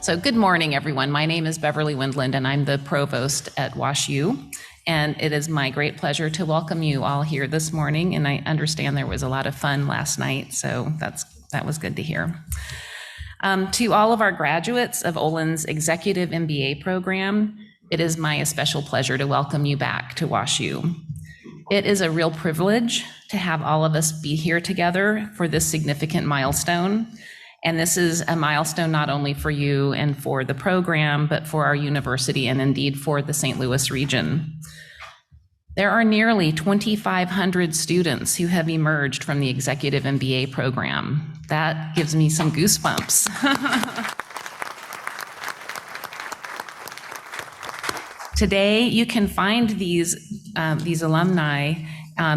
So good morning, everyone. My name is Beverly Windland, and I'm the provost at WashU. And it is my great pleasure to welcome you all here this morning. And I understand there was a lot of fun last night, so that was good to hear. To all of our graduates of Olin's Executive MBA program, it is my especial pleasure to welcome you back to WashU. It is a real privilege to have all of us be here together for this significant milestone. And this is a milestone not only for you and for the program, but for our university and indeed for the St. Louis region. There are nearly 2,500 students who have emerged from the Executive MBA program. That gives me some goosebumps. Today, you can find these alumni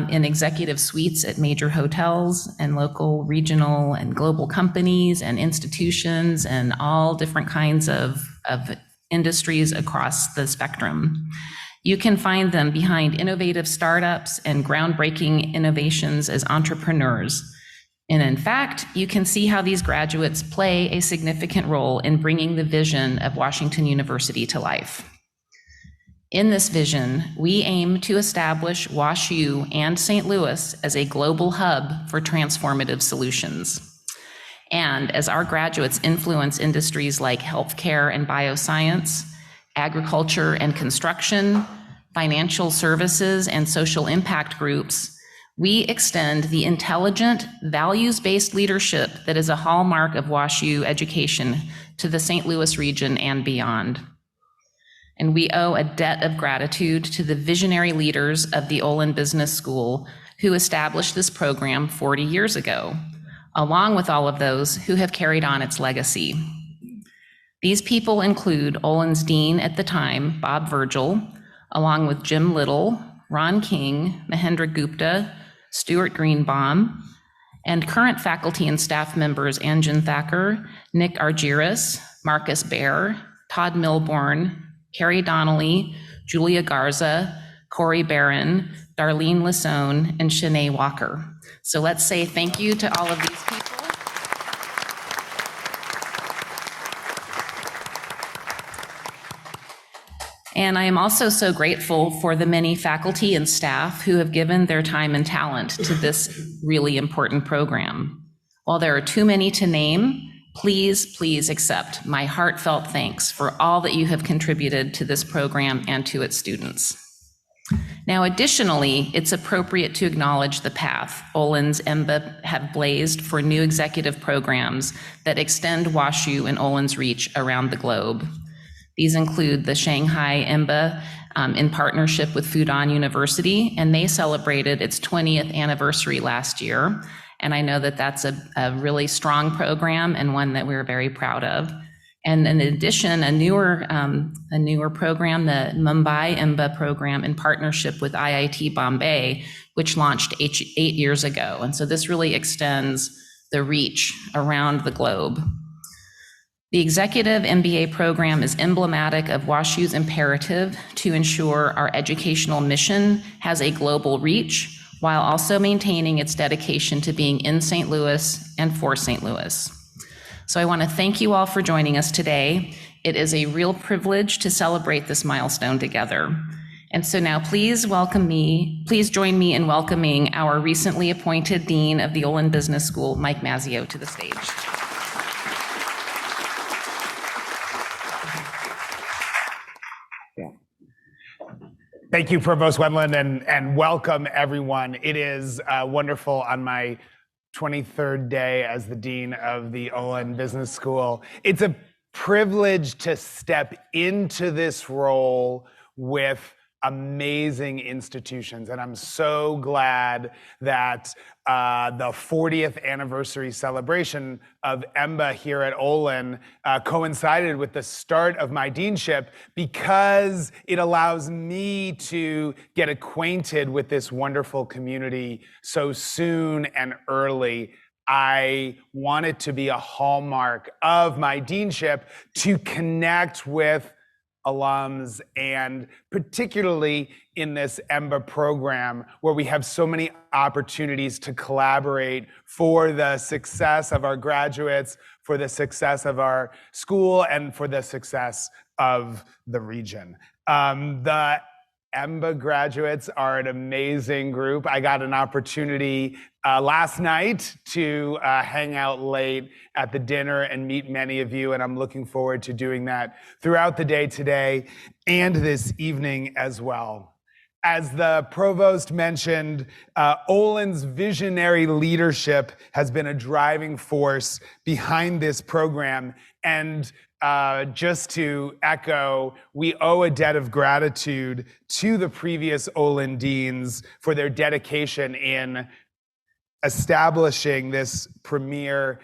in executive suites at major hotels and local, regional, and global companies and institutions and all different kinds of industries across the spectrum. You can find them behind innovative startups and groundbreaking innovations as entrepreneurs. And in fact, you can see how these graduates play a significant role in bringing the vision of Washington University to life. In this vision, we aim to establish WashU and St. Louis as a global hub for transformative solutions. And as our graduates influence industries like healthcare and bioscience, agriculture and construction, financial services, and social impact groups, we extend the intelligent, values-based leadership that is a hallmark of WashU education to the St. Louis region and beyond. And we owe a debt of gratitude to the visionary leaders of the Olin Business School who established this program 40 years ago, along with all of those who have carried on its legacy. These people include Olin's dean at the time, Bob Virgil, along with Jim Little, Ron King, Mahendra Gupta, Stuart Greenbaum, and current faculty and staff members Anjan Thacker, Nick Argyris, Marcus Baer, Todd Milborn, Carrie Donnelly, Julia Garza, Corey Barron, Darlene Lissone, and Shanae Walker. So let's say thank you to all of these people. And I am also so grateful for the many faculty and staff who have given their time and talent to this really important program. While there are too many to name, please accept my heartfelt thanks for all that you have contributed to this program and to its students. Now, additionally, it's appropriate to acknowledge the path Olin's EMBA have blazed for new executive programs that extend WashU and Olin's reach around the globe. These include the Shanghai EMBA in partnership with Fudan University, and they celebrated its 20th anniversary last year. And I know that that's a really strong program and one that we're very proud of. And in addition, a newer program, the Mumbai EMBA program in partnership with IIT Bombay, which launched 8 years ago. And so this really extends the reach around the globe. The Executive MBA program is emblematic of WashU's imperative to ensure our educational mission has a global reach, while also maintaining its dedication to being in St. Louis and for St. Louis. So I want to thank you all for joining us today. It is a real privilege to celebrate this milestone together. And so now please join me in welcoming our recently appointed Dean of the Olin Business School, Mike Mazzio, to the stage. Thank you, Provost Wendland, and welcome everyone. It is wonderful on my 23rd day as the Dean of the Olin Business School. It's a privilege to step into this role with amazing institutions. And I'm so glad that the 40th anniversary celebration of EMBA here at Olin coincided with the start of my deanship, because it allows me to get acquainted with this wonderful community so soon and early. I want it to be a hallmark of my deanship to connect with alums, and particularly in this EMBA program where we have so many opportunities to collaborate for the success of our graduates, for the success of our school, and for the success of the region. The EMBA graduates are an amazing group. I got an opportunity last night to hang out late at the dinner and meet many of you, and I'm looking forward to doing that throughout the day today and this evening as well. As the provost mentioned, Olin's visionary leadership has been a driving force behind this program. And just to echo, we owe a debt of gratitude to the previous Olin deans for their dedication in establishing this premier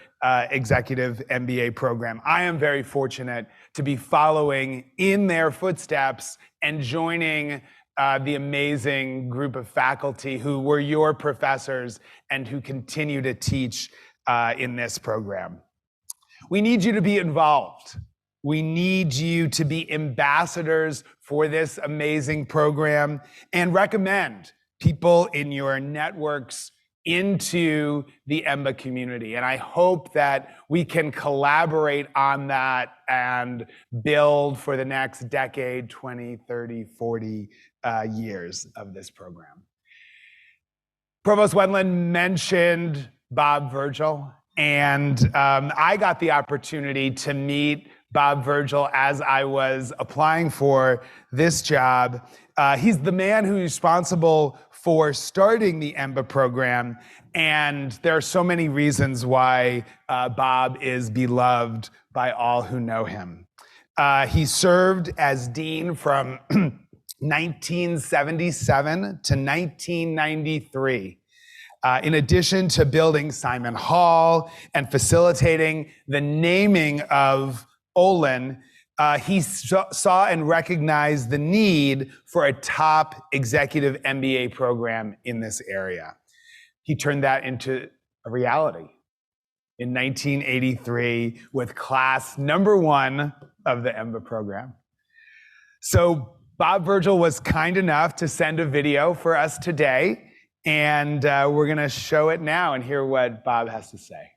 executive MBA program. I am very fortunate to be following in their footsteps and joining the amazing group of faculty who were your professors and who continue to teach in this program. We need you to be involved. We need you to be ambassadors for this amazing program and recommend people in your networks into the EMBA community. And I hope that we can collaborate on that and build for the next decade, 20, 30, 40 years of this program. Provost Wendland mentioned Bob Virgil, and I got the opportunity to meet Bob Virgil as I was applying for this job. He's the man who's responsible for starting the EMBA program, and there are so many reasons why Bob is beloved by all who know him. He served as dean from 1977 to 1993. In addition to building Simon Hall and facilitating the naming of Olin, he saw and recognized the need for a top executive MBA program in this area. He turned that into a reality in 1983 with class number 1 of the EMBA program. So Bob Virgil was kind enough to send a video for us today, and we're gonna show it now and hear what Bob has to say.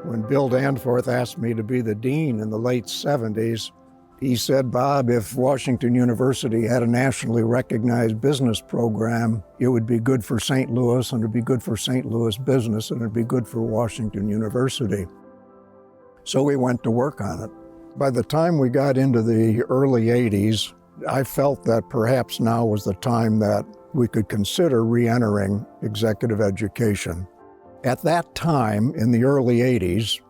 When Bill Danforth asked me to be the dean in the late 70s, he said, "Bob, if Washington University had a nationally recognized business program, it would be good for St. Louis, and it'd be good for St. Louis business, and it'd be good for Washington University." So we went to work on it. By the time we got into the early 80s, I felt that perhaps now was the time that we could consider re-entering executive education. At that time, in the early 80s,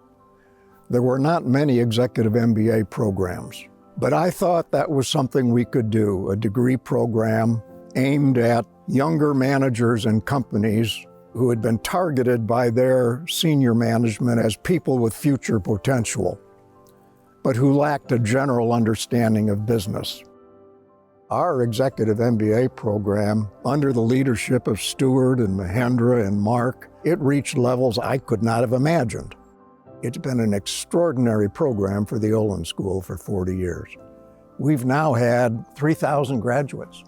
there were not many executive MBA programs, but I thought that was something we could do, a degree program aimed at younger managers and companies who had been targeted by their senior management as people with future potential, but who lacked a general understanding of business. Our executive MBA program, under the leadership of Stuart and Mahendra and Mark, it reached levels I could not have imagined. It's been an extraordinary program for the Olin School for 40 years. We've now had 3,000 graduates.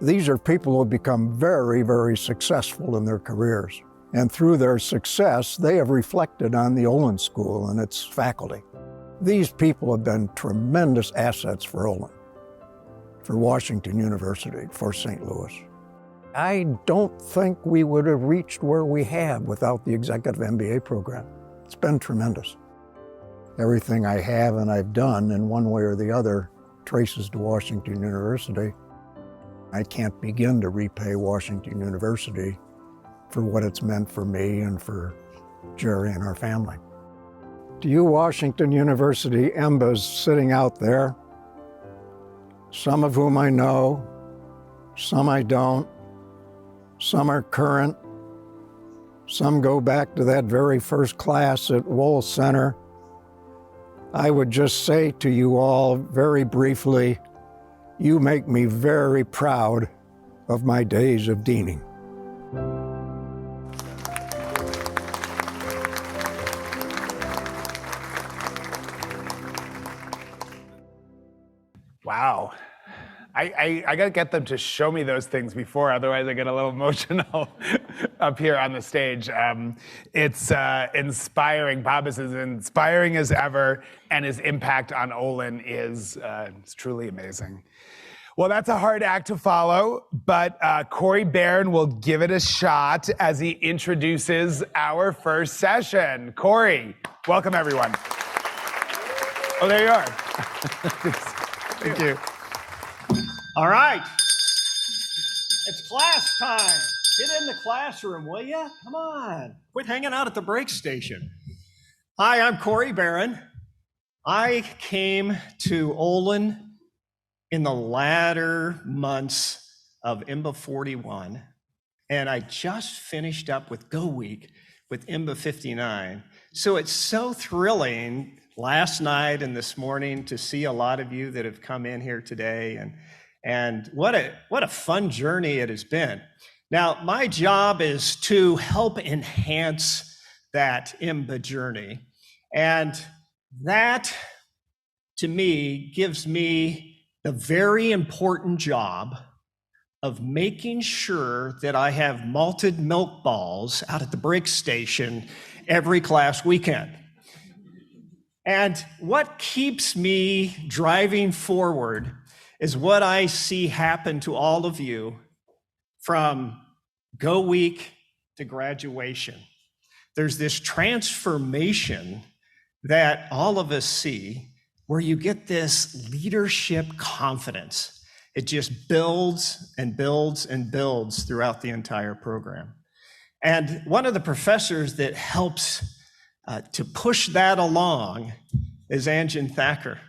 These are people who have become very, very successful in their careers. And through their success, they have reflected on the Olin School and its faculty. These people have been tremendous assets for Olin, for Washington University, for St. Louis. I don't think we would have reached where we have without the executive MBA program. It's been tremendous. Everything I have and I've done in one way or the other traces to Washington University. I can't begin to repay Washington University for what it's meant for me and for Jerry and our family. To you Washington University EMBAs sitting out there, some of whom I know, some I don't, some are current, some go back to that very first class at Wohl Center. I would just say to you all very briefly, you make me very proud of my days of deaning. Wow. I got to get them to show me those things before, otherwise I get a little emotional up here on the stage. It's inspiring. Bob is as inspiring as ever, and his impact on Olin is truly amazing. Well, that's a hard act to follow, but Corey Barron will give it a shot as he introduces our first session. Corey, welcome everyone. Oh, there you are. Thank you. All right. It's class time. Get in the classroom, will ya? Come on. Quit hanging out at the break station. Hi, I'm Corey Barron. I came to Olin in the latter months of EMBA 41, and I just finished up with Go Week with EMBA 59. So it's so thrilling last night and this morning to see a lot of you that have come in here today, and what a fun journey it has been. Now, my job is to help enhance that EMBA journey, and that to me gives me the very important job of making sure that I have malted milk balls out at the break station every class weekend. And what keeps me driving forward is what I see happen to all of you from Go Week to graduation. There's this transformation that all of us see where you get this leadership confidence. It just builds and builds and builds throughout the entire program. And one of the professors that helps to push that along is Anjan Thacker.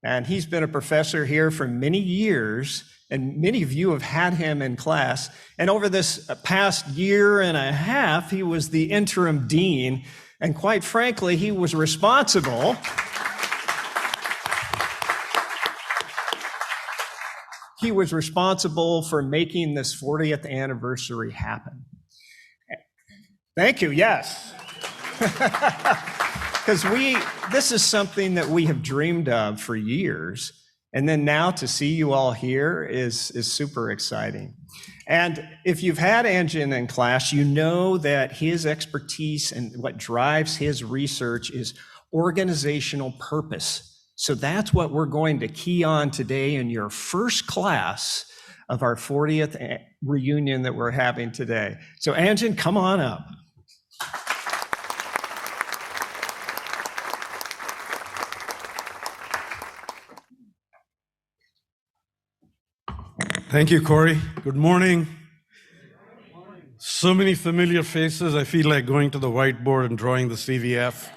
And he's been a professor here for many years, and many of you have had him in class. And over this past year and a half, he was the interim dean. And quite frankly, he was responsible for making this 40th anniversary happen. Thank you, yes. Because this is something that we have dreamed of for years. And then now to see you all here is super exciting. And if you've had Anjan in class, you know that his expertise and what drives his research is organizational purpose. So that's what we're going to key on today in your first class of our 40th reunion that we're having today. So Anjan, come on up. Thank you, Corey. Good morning. So many familiar faces. I feel like going to the whiteboard and drawing the CVF.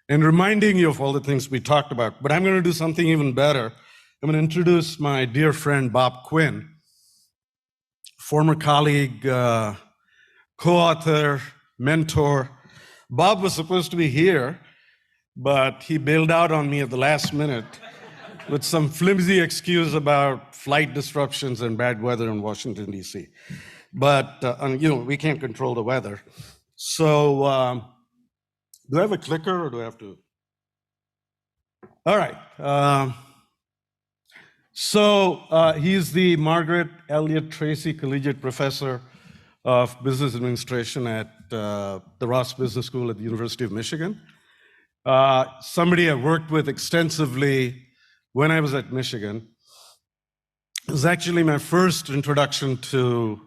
And reminding you of all the things we talked about. But I'm going to do something even better. I'm going to introduce my dear friend, Bob Quinn, former colleague, co-author, mentor. Bob was supposed to be here, but he bailed out on me at the last minute with some flimsy excuse about flight disruptions and bad weather in Washington, D.C. But, we can't control the weather. So, do I have a clicker or do I have to? All right. He's the Margaret Elliott Tracy Collegiate Professor of Business Administration at the Ross Business School at the University of Michigan. Somebody I worked with extensively when I was at Michigan. It was actually my first introduction to,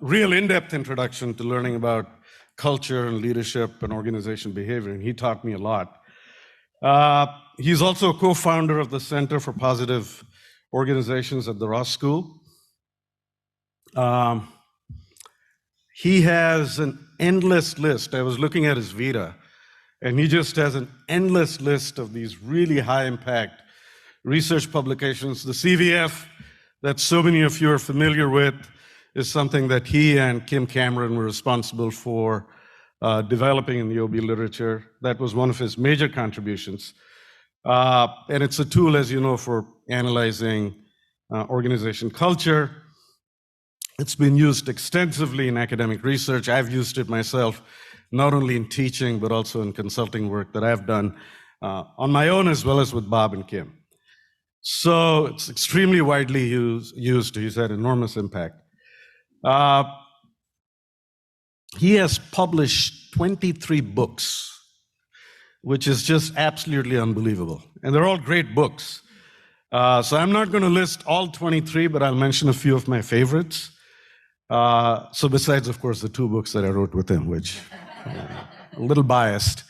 real in-depth introduction to learning about culture and leadership and organization behavior, and he taught me a lot. He's also a co-founder of the Center for Positive Organizations at the Ross School. He has an endless list. I was looking at his Vita, and he just has an endless list of these really high-impact research publications. The CVF that so many of you are familiar with is something that he and Kim Cameron were responsible for developing in the OB literature. That was one of his major contributions. And it's a tool, as you know, for analyzing organization culture. It's been used extensively in academic research. I've used it myself, not only in teaching, but also in consulting work that I've done on my own as well as with Bob and Kim. So it's extremely widely used. He's had enormous impact. He has published 23 books, which is just absolutely unbelievable. And they're all great books. So I'm not going to list all 23, but I'll mention a few of my favorites. So besides, of course, the 2 books that I wrote with him, which a little biased.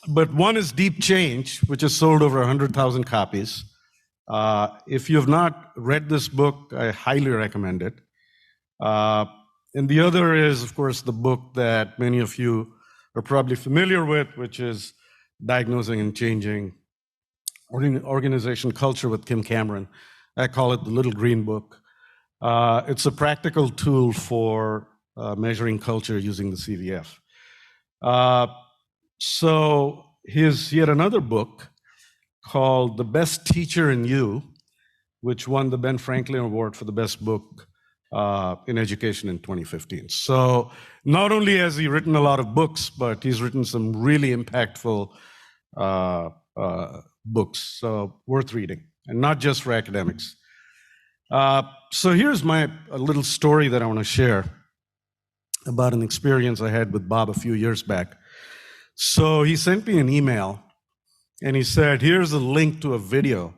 But one is Deep Change, which has sold over 100,000 copies. If you have not read this book, I highly recommend it. And the other is, of course, the book that many of you are probably familiar with, which is Diagnosing and Changing Organization Culture with Kim Cameron. I call it the Little Green Book. It's a practical tool for measuring culture using the CVF. So he had another book called The Best Teacher in You, which won the Ben Franklin Award for the best book in education in 2015. So not only has he written a lot of books, but he's written some really impactful books, so worth reading, and not just for academics. So here's a little story that I want to share about an experience I had with Bob a few years back. So he sent me an email, and he said, here's a link to a video.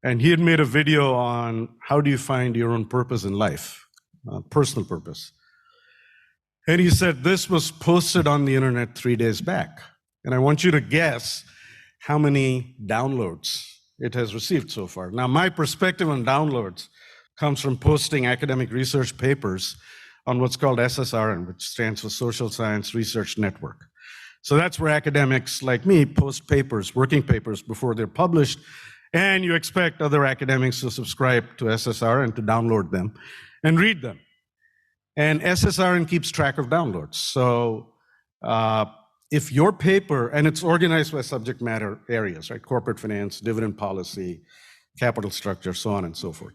And he had made a video on how do you find your own purpose in life, personal purpose. And he said, this was posted on the internet 3 days back. And I want you to guess how many downloads it has received so far. Now, my perspective on downloads comes from posting academic research papers on what's called SSRN, which stands for Social Science Research Network. So that's where academics like me post papers, working papers, before they're published, and you expect other academics to subscribe to SSRN to download them and read them. And SSRN keeps track of downloads. So if your paper, and it's organized by subject matter areas, right? Corporate finance, dividend policy, capital structure, so on and so forth.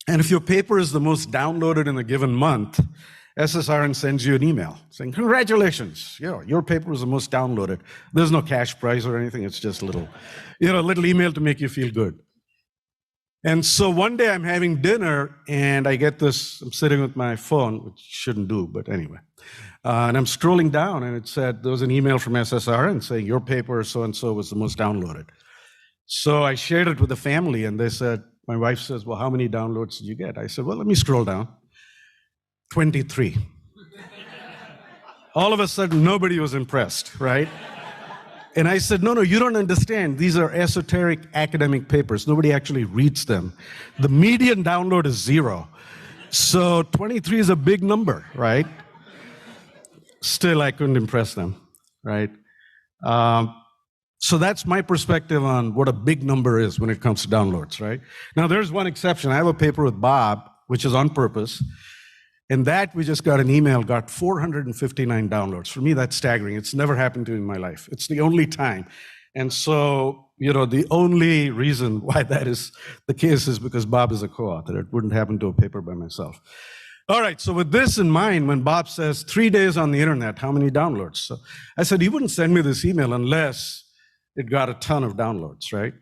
And if your paper is the most downloaded in a given month, SSRN sends you an email saying, congratulations, your paper was the most downloaded. There's no cash prize or anything. It's just a little email to make you feel good. And so one day I'm having dinner and I get this, I'm sitting with my phone, which shouldn't do, but anyway. And I'm scrolling down and it said, there was an email from SSRN saying your paper so-and-so was the most downloaded. So I shared it with the family and they said, my wife says, well, how many downloads did you get? I said, well, let me scroll down. 23. All of a sudden, nobody was impressed, right? And I said, no, you don't understand. These are esoteric academic papers. Nobody actually reads them. The median download is 0. So 23 is a big number, right? Still, I couldn't impress them, right? So that's my perspective on what a big number is when it comes to downloads, right? Now, there's one exception. I have a paper with Bob, which is on purpose. And that we just got an email, got 459 downloads. For me, that's staggering. It's never happened to me in my life. It's the only time. And so, the only reason why that is the case is because Bob is a co-author. It wouldn't happen to a paper by myself. All right, so with this in mind, when Bob says 3 days on the internet, how many downloads? So I said, he wouldn't send me this email unless it got a ton of downloads, right?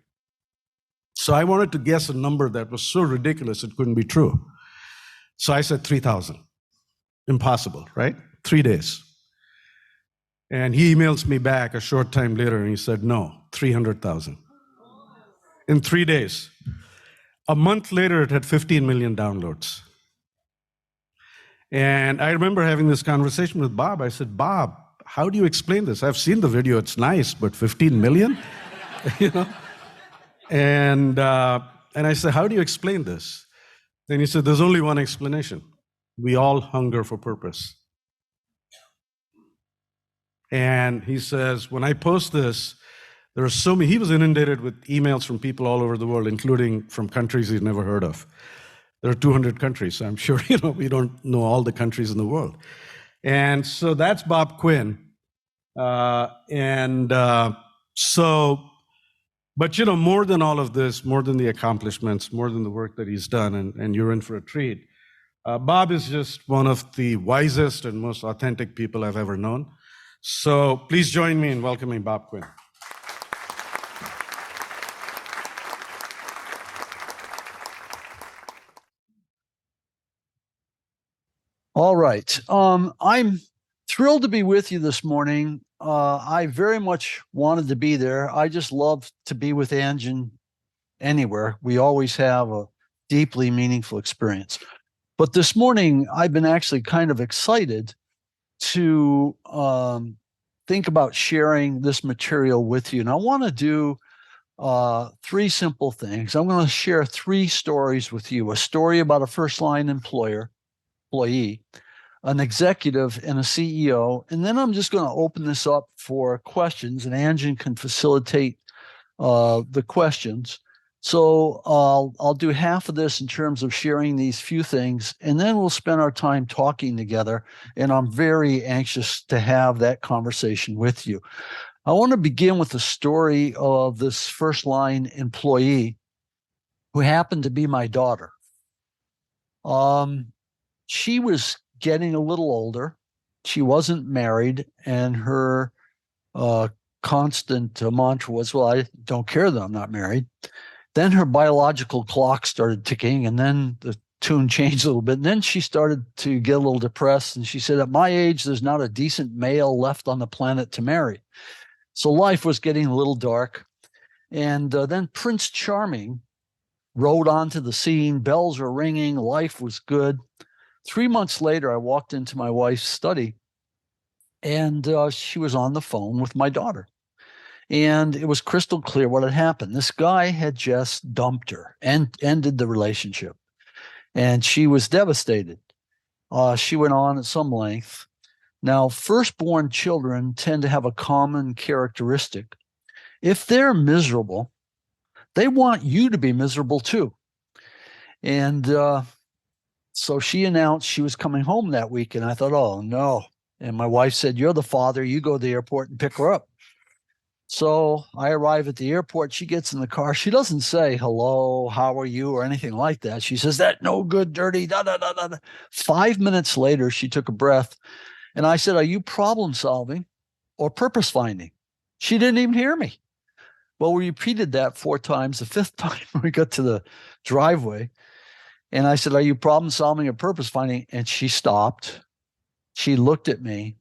So I wanted to guess a number that was so ridiculous it couldn't be true. So I said 3,000. Impossible, right? 3 days. And he emails me back a short time later and he said, no, 300,000. In 3 days. A month later, it had 15 million downloads. And I remember having this conversation with Bob. I said, Bob, how do you explain this? I've seen the video, it's nice, but 15 million? And I said, how do you explain this? Then he said, there's only one explanation. We all hunger for purpose. And he says, when I post this, there are so many, he was inundated with emails from people all over the world, including from countries he'd never heard of. There are 200 countries, so I'm sure, we don't know all the countries in the world. And so that's Bob Quinn. But more than all of this, more than the accomplishments, more than the work that he's done, and you're in for a treat, Bob is just one of the wisest and most authentic people I've ever known. So please join me in welcoming Bob Quinn. All right. I'm thrilled to be with you this morning. I very much wanted to be there. I just love to be with Anjan anywhere. We always have a deeply meaningful experience. But this morning, I've been actually kind of excited to think about sharing this material with you. And I want to do three simple things. I'm going to share three stories with you: a story about a first-line employee, an executive, and a CEO. And then I'm just going to open this up for questions, and Anjan can facilitate the questions. So I'll do half of this in terms of sharing these few things, and then we'll spend our time talking together. And I'm very anxious to have that conversation with you. I want to begin with the story of this first-line employee who happened to be my daughter. She was getting a little older. She wasn't married, and her constant mantra was, well, I don't care that I'm not married. Then her biological clock started ticking, and then the tune changed a little bit. And then she started to get a little depressed, and she said, at my age, there's not a decent male left on the planet to marry. So life was getting a little dark. And then Prince Charming rode onto the scene. Bells were ringing. Life was good. 3 months later, I walked into my wife's study, and she was on the phone with my daughter. And it was crystal clear what had happened. This guy had just dumped her and ended the relationship. And she was devastated. She went on at some length. Now, firstborn children tend to have a common characteristic. If they're miserable, they want you to be miserable too. And so she announced she was coming home that week, and I thought, oh, no. And my wife said, you're the father. You go to the airport and pick her up. So I arrive at the airport. She gets in the car. She doesn't say, hello, how are you, or anything like that. She says, that no good, dirty, da, da, da, da. 5 minutes later, she took a breath, and I said, are you problem solving or purpose finding? She didn't even hear me. Well, we repeated that 4 times. The 5th time we got to the driveway, and I said, are you problem solving or purpose finding? And she stopped. She looked at me.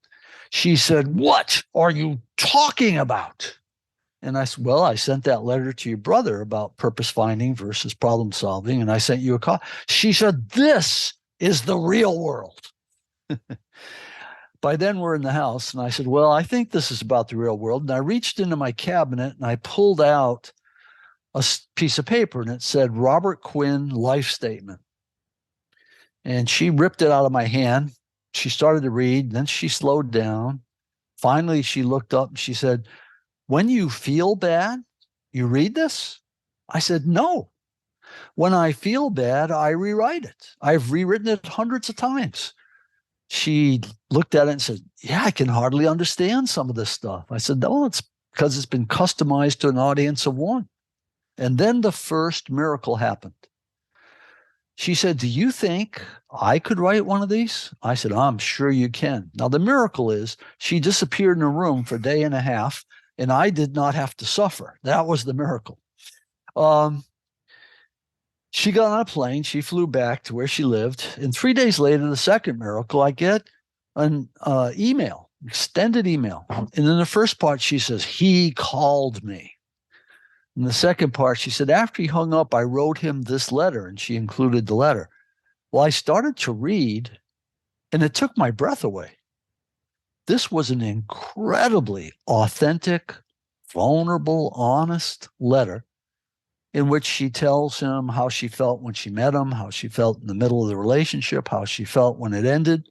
She said, what are you talking about? And I said, well, I sent that letter to your brother about purpose finding versus problem solving, and I sent you a copy. She said, this is the real world. By then we're in the house, and I said, well, I think this is about the real world. And I reached into my cabinet and I pulled out a piece of paper, and it said, Robert Quinn life statement. And she ripped it out of my hand. She started to read, then she slowed down. Finally, she looked up and she said, when you feel bad, you read this? I said, no. When I feel bad, I rewrite it. I've rewritten it hundreds of times. She looked at it and said, yeah, I can hardly understand some of this stuff. I said, no, it's because it's been customized to an audience of one. And then the first miracle happened. She said, do you think I could write one of these? I said, I'm sure you can. Now, the miracle is she disappeared in a room for a day and a half, and I did not have to suffer. That was the miracle. She got on a plane. She flew back to where she lived. And 3 days later, the second miracle, I get an email, extended email. And in the first part, she says, he called me. In the second part, she said, after he hung up, I wrote him this letter, and she included the letter. Well, I started to read, and it took my breath away. This was an incredibly authentic, vulnerable, honest letter in which she tells him how she felt when she met him, how she felt in the middle of the relationship, how she felt when it ended.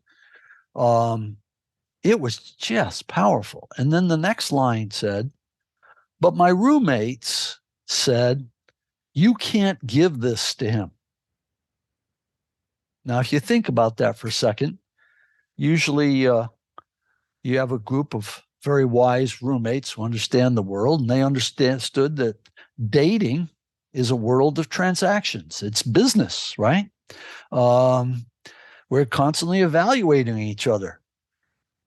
It was just powerful. And then the next line said, but my roommates said, you can't give this to him. Now, if you think about that for a second, usually you have a group of very wise roommates who understand the world, and they understood that dating is a world of transactions. It's business, right? We're constantly evaluating each other.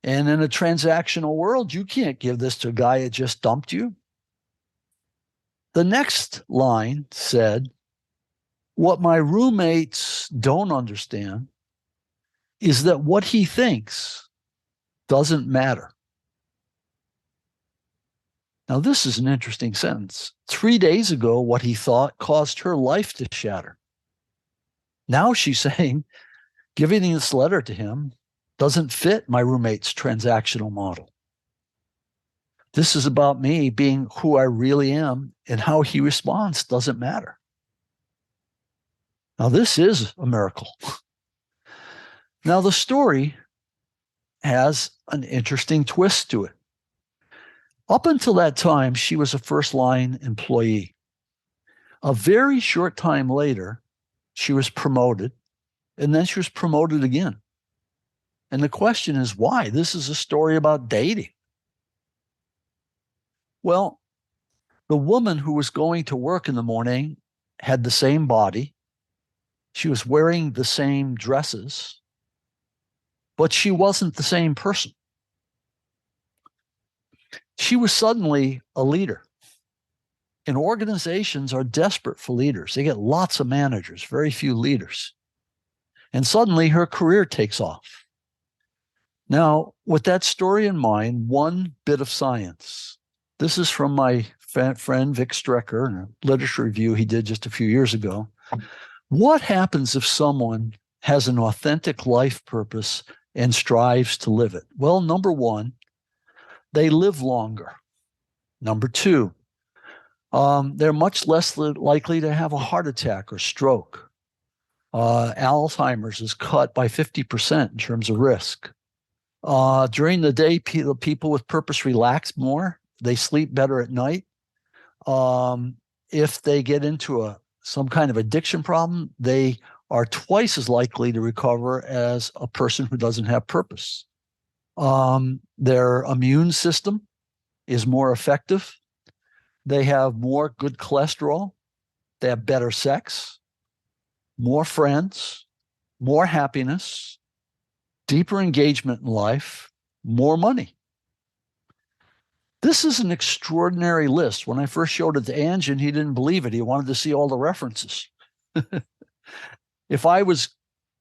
And in a transactional world, you can't give this to a guy that just dumped you. The next line said, what my roommates don't understand is that what he thinks doesn't matter. Now, this is an interesting sentence. 3 days ago, what he thought caused her life to shatter. Now she's saying, giving this letter to him doesn't fit my roommate's transactional model. This is about me being who I really am, and how he responds doesn't matter. Now, this is a miracle. Now, the story has an interesting twist to it. Up until that time, she was a first-line employee. A very short time later, she was promoted, and then she was promoted again. And the question is, why? This is a story about dating. Well, the woman who was going to work in the morning had the same body. She was wearing the same dresses, but she wasn't the same person. She was suddenly a leader. And organizations are desperate for leaders. They get lots of managers, very few leaders. And suddenly her career takes off. Now, with that story in mind, one bit of science. This is from my friend Vic Strecker in a literature review he did just a few years ago. What happens if someone has an authentic life purpose and strives to live it? Well, number one, they live longer. Number two, they're much less likely to have a heart attack or stroke. Alzheimer's is cut by 50% in terms of risk. During the day, people with purpose relax more. They sleep better at night. If they get into some kind of addiction problem, they are twice as likely to recover as a person who doesn't have purpose. Their immune system is more effective. They have more good cholesterol. They have better sex, more friends, more happiness, deeper engagement in life, more money. This is an extraordinary list. When I first showed it to Anjan, he didn't believe it. He wanted to see all the references. If I was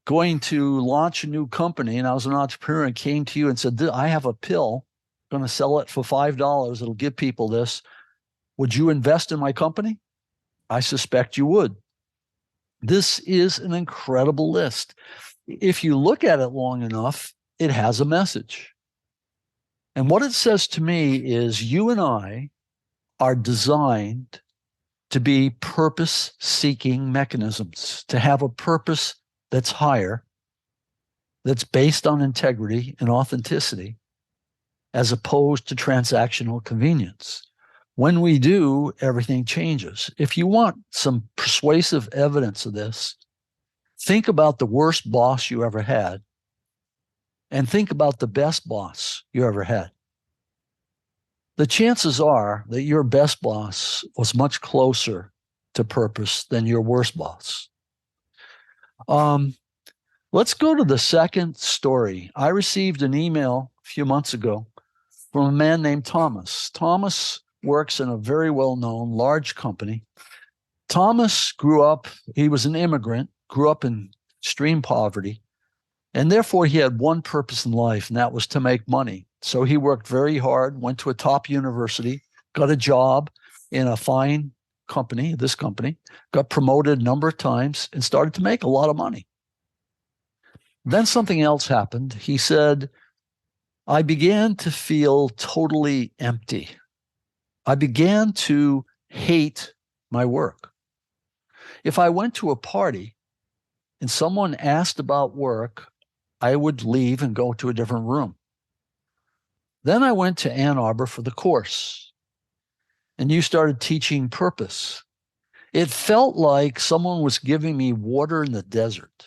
going to launch a new company and I was an entrepreneur and came to you and said, I have a pill, I'm going to sell it for $5. It'll give people this. Would you invest in my company? I suspect you would. This is an incredible list. If you look at it long enough, it has a message. And what it says to me is you and I are designed to be purpose-seeking mechanisms, to have a purpose that's higher, that's based on integrity and authenticity, as opposed to transactional convenience. When we do, everything changes. If you want some persuasive evidence of this, think about the worst boss you ever had and think about the best boss you ever had. The chances are that your best boss was much closer to purpose than your worst boss. Let's go to the second story. I received an email a few months ago from a man named Thomas. Thomas works in a very well-known large company. Thomas grew up, he was an immigrant, grew up in extreme poverty, and therefore he had one purpose in life, and that was to make money. So he worked very hard, went to a top university, got a job in a fine company, this company, got promoted a number of times, and started to make a lot of money. Then something else happened. He said, I began to feel totally empty. I began to hate my work. If I went to a party and someone asked about work, I would leave and go to a different room. Then I went to Ann Arbor for the course, and you started teaching purpose. It felt like someone was giving me water in the desert.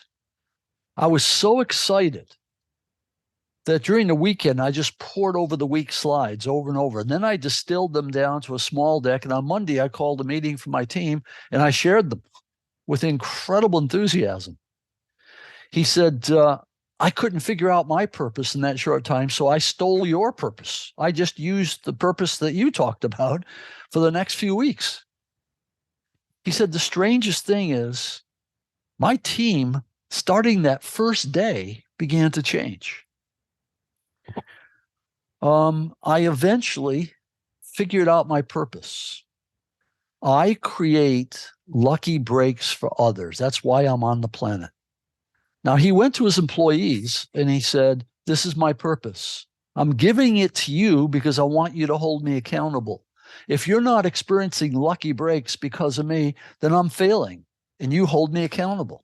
I was so excited that during the weekend, I just poured over the week slides over and over. And then I distilled them down to a small deck. And on Monday, I called a meeting for my team, and I shared them with incredible enthusiasm. He said, I couldn't figure out my purpose in that short time, so I stole your purpose. I just used the purpose that you talked about for the next few weeks. He said, the strangest thing is my team, starting that first day, began to change. I eventually figured out my purpose. I create lucky breaks for others. That's why I'm on the planet. Now, he went to his employees and he said, this is my purpose. I'm giving it to you because I want you to hold me accountable. If you're not experiencing lucky breaks because of me, then I'm failing and you hold me accountable.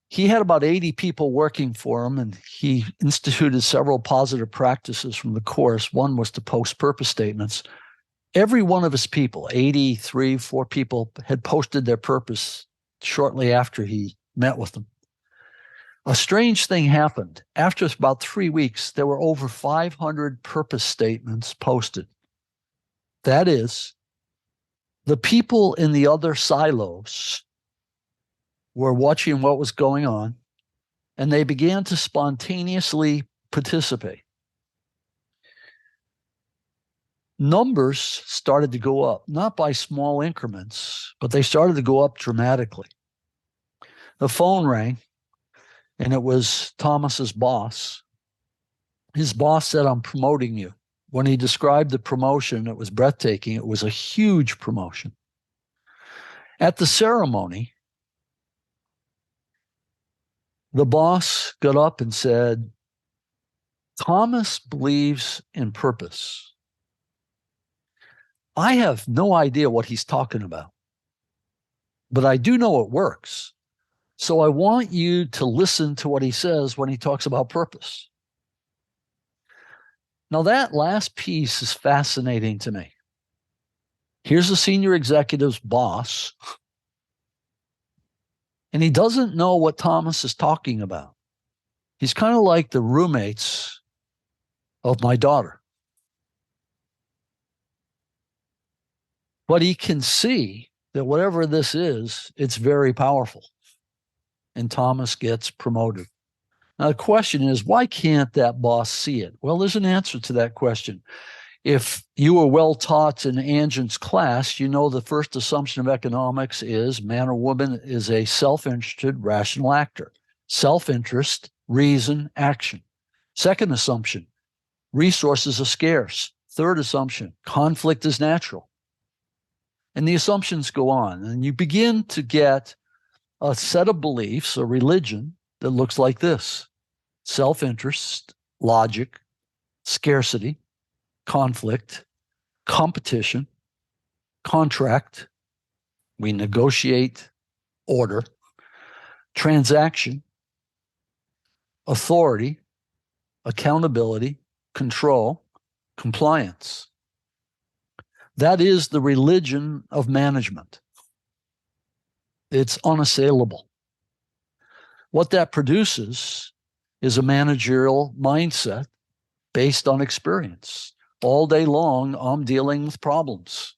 He had about 80 people working for him, and he instituted several positive practices from the course. One was to post purpose statements. Every one of his people, 4 people, had posted their purpose shortly after he met with them. A strange thing happened. After about 3 weeks, there were over 500 purpose statements posted. That is, the people in the other silos were watching what was going on, and they began to spontaneously participate. Numbers started to go up, not by small increments, but they started to go up dramatically. The phone rang, and it was Thomas's boss. His boss said, I'm promoting you. When he described the promotion, it was breathtaking. It was a huge promotion. At the ceremony, the boss got up and said, Thomas believes in purpose. I have no idea what he's talking about, but I do know it works. So I want you to listen to what he says when he talks about purpose. Now, that last piece is fascinating to me. Here's the senior executive's boss, and he doesn't know what Thomas is talking about. He's kind of like the roommates of my daughter. But he can see that whatever this is, it's very powerful. And Thomas gets promoted. Now, the question is, why can't that boss see it? Well, there's an answer to that question. If you were well taught in Anjan's class, you know the first assumption of economics is man or woman is a self-interested, rational actor. Self-interest, reason, action. Second assumption, resources are scarce. Third assumption, conflict is natural. And the assumptions go on, and you begin to get a set of beliefs, a religion that looks like this: self-interest, logic, scarcity, conflict, competition, contract, we negotiate, order, transaction, authority, accountability, control, compliance. That is the religion of management. It's unassailable. What that produces is a managerial mindset based on experience. All day long, I'm dealing with problems.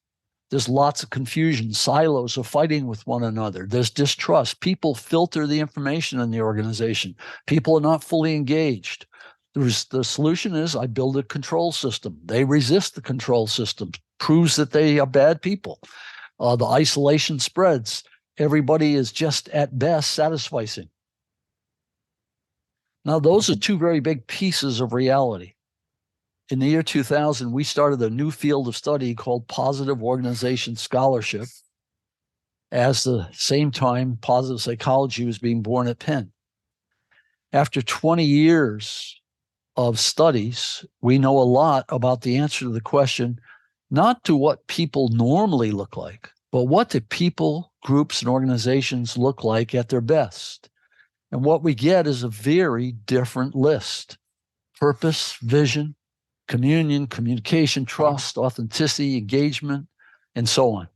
There's lots of confusion. Silos are fighting with one another. There's distrust. People filter the information in the organization. People are not fully engaged. The solution is I build a control system. They resist the control system. Proves that they are bad people. The isolation spreads. Everybody is just at best satisficing. Now, those are two very big pieces of reality. In the year 2000, we started a new field of study called positive organization scholarship. As the same time, positive psychology was being born at Penn. After 20 years of studies, we know a lot about the answer to the question, not to what people normally look like, but what do people, groups, and organizations look like at their best? And what we get is a very different list: purpose, vision, communion, communication, trust, authenticity, engagement, and so on.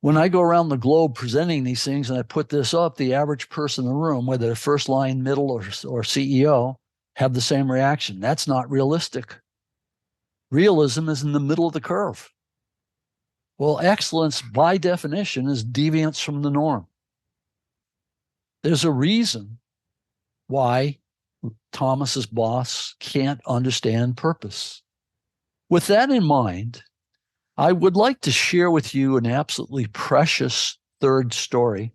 When I go around the globe presenting these things and I put this up, the average person in the room, whether they're first line, middle, or CEO, have the same reaction. That's not realistic. Realism is in the middle of the curve. Well, excellence, by definition, is deviance from the norm. There's a reason why Thomas's boss can't understand purpose. With that in mind, I would like to share with you an absolutely precious third story.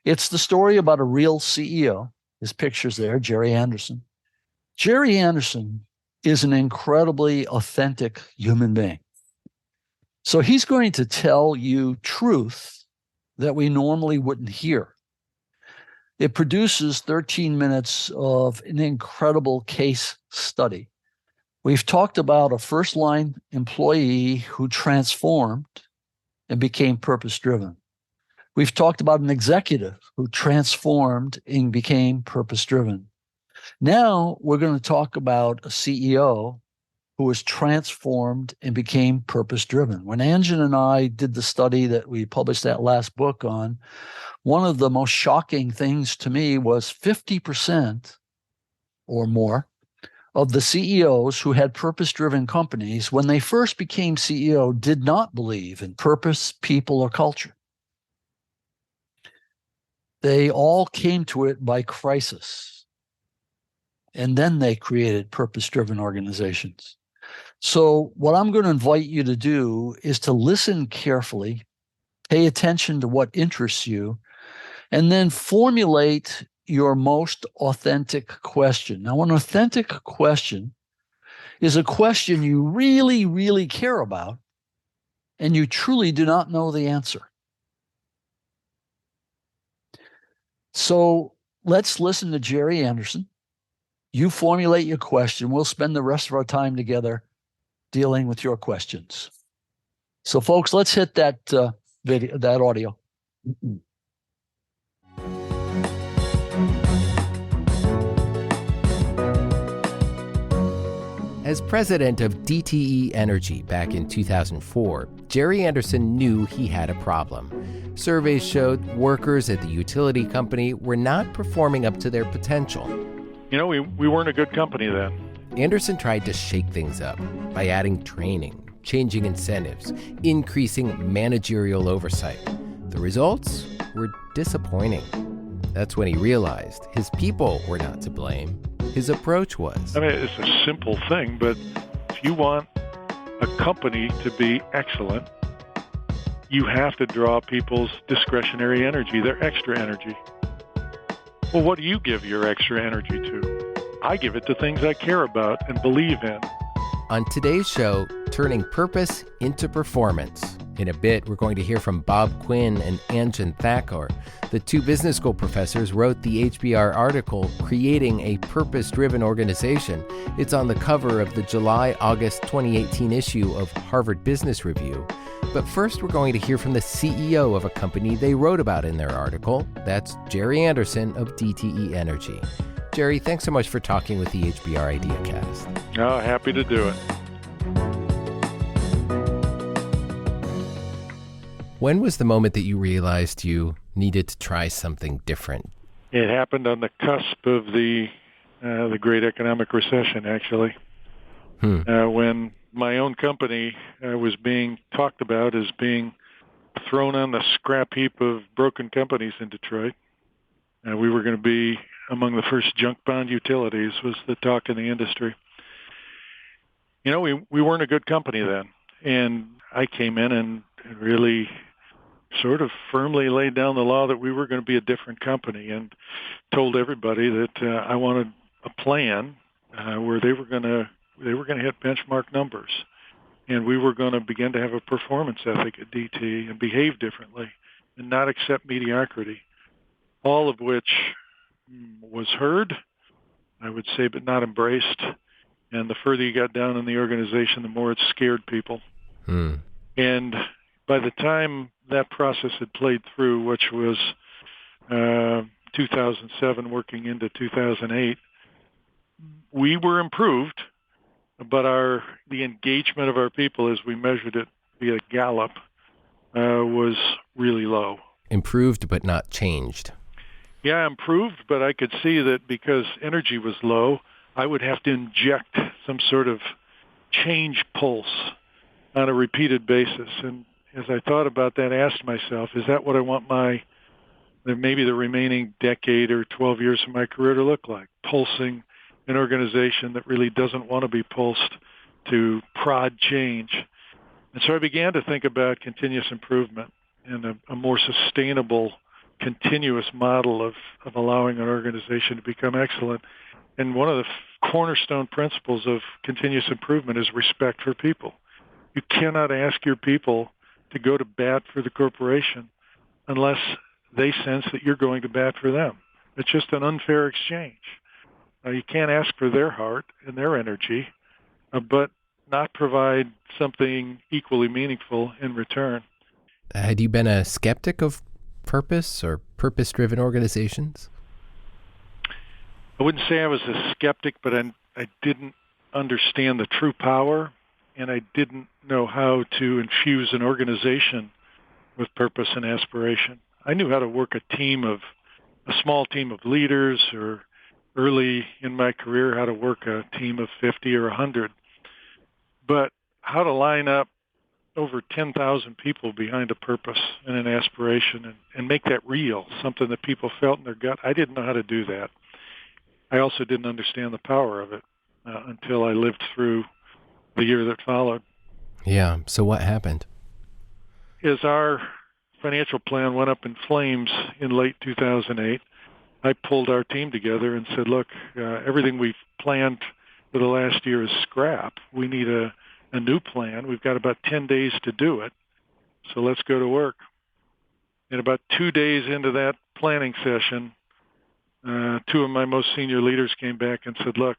It's the story about a real CEO. His picture's there, Jerry Anderson. Jerry Anderson is an incredibly authentic human being. So he's going to tell you truth that we normally wouldn't hear. It produces 13 minutes of an incredible case study. We've talked about a first-line employee who transformed and became purpose-driven. We've talked about an executive who transformed and became purpose-driven. Now we're going to talk about a CEO who was transformed and became purpose-driven. When Anjan and I did the study that we published that last book on, one of the most shocking things to me was 50% or more of the CEOs who had purpose-driven companies, when they first became CEO, did not believe in purpose, people, or culture. They all came to it by crisis. And then they created purpose-driven organizations. So what I'm going to invite you to do is to listen carefully, pay attention to what interests you, and then formulate your most authentic question. Now, an authentic question is a question you really, really care about, and you truly do not know the answer. So let's listen to Jerry Anderson. You formulate your question. We'll spend the rest of our time together dealing with your questions. So, folks, let's hit that video, that audio. As president of DTE Energy back in 2004, Jerry Anderson knew he had a problem. Surveys showed workers at the utility company were not performing up to their potential. You know, we weren't a good company then. Anderson tried to shake things up by adding training, changing incentives, increasing managerial oversight. The results were disappointing. That's when he realized his people were not to blame. His approach was. I mean, it's a simple thing, but if you want a company to be excellent, you have to draw people's discretionary energy, their extra energy. Well, what do you give your extra energy to? I give it to things I care about and believe in. On today's show, turning purpose into performance. In a bit, we're going to hear from Bob Quinn and Anjan Thakur. The two business school professors wrote the HBR article, Creating a Purpose-Driven Organization. It's on the cover of the July-August 2018 issue of Harvard Business Review. But first, we're going to hear from the CEO of a company they wrote about in their article. That's Jerry Anderson of DTE Energy. Jerry, thanks so much for talking with the HBR IdeaCast. Oh, happy to do it. When was the moment that you realized you needed to try something different? It happened on the cusp of the Great Economic Recession, actually, when my own company was being talked about as being thrown on the scrap heap of broken companies in Detroit. We were going to be among the first junk bond utilities, was the talk in the industry. You know, we weren't a good company then, and I came in and really sort of firmly laid down the law that we were going to be a different company, and told everybody that I wanted a plan where they were going to hit benchmark numbers, and we were going to begin to have a performance ethic at DT and behave differently and not accept mediocrity, all of which was heard, I would say, but not embraced. And the further you got down in the organization, the more it scared people. And by the time that process had played through, which was 2007 working into 2008, we were improved, but the engagement of our people as we measured it via Gallup was really low. Improved but not changed. Yeah, improved, but I could see that because energy was low, I would have to inject some sort of change pulse on a repeated basis. And as I thought about that, I asked myself, is that what I want my maybe the remaining decade or 12 years of my career to look like, pulsing an organization that really doesn't want to be pulsed to prod change. And so I began to think about continuous improvement and a more sustainable, continuous model of allowing an organization to become excellent. And one of the cornerstone principles of continuous improvement is respect for people. You cannot ask your people to go to bat for the corporation unless they sense that you're going to bat for them. It's just an unfair exchange. You can't ask for their heart and their energy, but not provide something equally meaningful in return. Had you been a skeptic of purpose or purpose-driven organizations? I wouldn't say I was a skeptic, but I didn't understand the true power, and I didn't know how to infuse an organization with purpose and aspiration. I knew how to work a small team of leaders, or early in my career, how to work a team of 50 or 100. But how to line up over 10,000 people behind a purpose and an aspiration and make that real, something that people felt in their gut, I didn't know how to do that. I also didn't understand the power of it until I lived through the year that followed. Yeah. So what happened? As our financial plan went up in flames in late 2008, I pulled our team together and said, look, everything we've planned for the last year is scrap. We need a new plan. We've got about 10 days to do it. So let's go to work. And about 2 days into that planning session, two of my most senior leaders came back and said, look,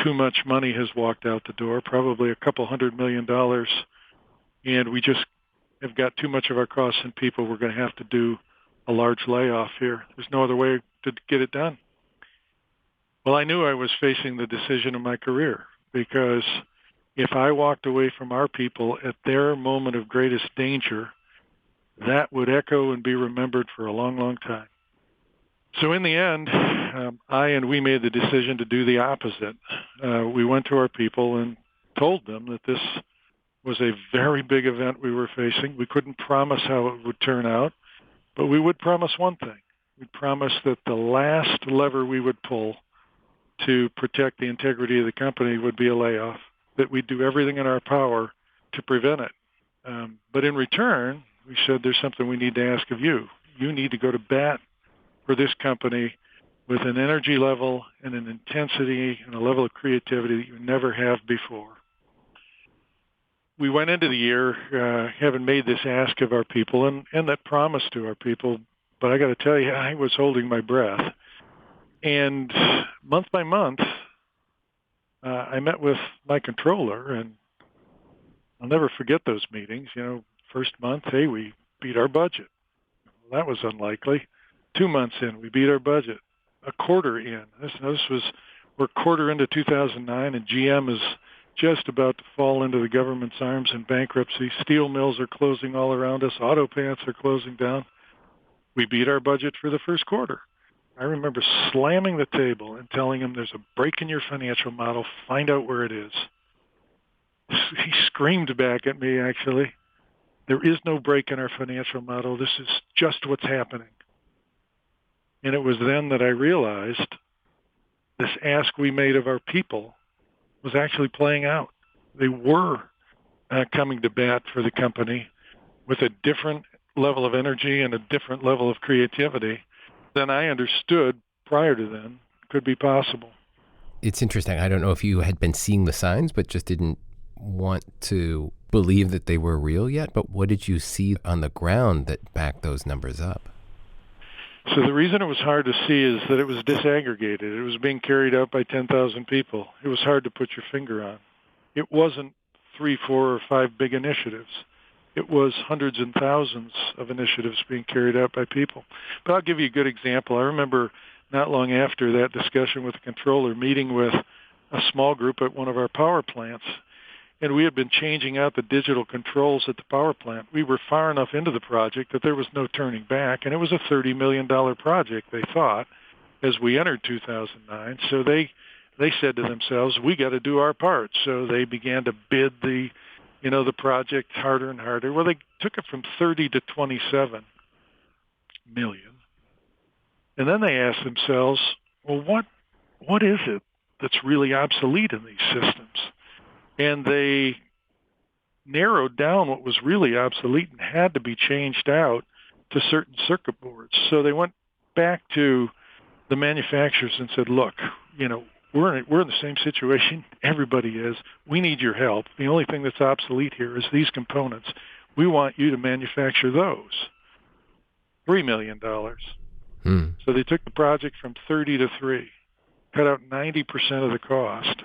too much money has walked out the door, probably $200 million, and we just have got too much of our costs and people. We're going to have to do a large layoff here. There's no other way to get it done. Well, I knew I was facing the decision of my career, because if I walked away from our people at their moment of greatest danger, that would echo and be remembered for a long, long time. So in the end, we made the decision to do the opposite. We went to our people and told them that this was a very big event we were facing. We couldn't promise how it would turn out, but we would promise one thing. We'd promise that the last lever we would pull to protect the integrity of the company would be a layoff, that we'd do everything in our power to prevent it. But in return, we said, there's something we need to ask of you. You need to go to bat for this company with an energy level and an intensity and a level of creativity that you never have before. We went into the year having made this ask of our people and that promise to our people, but I got to tell you, I was holding my breath. And month by month, I met with my controller, and I'll never forget those meetings. First month, hey, we beat our budget. Well, that was unlikely. 2 months in, we beat our budget. A quarter in. We're a quarter into 2009, and GM is just about to fall into the government's arms in bankruptcy. Steel mills are closing all around us. Auto plants are closing down. We beat our budget for the first quarter. I remember slamming the table and telling him, there's a break in your financial model. Find out where it is. He screamed back at me, actually. There is no break in our financial model. This is just what's happening. And it was then that I realized this ask we made of our people was actually playing out. They were coming to bat for the company with a different level of energy and a different level of creativity than I understood prior to then could be possible. It's interesting. I don't know if you had been seeing the signs, but just didn't want to believe that they were real yet. But what did you see on the ground that backed those numbers up? So the reason it was hard to see is that it was disaggregated. It was being carried out by 10,000 people. It was hard to put your finger on. It wasn't 3, 4, or 5 big initiatives. It was hundreds and thousands of initiatives being carried out by people. But I'll give you a good example. I remember not long after that discussion with the controller, meeting with a small group at one of our power plants, and we had been changing out the digital controls at the power plant. We were far enough into the project that there was no turning back, and it was a $30 million project, they thought, as we entered 2009. So they said to themselves, we got to do our part. So they began to bid the project harder and harder. Well, they took it from 30 to 27. million. And then they ask themselves, well, what is it that's really obsolete in these systems? And they narrowed down what was really obsolete and had to be changed out to certain circuit boards. So they went back to the manufacturers and said, look, we're in the same situation everybody is. We need your help. The only thing that's obsolete here is these components. We want you to manufacture those. $3 million. So they took the project from 30 to 3, cut out 90% of the cost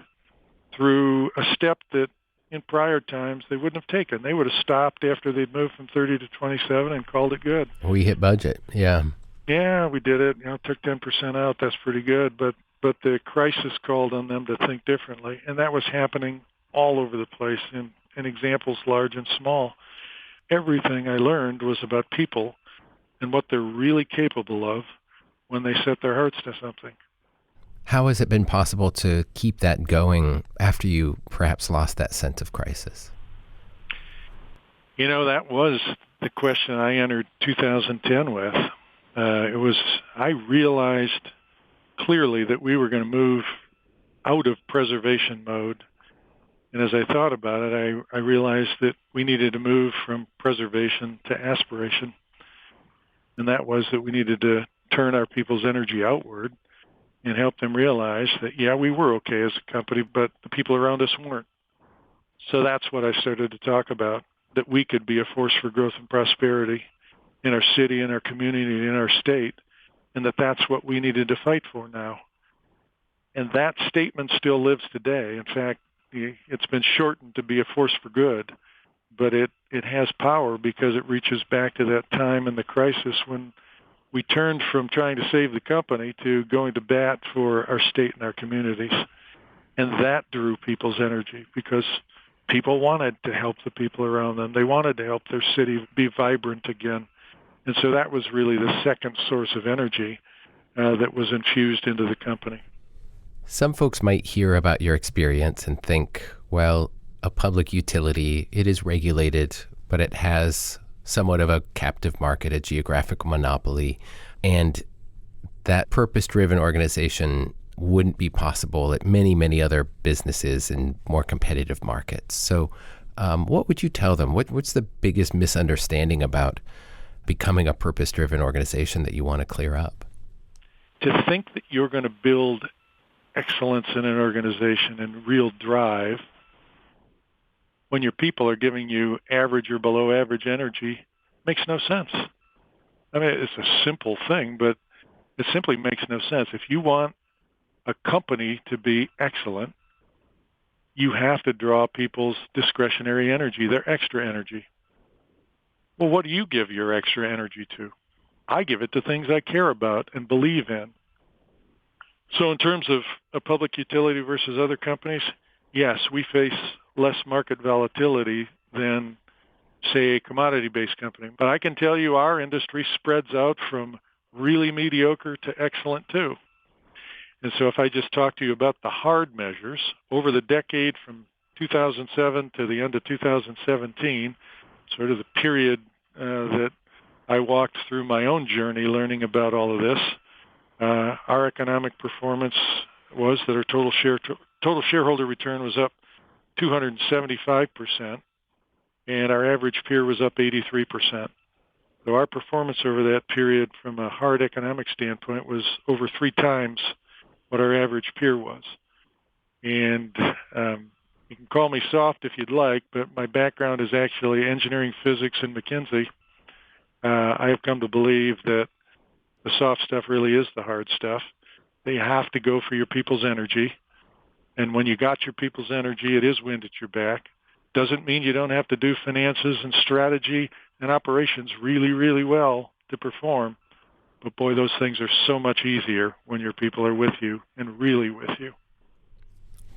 through a step that in prior times they wouldn't have taken. They would have stopped after they'd moved from 30 to 27 and called it good. We hit budget. Yeah. Yeah, we did it. Took 10% out. That's pretty good. But the crisis called on them to think differently. And that was happening all over the place in examples large and small. Everything I learned was about people and what they're really capable of when they set their hearts to something. How has it been possible to keep that going after you perhaps lost that sense of crisis? That was the question I entered 2010 with. I realized clearly that we were going to move out of preservation mode. And as I thought about it, I realized that we needed to move from preservation to aspiration. And that was that we needed to turn our people's energy outward and help them realize that, yeah, we were okay as a company, but the people around us weren't. So that's what I started to talk about, that we could be a force for growth and prosperity in our city, in our community, in our state, and that's what we needed to fight for now. And that statement still lives today. In fact, it's been shortened to be a force for good, but it has power because it reaches back to that time in the crisis when we turned from trying to save the company to going to bat for our state and our communities. And that drew people's energy because people wanted to help the people around them. They wanted to help their city be vibrant again. And so that was really the second source of energy that was infused into the company. Some folks might hear about your experience and think, well, a public utility, it is regulated, but it has somewhat of a captive market, a geographic monopoly, and that purpose-driven organization wouldn't be possible at many, many other businesses in more competitive markets. So what would you tell them? What's the biggest misunderstanding about becoming a purpose-driven organization that you want to clear up? To think that you're going to build excellence in an organization and real drive when your people are giving you average or below average energy makes no sense. I mean, it's a simple thing, but it simply makes no sense. If you want a company to be excellent, you have to draw people's discretionary energy, their extra energy. Well, what do you give your extra energy to? I give it to things I care about and believe in. So in terms of a public utility versus other companies, yes, we face less market volatility than, say, a commodity-based company. But I can tell you our industry spreads out from really mediocre to excellent too. And so if I just talk to you about the hard measures, over the decade from 2007 to the end of 2017, sort of the period that I walked through my own journey learning about all of this, our economic performance was that our total shareholder return was up 275%, and our average peer was up 83%. So our performance over that period from a hard economic standpoint was over 3 times what our average peer was. And you can call me soft if you'd like, but my background is actually engineering, physics, and McKinsey. I have come to believe that the soft stuff really is the hard stuff. They have to go for your people's energy. And when you got your people's energy, it is wind at your back. Doesn't mean you don't have to do finances and strategy and operations really, really well to perform. But boy, those things are so much easier when your people are with you and really with you.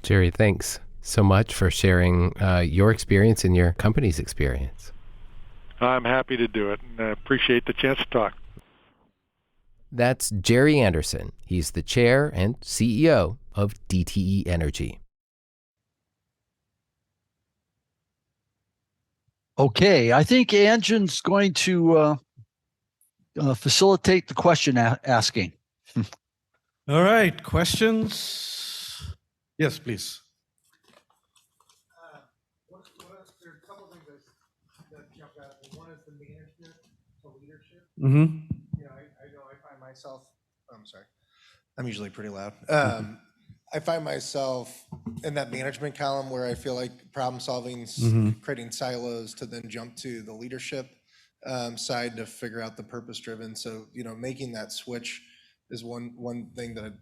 Jerry, thanks so much for sharing your experience and your company's experience. I'm happy to do it, and I appreciate the chance to talk. That's Jerry Anderson. He's the chair and CEO of DTE Energy. Okay, I think Anjan's going to facilitate the question asking. All right, questions? Yes, please. There are a couple of things that jump out at me. One is the management to leadership. Mm-hmm. I know I find myself, I'm sorry, I'm usually pretty loud. I find myself in that management column where I feel like problem solving, creating silos to then jump to the leadership side to figure out the purpose driven. So, making that switch is one thing that I'd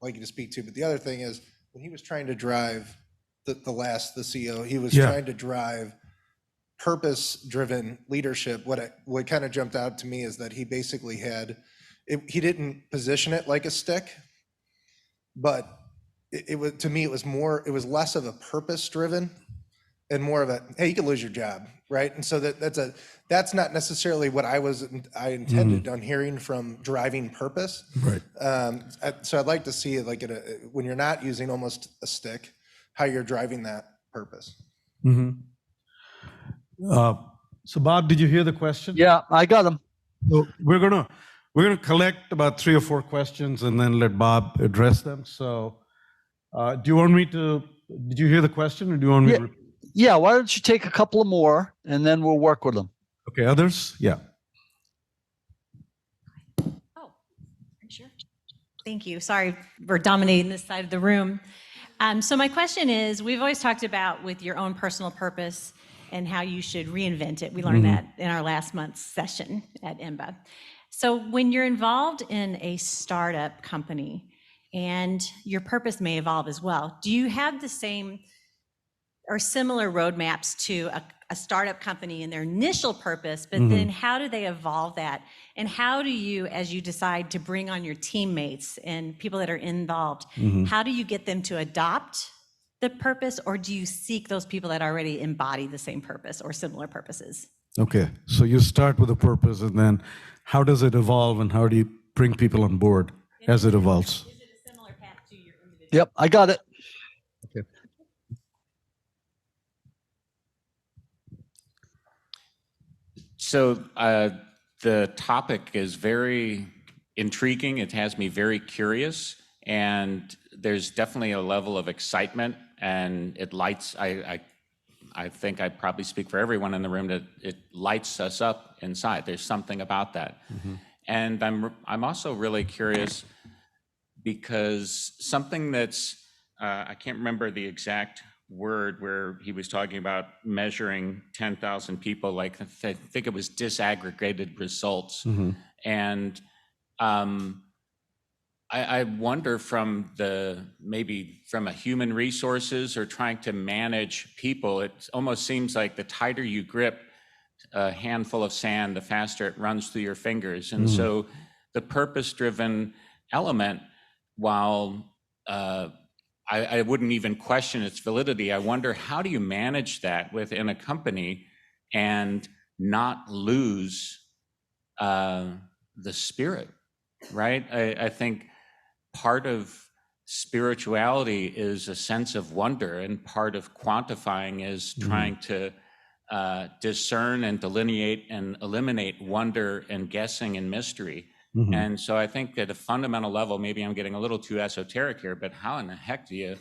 like you to speak to. But the other thing is when he was trying to drive the CEO, he was trying to drive purpose-driven leadership. What kind of jumped out to me is that he basically he didn't position it like a stick, but it was, to me, it was less of a purpose-driven and more of a, hey, you could lose your job, right? And so that's not necessarily what I intended on hearing from driving purpose. Right. So I'd like to see when you're not using almost a stick, how you're driving that purpose. Mm-hmm. So Bob, did you hear the question? Yeah, I got them. So we're gonna collect about 3 or 4 questions and then let Bob address them. So do you want me to? Did you hear the question, or do you want me to? Yeah, why don't you take a couple of more and then we'll work with them. Okay, others? Yeah. Oh, sure. Thank you. Sorry for dominating this side of the room. So my question is, we've always talked about with your own personal purpose and how you should reinvent it. We learned that in our last month's session at EMBA. So when you're involved in a startup company and your purpose may evolve as well, do you have the same or similar roadmaps to a startup company in their initial purpose, but then how do they evolve that? And how do you, as you decide to bring on your teammates and people that are involved, how do you get them to adopt the purpose, or do you seek those people that already embody the same purpose or similar purposes? Okay, so you start with a purpose, and then how does it evolve, and how do you bring people on board as it evolves? Is it a similar path to your individual? Yep, I got it. Okay. So the topic is very intriguing. It has me very curious, and there's definitely a level of excitement, and it lights. I think I probably speak for everyone in the room that it lights us up inside. There's something about that, and I'm also really curious because something that's I can't remember the exact word where he was talking about measuring 10,000 people, like I think it was disaggregated results. And I wonder maybe from a human resources or trying to manage people, it almost seems like the tighter you grip a handful of sand, the faster it runs through your fingers. And so the purpose-driven element, while I wouldn't even question its validity, I wonder, how do you manage that within a company and not lose the spirit, right? I think part of spirituality is a sense of wonder, and part of quantifying is trying to discern and delineate and eliminate wonder and guessing and mystery. And so I think at a fundamental level, maybe I'm getting a little too esoteric here, but how in the heck do you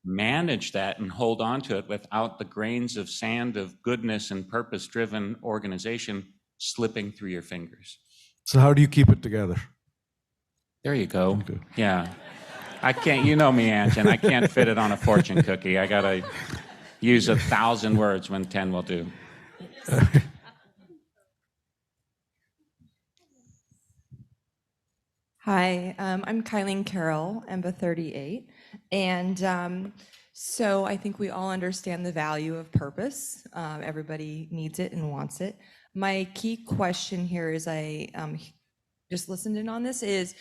manage that and hold on to it without the grains of sand of goodness and purpose-driven organization slipping through your fingers? So how do you keep it together? There you go. Yeah. I can't, you know me, Anjan, I can't fit it on a fortune cookie. I gotta use 1,000 words when 10 will do. Hi, I'm Kylene Carroll, EMBA 38. And so I think we all understand the value of purpose. Everybody needs it and wants it. My key question here is I just listened in on this is,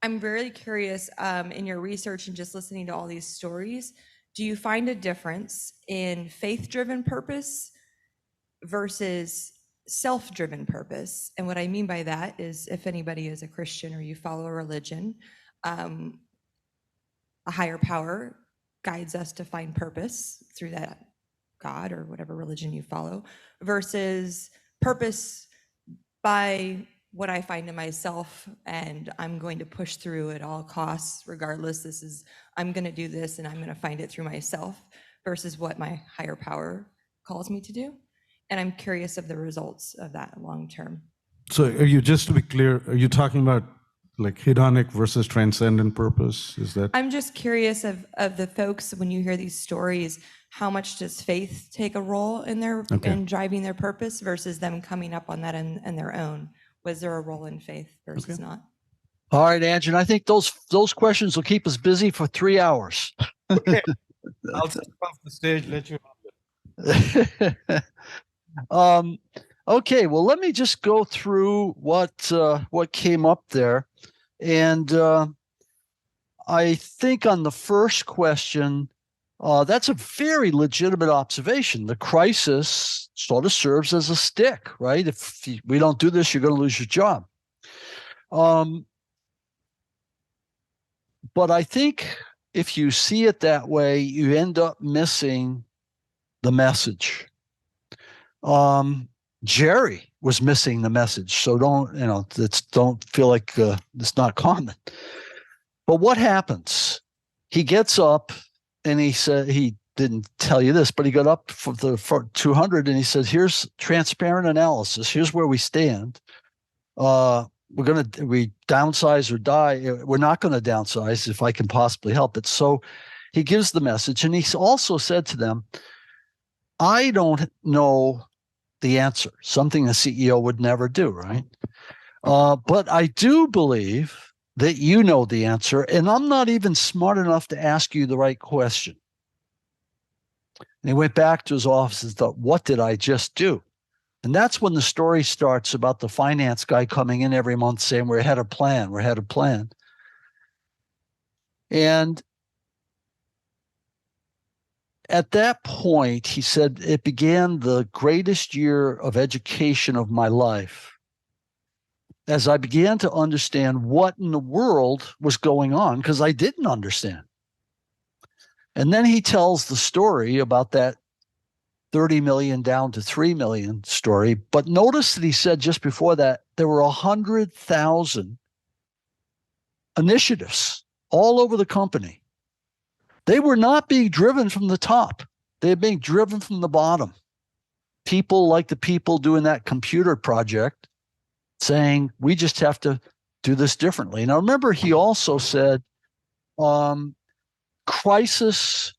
I'm very curious in your research and just listening to all these stories, do you find a difference in faith-driven purpose versus self-driven purpose? And what I mean by that is, if anybody is a Christian or you follow a religion, a higher power guides us to find purpose through that God or whatever religion you follow, versus purpose by what I find in myself, and I'm going to push through at all costs, regardless. I'm going to do this and I'm going to find it through myself versus what my higher power calls me to do. And I'm curious of the results of that long term. So just to be clear, are you talking about like hedonic versus transcendent purpose? Is that? I'm just curious of the folks, when you hear these stories, how much does faith take a role in in driving their purpose versus them coming up on that in their own? Was there a role in faith versus not? All right, Angie, I think those questions will keep us busy for 3 hours. Okay. I'll step off the stage, let you. Okay, well, let me just go through what came up there. And I think on the first question, that's a very legitimate observation. The crisis sort of serves as a stick, right? If we don't do this, you're going to lose your job. But I think if you see it that way, you end up missing the message. Jerry was missing the message, so don't feel like it's not common. But what happens? He gets up and he said, he didn't tell you this, but he got up for 200 and he said, here's transparent analysis. Here's where we stand. We downsize or die. We're not going to downsize if I can possibly help it. So he gives the message. And he also said to them, I don't know the answer, something a CEO would never do, right? But I do believe that you know the answer, and I'm not even smart enough to ask you the right question. And he went back to his office and thought, what did I just do? And that's when the story starts about the finance guy coming in every month saying, we're ahead of plan, we're ahead of plan. And at that point, he said, it began the greatest year of education of my life, as I began to understand what in the world was going on, because I didn't understand. And then he tells the story about that 30 million down to 3 million story. But notice that he said just before that, there were 100,000 initiatives all over the company. They were not being driven from the top. They were being driven from the bottom. People like the people doing that computer project saying, we just have to do this differently. Now, remember, he also said, crisis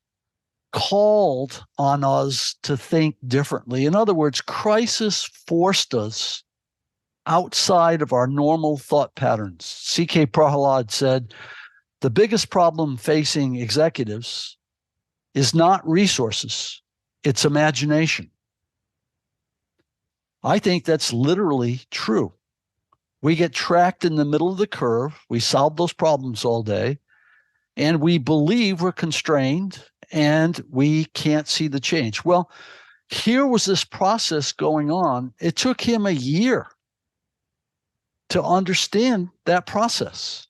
called on us to think differently. In other words, crisis forced us outside of our normal thought patterns. C.K. Prahalad said, the biggest problem facing executives is not resources, it's imagination. I think that's literally true. We get tracked in the middle of the curve. We solve those problems all day, and we believe we're constrained and we can't see the change. Well, here was this process going on. It took him a year to understand that process.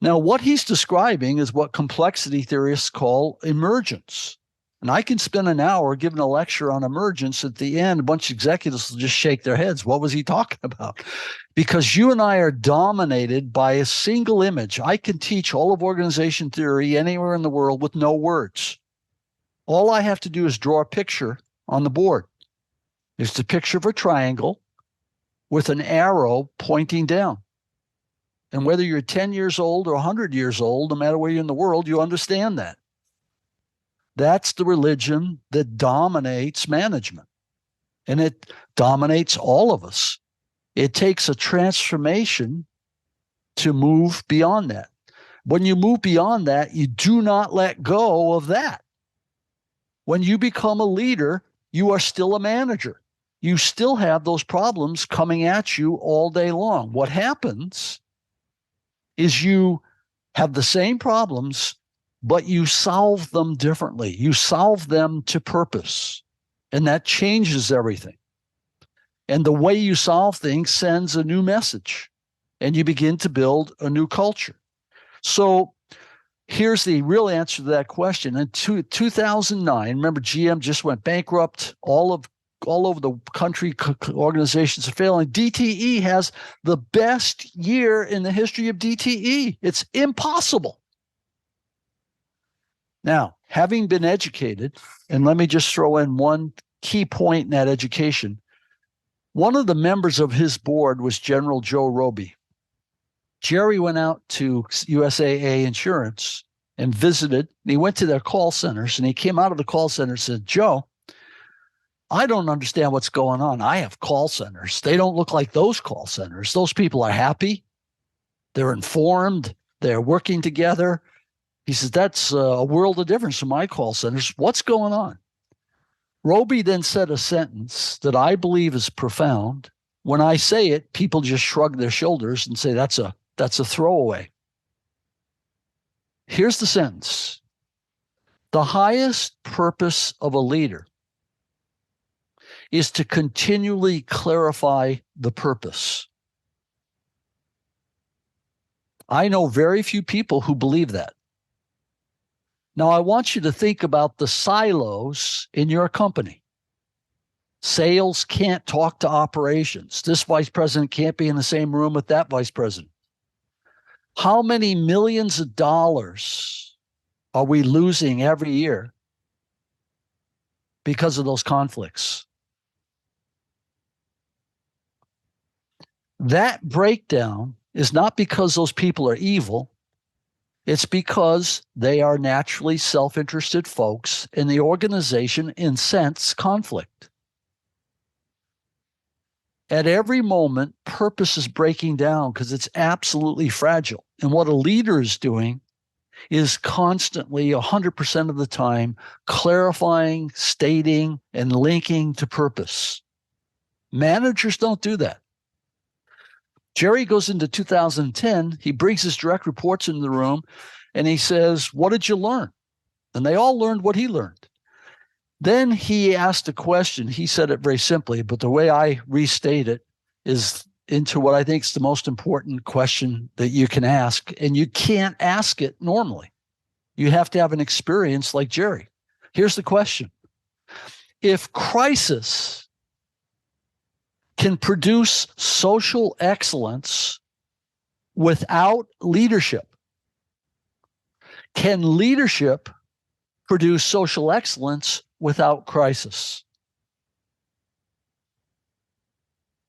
Now, what he's describing is what complexity theorists call emergence. And I can spend an hour giving a lecture on emergence. At the end, a bunch of executives will just shake their heads. What was he talking about? Because you and I are dominated by a single image. I can teach all of organization theory anywhere in the world with no words. All I have to do is draw a picture on the board. It's the picture of a triangle with an arrow pointing down. And whether you're 10 years old or 100 years old, no matter where you're in the world, you understand that. That's the religion that dominates management. And it dominates all of us. It takes a transformation to move beyond that. When you move beyond that, you do not let go of that. When you become a leader, you are still a manager. You still have those problems coming at you all day long. What happens is you have the same problems, but you solve them differently. You solve them to purpose, and that changes everything. And the way you solve things sends a new message, and you begin to build a new culture. So here's the real answer to that question. In 2009, remember GM just went bankrupt. All of all over the country, organizations are failing. DTE has the best year in the history of DTE. It's impossible. Now, having been educated, and let me just throw in one key point in that education. One of the members of his board was General Joe Roby. Jerry went out to USAA Insurance and visited. And he went to their call centers, and he came out of the call center and said, Joe, I don't understand what's going on. I have call centers. They don't look like those call centers. Those people are happy. They're informed. They're working together. He says, that's a world of difference from my call centers. What's going on? Roby then said a sentence that I believe is profound. When I say it, people just shrug their shoulders and say, that's a throwaway. Here's the sentence. The highest purpose of a leader is to continually clarify the purpose. I know very few people who believe that. Now, I want you to think about the silos in your company. Sales can't talk to operations. This vice president can't be in the same room with that vice president. How many millions of dollars are we losing every year because of those conflicts? That breakdown is not because those people are evil. It's because they are naturally self-interested folks, and the organization incents conflict. At every moment, purpose is breaking down because it's absolutely fragile. And what a leader is doing is constantly, 100% of the time, clarifying, stating, and linking to purpose. Managers don't do that. Jerry goes into 2010, he brings his direct reports into the room, and he says, what did you learn? And they all learned what he learned. Then he asked a question. He said it very simply, but the way I restate it is into what I think is the most important question that you can ask, and you can't ask it normally. You have to have an experience like Jerry. Here's the question. If crisis can produce social excellence without leadership, can leadership produce social excellence without crisis?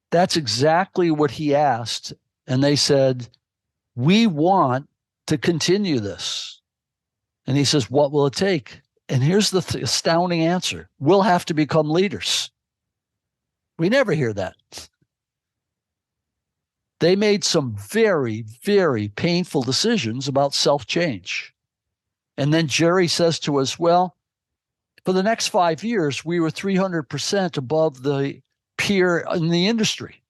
That's exactly what he asked. And they said, we want to continue this. And he says, what will it take? And here's the astounding answer. We'll have to become leaders. We never hear that. They made some very, very painful decisions about self-change. And then Jerry says to us, well, for the next 5 years, we were 300% above the peer in the industry.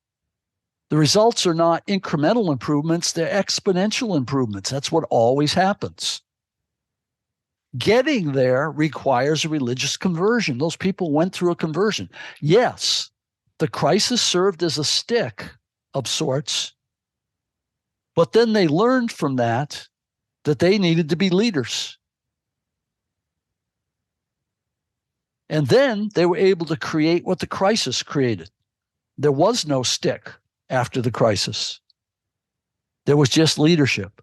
The results are not incremental improvements, they're exponential improvements. That's what always happens. Getting there requires a religious conversion. Those people went through a conversion. Yes, the crisis served as a stick of sorts, but then they learned from that they needed to be leaders. And then they were able to create what the crisis created. There was no stick after the crisis. There was just leadership.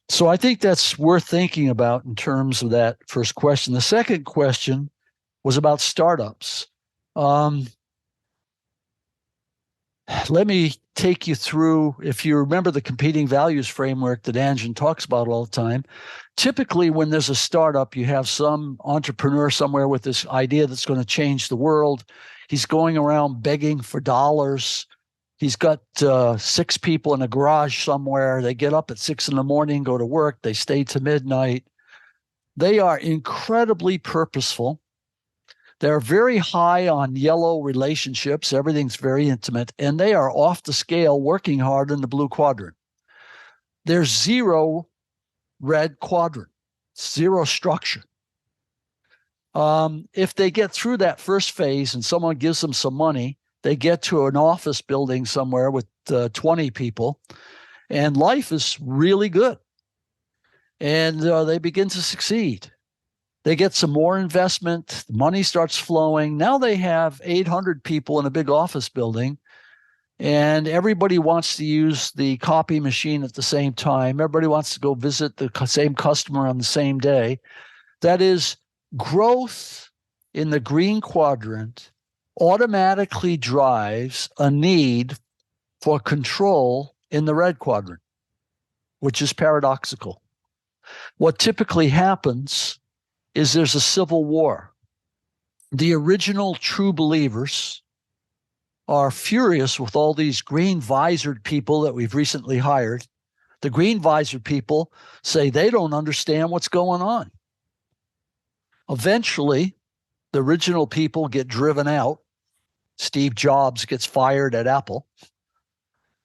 So I think that's worth thinking about in terms of that first question. The second question was about startups. Let me take you through, if you remember the competing values framework that Anjan talks about all the time. Typically, when there's a startup, you have some entrepreneur somewhere with this idea that's going to change the world. He's going around begging for dollars. He's got 6 people in a garage somewhere. They get up at 6 a.m, go to work. They stay to midnight. They are incredibly purposeful. They're very high on yellow relationships. Everything's very intimate. And they are off the scale, working hard in the blue quadrant. There's 0 red quadrant, 0 structure. If they get through that first phase and someone gives them some money, they get to an office building somewhere with 20 people, and life is really good. And they begin to succeed. They get some more investment. The money starts flowing. Now they have 800 people in a big office building, and everybody wants to use the copy machine at the same time. Everybody wants to go visit the same customer on the same day. That is, growth in the green quadrant automatically drives a need for control in the red quadrant, which is paradoxical. What typically happens is there's a civil war. The original true believers are furious with all these green visored people that we've recently hired. The green visored people say they don't understand what's going on. Eventually, the original people get driven out. Steve Jobs gets fired at Apple.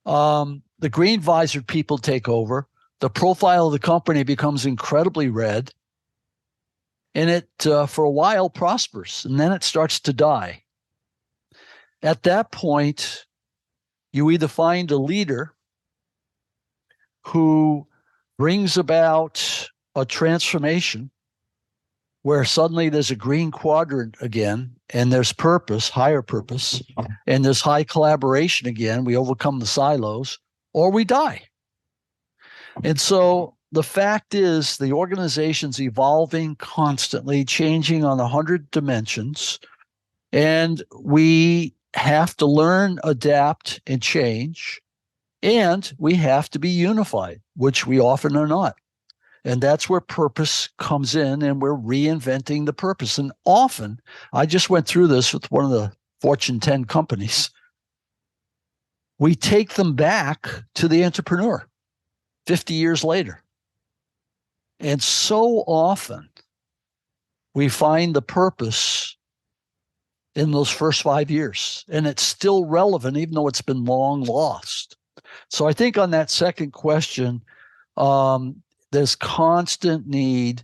The green visored people take over. The profile of the company becomes incredibly red. And it, for a while, prospers, and then it starts to die. At that point, you either find a leader who brings about a transformation where suddenly there's a green quadrant again, and there's purpose, higher purpose, and there's high collaboration again. We overcome the silos, or we die. And so the fact is, the organization's evolving constantly, changing on 100 dimensions, and we have to learn, adapt, and change, and we have to be unified, which we often are not. And that's where purpose comes in, and we're reinventing the purpose. And often, I just went through this with one of the Fortune 10 companies. We take them back to the entrepreneur 50 years later. And so often we find the purpose in those first 5 years, and it's still relevant, even though it's been long lost. So I think on that second question, there's constant need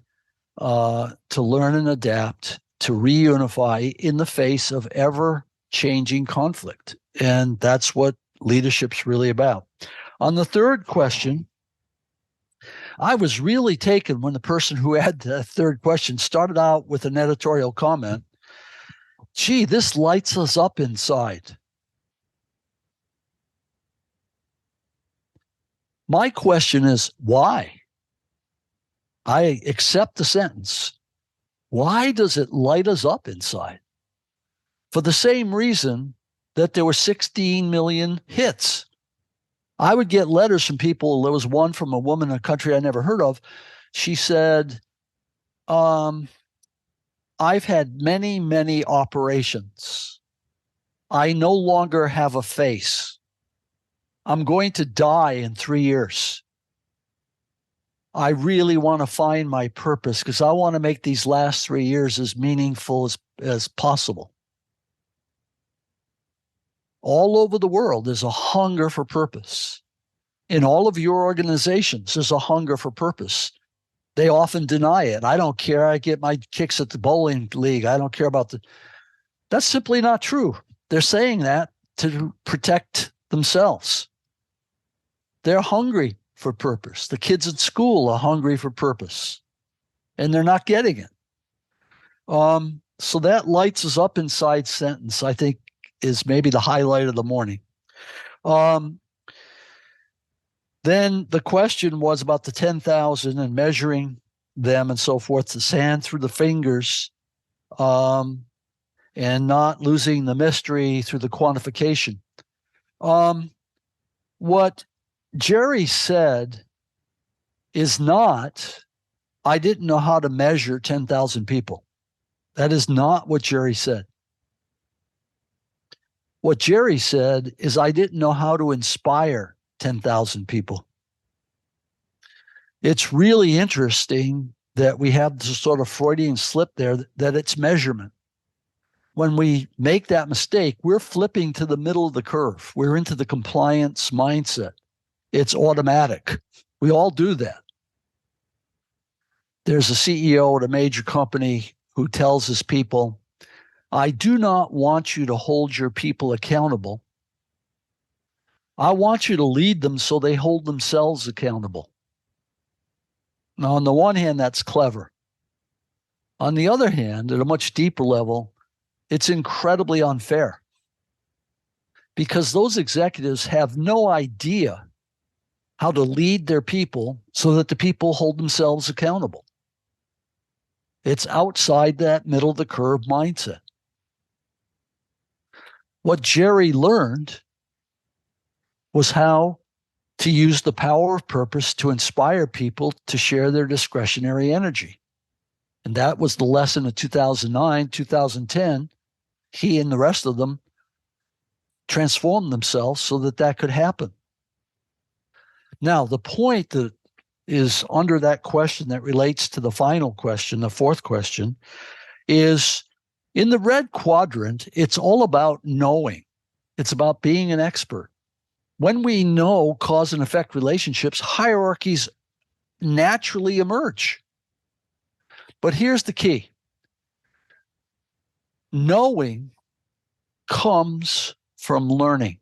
to learn and adapt, to reunify in the face of ever-changing conflict. And that's what leadership's really about. On the third question, I was really taken when the person who had the third question started out with an editorial comment. Gee, this lights us up inside. My question is, why? I accept the sentence. Why does it light us up inside? For the same reason that there were 16 million hits. I would get letters from people. There was one from a woman in a country I never heard of. She said, I've had many, many operations. I no longer have a face. I'm going to die in 3 years. I really want to find my purpose because I want to make these last 3 years as meaningful as possible. All over the world, there's a hunger for purpose. In all of your organizations, there's a hunger for purpose. They often deny it. I don't care. I get my kicks at the bowling league. I don't care about the... That's simply not true. They're saying that to protect themselves. They're hungry for purpose. The kids at school are hungry for purpose, and they're not getting it. So that lights us up inside sentence, I think, is maybe the highlight of the morning. Then the question was about the 10,000 and measuring them and so forth, the sand through the fingers, and not losing the mystery through the quantification. What Jerry said is not, I didn't know how to measure 10,000 people. That is not what Jerry said. What Jerry said is, I didn't know how to inspire 10,000 people. It's really interesting that we have this sort of Freudian slip there, that it's measurement. When we make that mistake, we're flipping to the middle of the curve. We're into the compliance mindset. It's automatic. We all do that. There's a CEO at a major company who tells his people, I do not want you to hold your people accountable. I want you to lead them so they hold themselves accountable. Now, on the one hand, that's clever. On the other hand, at a much deeper level, it's incredibly unfair because those executives have no idea how to lead their people so that the people hold themselves accountable. It's outside that middle of the curve mindset. What Jerry learned was how to use the power of purpose to inspire people to share their discretionary energy. And that was the lesson of 2009, 2010. He and the rest of them transformed themselves so that that could happen. Now, the point that is under that question that relates to the final question, the fourth question, is in the red quadrant, it's all about knowing. It's about being an expert. When we know cause and effect relationships, hierarchies naturally emerge. But here's the key. Knowing comes from learning.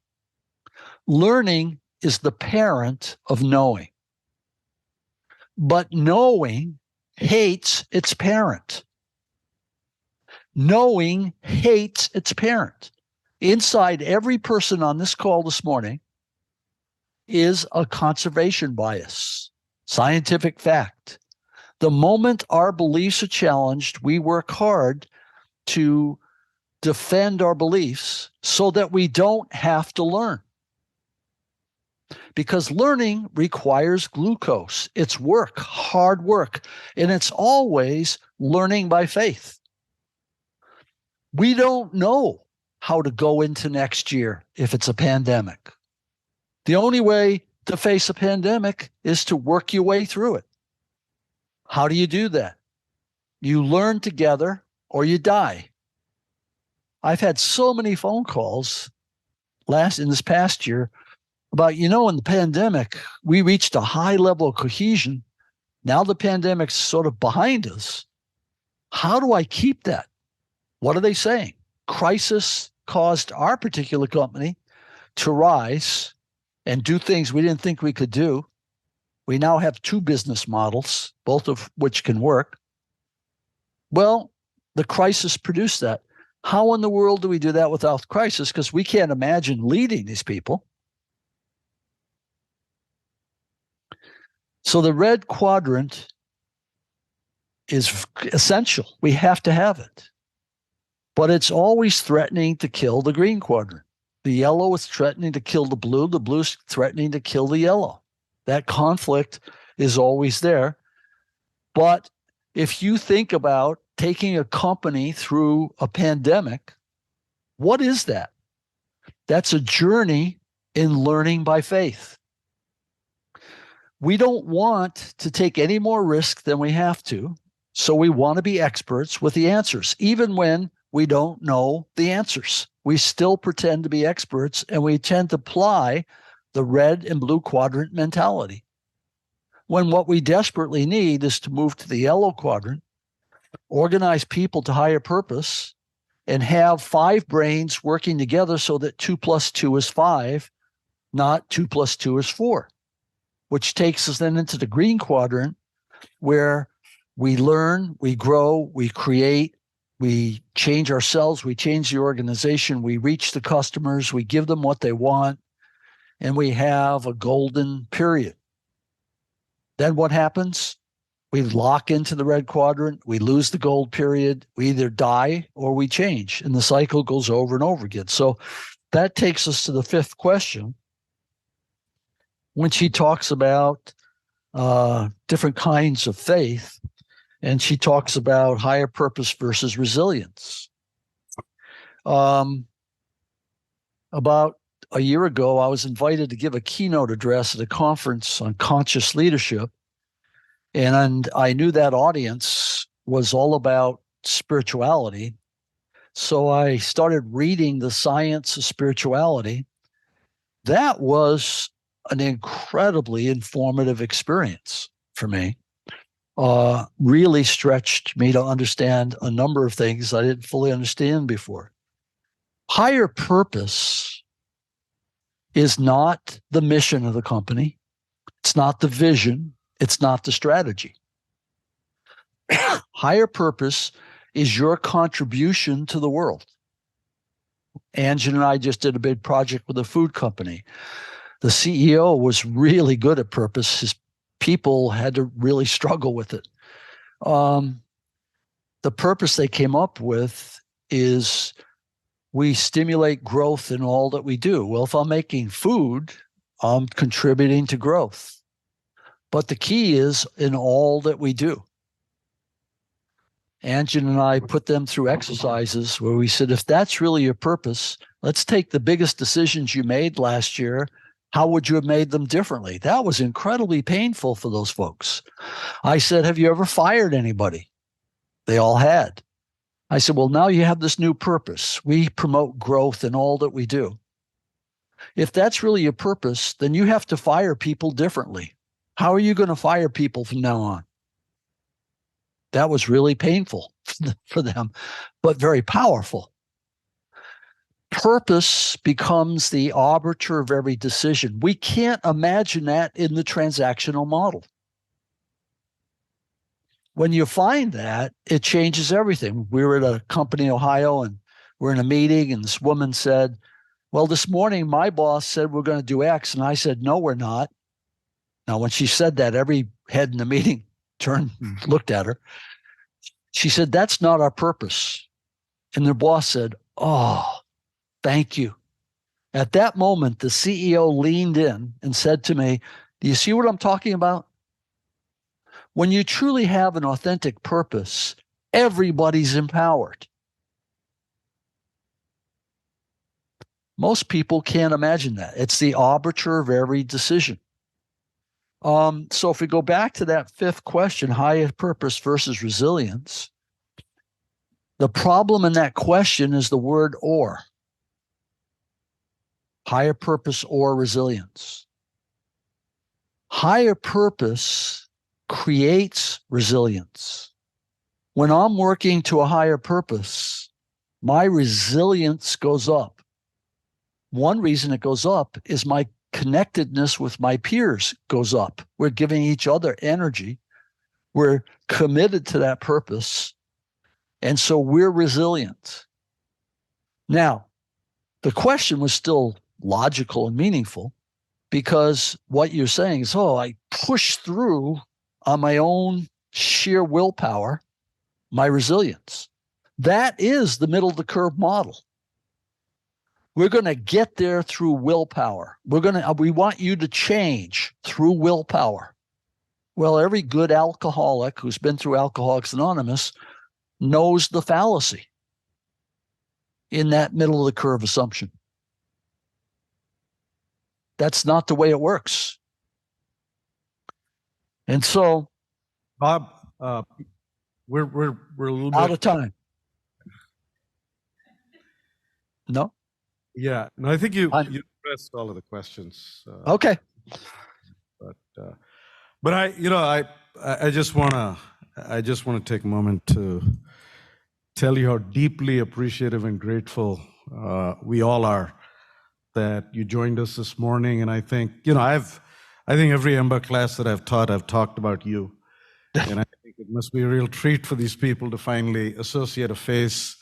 Learning is the parent of knowing. But knowing hates its parent. Knowing hates its parent. Inside every person on this call this morning is a conservation bias, scientific fact. The moment our beliefs are challenged, we work hard to defend our beliefs so that we don't have to learn. Because learning requires glucose. It's work, hard work, and it's always learning by faith. We don't know how to go into next year if it's a pandemic. The only way to face a pandemic is to work your way through it. How do you do that? You learn together or you die. I've had so many phone calls in this past year about, in the pandemic, we reached a high level of cohesion. Now the pandemic's sort of behind us. How do I keep that? What are they saying? Crisis caused our particular company to rise and do things we didn't think we could do. We now have two business models, both of which can work. Well, the crisis produced that. How in the world do we do that without crisis? Because we can't imagine leading these people. So the red quadrant is essential. We have to have it. But it's always threatening to kill the green quadrant. The yellow is threatening to kill the blue is threatening to kill the yellow. That conflict is always there. But if you think about taking a company through a pandemic, what is that? That's a journey in learning by faith. We don't want to take any more risk than we have to, so we want to be experts with the answers, even when we don't know the answers. We still pretend to be experts, and we tend to apply the red and blue quadrant mentality. When what we desperately need is to move to the yellow quadrant, organize people to higher purpose, and have 5 brains working together so that 2 + 2 is 5, not 2 + 2 is 4, which takes us then into the green quadrant where we learn, we grow, we create, we change ourselves, we change the organization, we reach the customers, we give them what they want, and we have a golden period. Then what happens? We lock into the red quadrant, we lose the gold period, we either die or we change, and the cycle goes over and over again. So that takes us to the 5th question, when she talks about different kinds of faith, and she talks about higher purpose versus resilience. About a year ago, I was invited to give a keynote address at a conference on conscious leadership. And I knew that audience was all about spirituality. So I started reading the science of spirituality. That was an incredibly informative experience for me. Really stretched me to understand a number of things I didn't fully understand before. Higher purpose is not the mission of the company. It's not the vision. It's not the strategy. Higher purpose is your contribution to the world. Angie and I just did a big project with a food company. The CEO was really good at purpose. His people had to really struggle with it. The purpose they came up with is we stimulate growth in all that we do. Well, if I'm making food, I'm contributing to growth. But the key is in all that we do. Anjan and I put them through exercises where we said, if that's really your purpose, let's take the biggest decisions you made last year. How would you have made them differently? That was incredibly painful for those folks. I said, have you ever fired anybody? They all had. I said, well, now you have this new purpose. We promote growth in all that we do. If that's really your purpose, then you have to fire people differently. How are you going to fire people from now on? That was really painful for them, but very powerful. Purpose becomes the arbiter of every decision. We can't imagine that in the transactional model. When you find that, it changes everything. We were at a company in Ohio, and we're in a meeting, and this woman said, well, this morning my boss said we're going to do X, and I said, no, we're not. Now, when she said that, every head in the meeting turned and looked at her. She said, that's not our purpose. And their boss said, oh, thank you. At that moment, the CEO leaned in and said to me, do you see what I'm talking about? When you truly have an authentic purpose, everybody's empowered. Most people can't imagine that. It's the arbiter of every decision. So if we go back to that fifth question, higher purpose versus resilience, the problem in that question is the word or. Higher purpose or resilience. Higher purpose creates resilience. When I'm working to a higher purpose, my resilience goes up. One reason it goes up is my connectedness with my peers goes up. We're giving each other energy. We're committed to that purpose. And so we're resilient. Now, the question was still logical and meaningful because what you're saying is, oh, I push through on my own sheer willpower, my resilience. That is the middle of the curve model. We're going to get there through willpower. We want you to change through willpower. Well, every good alcoholic who's been through Alcoholics Anonymous knows the fallacy in that middle of the curve assumption. That's not the way it works. And so, Bob, we're a little out bit of time. No? Yeah, no, I think you addressed all of the questions. Okay. But I just want to take a moment to tell you how deeply appreciative and grateful we all are that you joined us this morning. And I think I think every EMBA class that I've talked about you, and I think it must be a real treat for these people to finally associate a face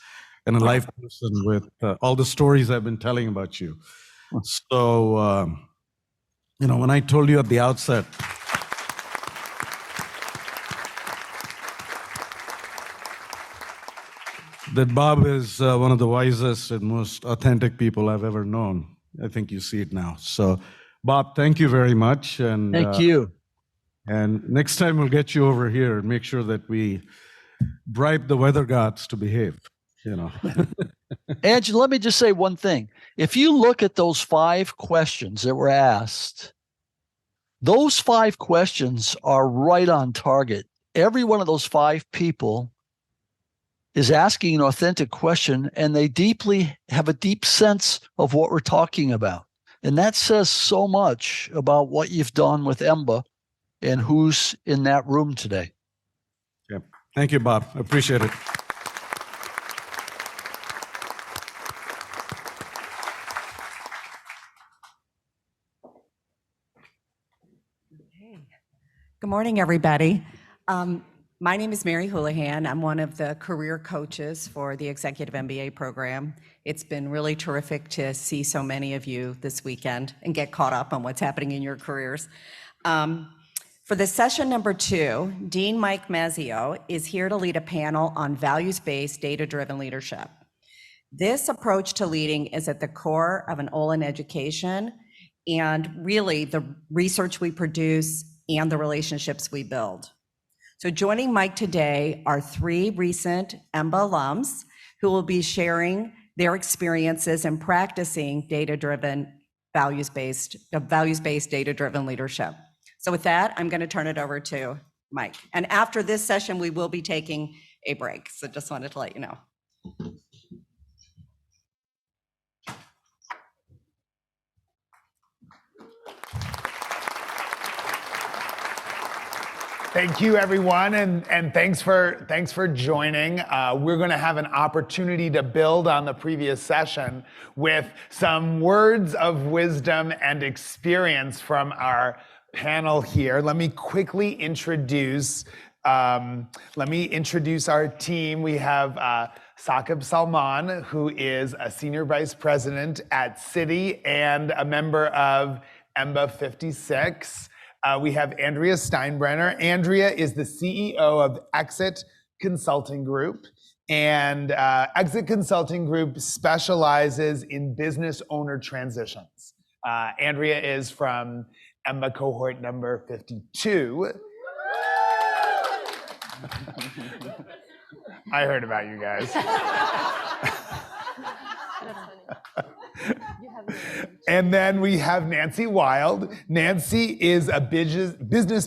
and a live person with all the stories I've been telling about you. So, when I told you at the outset that Bob is one of the wisest and most authentic people I've ever known, I think you see it now. So, Bob, thank you very much. And thank you. And next time we'll get you over here and make sure that we bribe the weather gods to behave. Angela, let me just say one thing. If you look at those 5 questions that were asked, those 5 questions are right on target. Every one of those 5 people is asking an authentic question, and they have a deep sense of what we're talking about. And that says so much about what you've done with EMBA and who's in that room today. Yeah. Thank you, Bob. I appreciate it. Good morning, everybody. My name is Mary Houlihan. I'm one of the career coaches for the Executive MBA program. It's been really terrific to see so many of you this weekend and get caught up on what's happening in your careers. For the session number 2, Dean Mike Mazzio is here to lead a panel on values-based, data-driven leadership. This approach to leading is at the core of an Olin education and really the research we produce and the relationships we build. So joining Mike today are 3 recent EMBA alums who will be sharing their experiences in practicing data-driven, values-based data-driven leadership. So with that, I'm going to turn it over to Mike. And after this session, we will be taking a break. So just wanted to let you know. Thank you, everyone, and thanks for joining. We're going to have an opportunity to build on the previous session with some words of wisdom and experience from our panel here. Let me quickly introduce our team. We have Saqib Salman, who is a senior vice president at Citi and a member of EMBA 56. We have Andrea Steinbrenner. Andrea is the CEO of Exit Consulting Group. And Exit Consulting Group specializes in business owner transitions. Andrea is from EMBA cohort number 52. I heard about you guys. And then we have Nancy Wild. Nancy is a business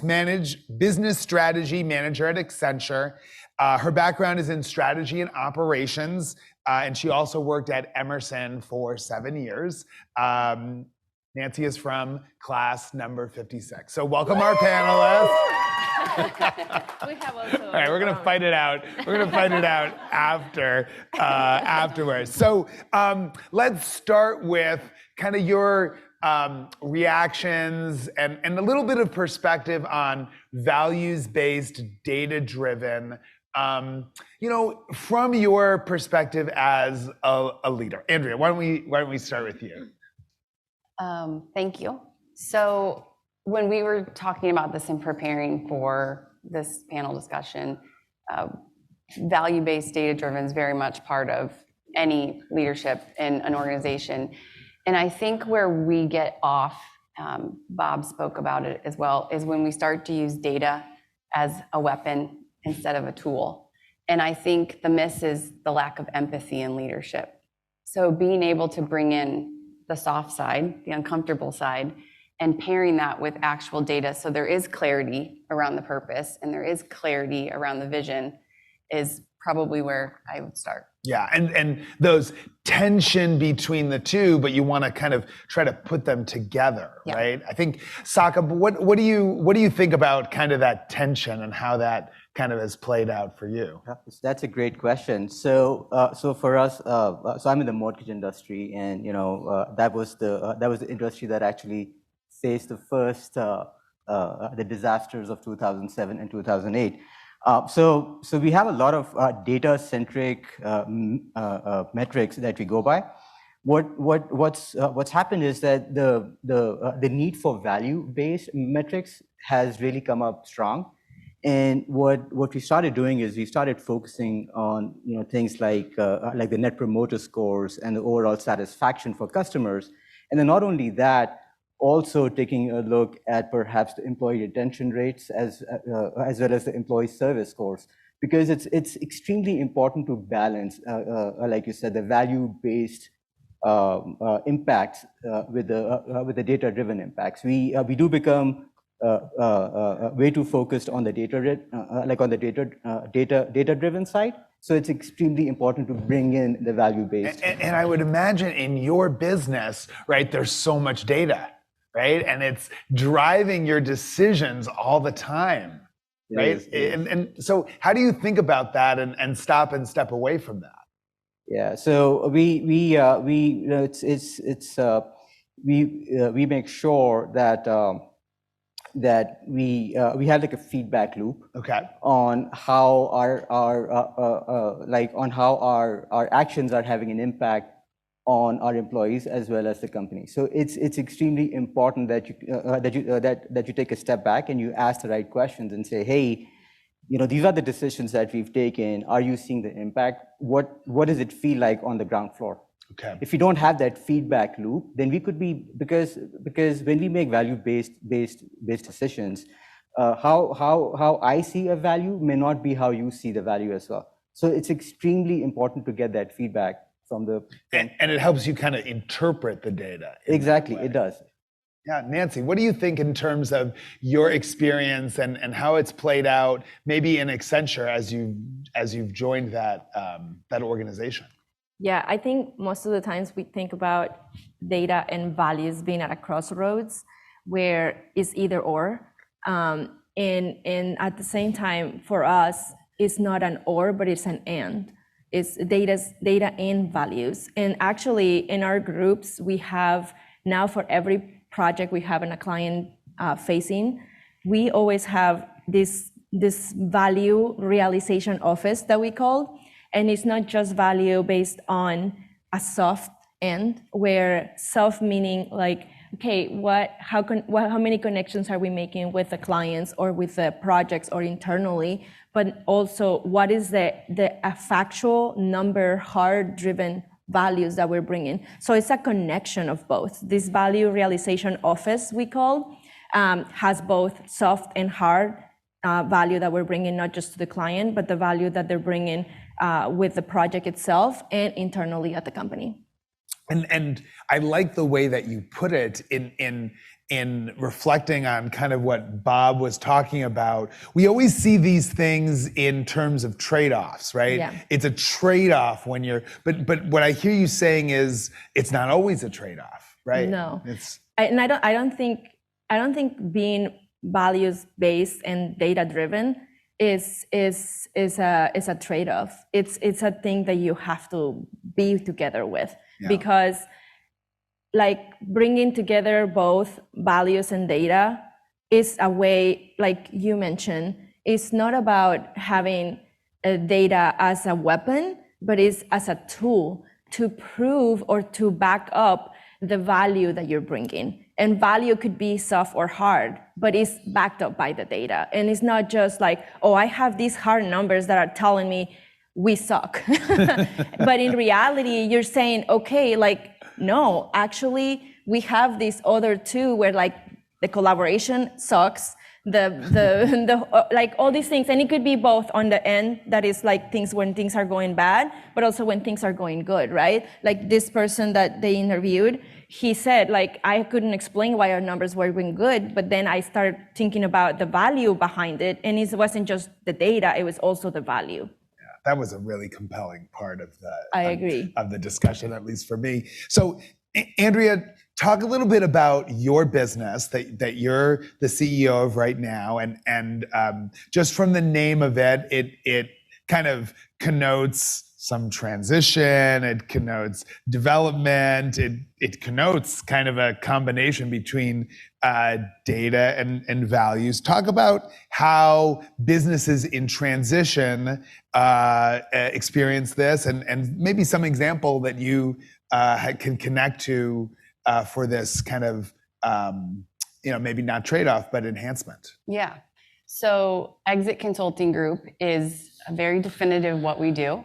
strategy manager at Accenture. Her background is in strategy and operations, and she also worked at Emerson for 7 years. Nancy is from class number 56. So welcome our panelists. We have also. All right, we're gonna fight it out. We're gonna fight it out afterwards. So let's start with kind of your reactions and a little bit of perspective on values-based, data-driven. From your perspective as a leader, Andrea, why don't we start with you? Thank you. So when we were talking about this and preparing for this panel discussion, value-based, data-driven is very much part of any leadership in an organization. And I think where we get off, Bob spoke about it as well, is when we start to use data as a weapon instead of a tool. And I think the miss is the lack of empathy in leadership. So being able to bring in the soft side, the uncomfortable side, and pairing that with actual data so there is clarity around the purpose and there is clarity around the vision is probably where I would start. Yeah, and those tension between the two, but you want to kind of try to put them together, yeah. Right? I think, Saqib, what do you think about kind of that tension and how that kind of has played out for you? That's a great question. So for us, so I'm in the mortgage industry, and that was the industry that actually faced the first the disasters of 2007 and 2008. So we have a lot of data-centric metrics that we go by. What's happened is that the need for value-based metrics has really come up strong. And what we started doing is we started focusing on things like the Net Promoter Scores and the overall satisfaction for customers. And then not only that, also taking a look at perhaps the employee retention rates as well as the employee service scores, because it's extremely important to balance, like you said, the value-based impacts with the data-driven impacts. We do become way too focused on the data-driven side. So it's extremely important to bring in the value-based. And I would imagine in your business, right, there's so much data, right? And it's driving your decisions all the time, right? And so how do you think about that and stop and step away from that? Yeah, so we make sure that we had like a feedback loop Okay. on how our actions are having an impact on our employees as well as the company. So it's extremely important that you take a step back and you ask the right questions and say, hey, these are the decisions that we've taken. Are you seeing the impact? What does it feel like on the ground floor? Okay. If you don't have that feedback loop, then we could be, because when we make value-based decisions, how I see a value may not be how you see the value as well. So it's extremely important to get that feedback from the... And it helps you kind of interpret the data. Exactly, it does. Yeah, Nancy, what do you think in terms of your experience and how it's played out, maybe in Accenture as you've joined that organization? Yeah, I think most of the times we think about data and values being at a crossroads where it's either or. And at the same time, for us, it's not an or, but it's an and. It's data and values. And actually, in our groups, we have now for every project we have in a client facing, we always have this value realization office that we call. And it's not just value based on a soft end, where soft meaning like, okay, how many connections are we making with the clients or with the projects or internally, but also what is the factual number, hard-driven values that we're bringing. So it's a connection of both. This value realization office we call has both soft and hard value that we're bringing, not just to the client, but the value that they're bringing with the project itself and internally at the company. And I like the way that you put it in reflecting on kind of what Bob was talking about. We always see these things in terms of trade-offs, right? Yeah. It's a trade-off when but what I hear you saying is it's not always a trade-off, right? No. I don't think being values-based and data-driven is a trade-off. It's a thing that you have to be together with. Yeah. Because like bringing together both values and data is a way, like you mentioned, it's not about having data as a weapon, but it's as a tool to prove or to back up the value that you're bringing. And value could be soft or hard, but it's backed up by the data. And it's not just like, oh, I have these hard numbers that are telling me we suck. But in reality, you're saying, okay, like, no, actually, we have these other two where like the collaboration sucks, the like all these things, and it could be both on the end that is like things when things are going bad, but also when things are going good, right? Like this person that they interviewed, he said, like, I couldn't explain why our numbers were going good, but then I started thinking about the value behind it, and it wasn't just the data, it was also the value. That was a really compelling part of the discussion, at least for me. So, Andrea, talk a little bit about your business that you're the CEO of right now, and just from the name of it, it kind of connotes some transition, it connotes development, it connotes kind of a combination between data and values. Talk about how businesses in transition experience this, and maybe some example that you can connect to for this kind of, maybe not trade-off, but enhancement. Yeah. So Exit Consulting Group is very definitive what we do.